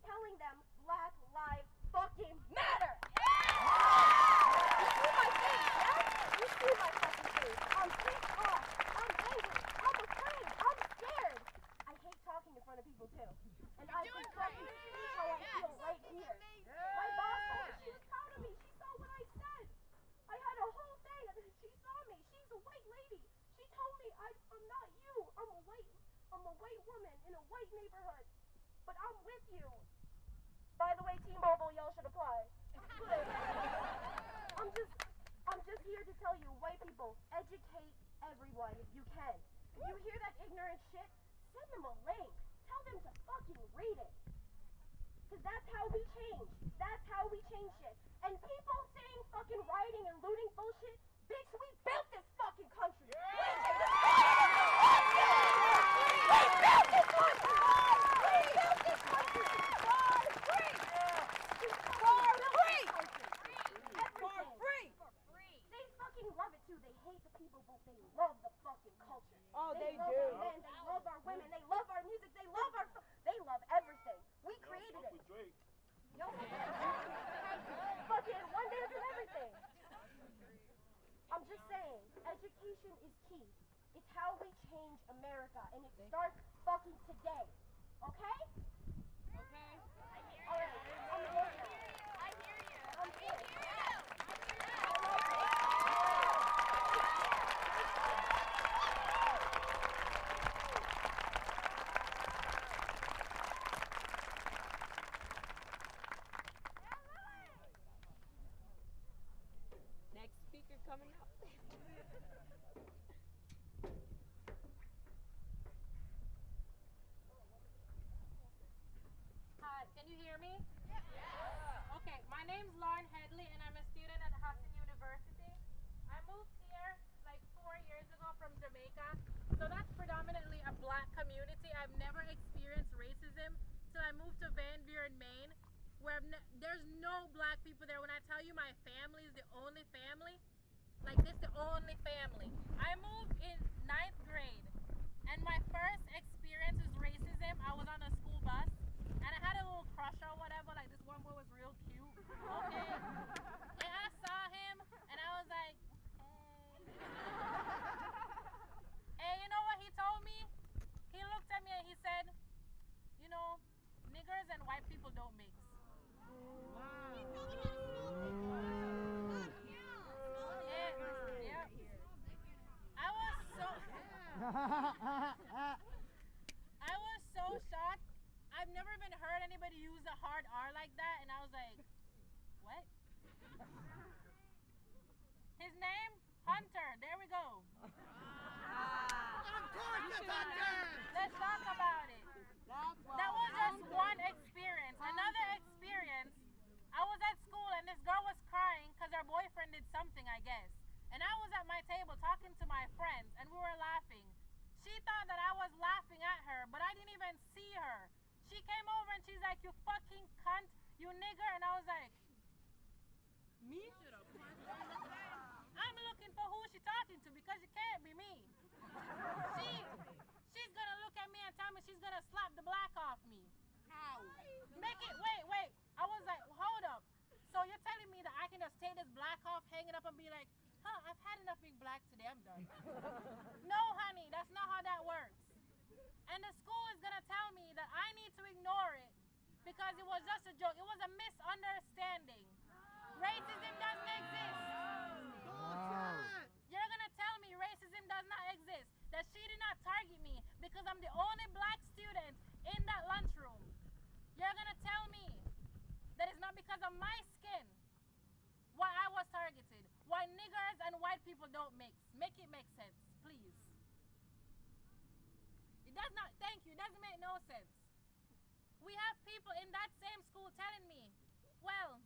telling them Black Lives fucking matter. You see my face, yeah? You see my fucking face. I'm pissed off. I'm angry. I'm afraid. I'm scared. I hate talking in front of people too. And I can fucking see how I feel right here. My boss told me she was proud of me. She saw what I said. I had a whole thing and she saw me. She's a white lady. She told me I'm not you. I'm a white woman in a white neighborhood. But I'm with you. By the way, T-Mobile, y'all should apply. I'm just here to tell you, white people, educate everyone if you can. If you hear that ignorant shit, send them a link. Tell them to fucking read it. Because that's how we change. That's how we change shit. And people saying fucking rioting and looting bullshit, bitch, we built this fucking country. We built this country. They fucking love it too. They hate the people, but they love the fucking culture. Oh, they love do. Our men, they love our women, they love our music, they love everything. We created it. Yo, fucking one dance and everything. I'm just saying, education is key. It's how we change America, and it starts fucking today. Okay? Okay. All right. I hear you. I'm here. Next speaker coming up. Hi, can you hear me? Yeah. Okay, my name's Lauren Headley and I'm a student at Hudson University. I moved here like 4 years ago from Jamaica, so that's predominantly a black community. I've never experienced racism till I moved to Van Buren, Maine, where there's no black people there. When I tell you my family is the only family, like this the only family. I moved in 9th grade and my first experience with racism, I was on a school bus I've never even heard anybody use a hard R like that, and I was like, what? His name? Hunter. There we go. Of course it's Hunter! Let's talk about it. That was just one experience. Another experience, I was at school and this girl was crying because her boyfriend did something, I guess. And I was at my table talking to my friends and we were laughing. She thought that I was laughing at her, but I didn't even see her. She came over and she's like, you fucking cunt, you nigger. And I was like, me? I'm looking for who she's talking to because it can't be me. She's gonna look at me and tell me she's gonna slap the black off me. How? Make it, wait. I was like, hold up. So you're telling me that I can just take this black off, hang it up and be like, huh, I've had enough big black today, I'm done. No, honey, that's not how that works. And the school is gonna tell me that I need to ignore it because it was just a joke. It was a misunderstanding. Racism doesn't exist. You're gonna tell me racism does not exist, that she did not target me because I'm the only black student in that lunchroom. You're gonna tell me that it's not because of my skin why I was targeted, why niggers and white people don't mix. Make it make sense, please. It does not, thank you, it doesn't make no sense. We have people in that same school telling me, well,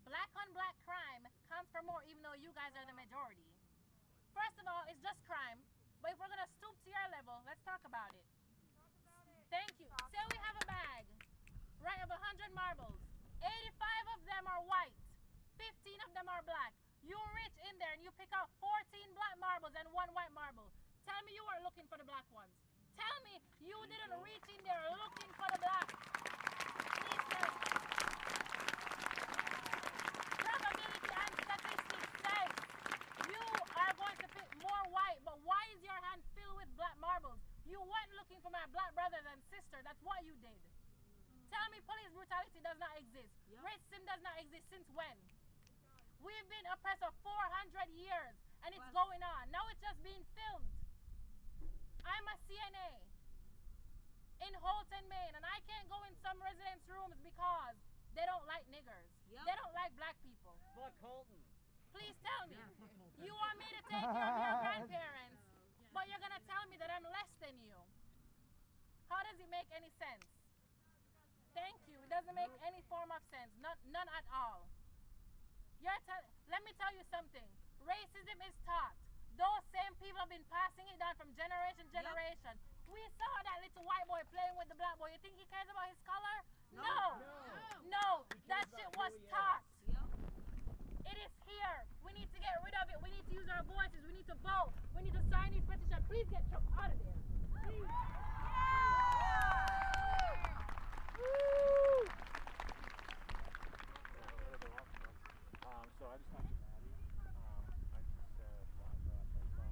black on black crime counts for more even though you guys are the majority. First of all, it's just crime, but if we're gonna stoop to your level, let's talk about it. Thank you. Say we have a bag, right, of 100 marbles. 85 of them are white, 15 of them are black. You reach in there and you pick out 14 black marbles and 1 white marble. Tell me you weren't looking for the black ones. Tell me you didn't reach in there looking for the black. Please tell me. Probability and statistics says you are going to pick more white, but why is your hand filled with black marbles? You weren't looking for my black brothers and sisters. That's what you did. Tell me police brutality does not exist. Racism does not exist since when? We've been oppressed for 400 years and it's going on. Now it's just being filmed. I'm a CNA in Holton, Maine, and I can't go in some residence rooms because they don't like niggers. They don't like black people. Fuck Holton. Please tell me. You want me to take care of your grandparents, but you're going to tell me that I'm less than you. How does it make any sense? Thank you. It doesn't make any form of sense. None at all. Let me tell you something. Racism is taught. Those same people have been passing it down from generation to generation. We saw that little white boy playing with the black boy. You think he cares about his color? No. That shit was taught. It is here. We need to get rid of it. We need to use our voices. We need to vote. We need to sign these petitions. Please get Trump out of there. Please. So I just talked to Maddie. I just said, lined up, I saw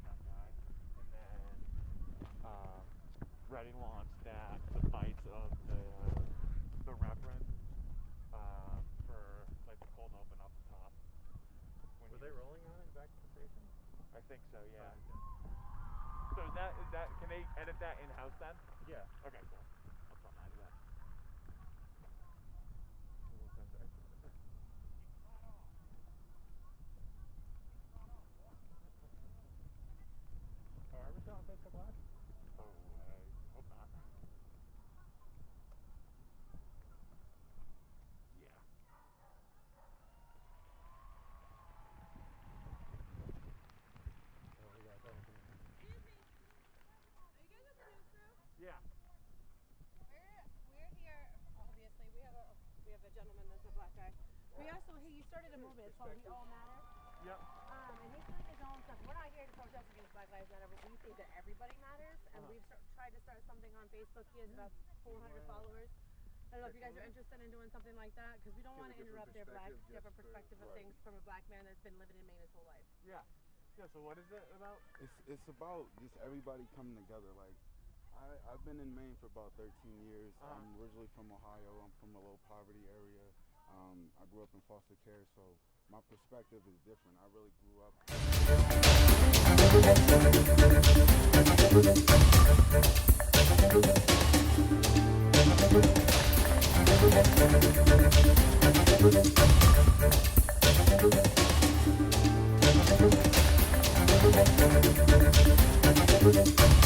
that guy. And then Reading launched that, the bites of the Reverend for like the cold open up the top. Were they rolling on it back at the station? I think so, yeah. So is that can they edit that in-house then? Yeah. Okay, cool. I'll tell Maddie that. Are we still on Facebook Live? Oh, I hope not. Yeah. Oh, we got that one. Excuse me. Are you guys with the news crew? Yeah. We're here. Obviously, we have a gentleman that's a black guy. We also he started a movement. It's called We All Matter. Yep. And he's doing his own stuff. We're not here to protest against Black Lives Matter, but we think that everybody matters. And we've tried to start something on Facebook. He has about 400 followers. I don't know if you guys are interested in doing something like that because we don't want to interrupt their different perspective of things from a black man that's been living in Maine his whole life. Yeah. Yeah. So what is it about? It's about just everybody coming together. Like I've been in Maine for about 13 years. I'm originally from Ohio. I'm from a low poverty area. I grew up in foster care, so my perspective is different. I really grew up. Thank you.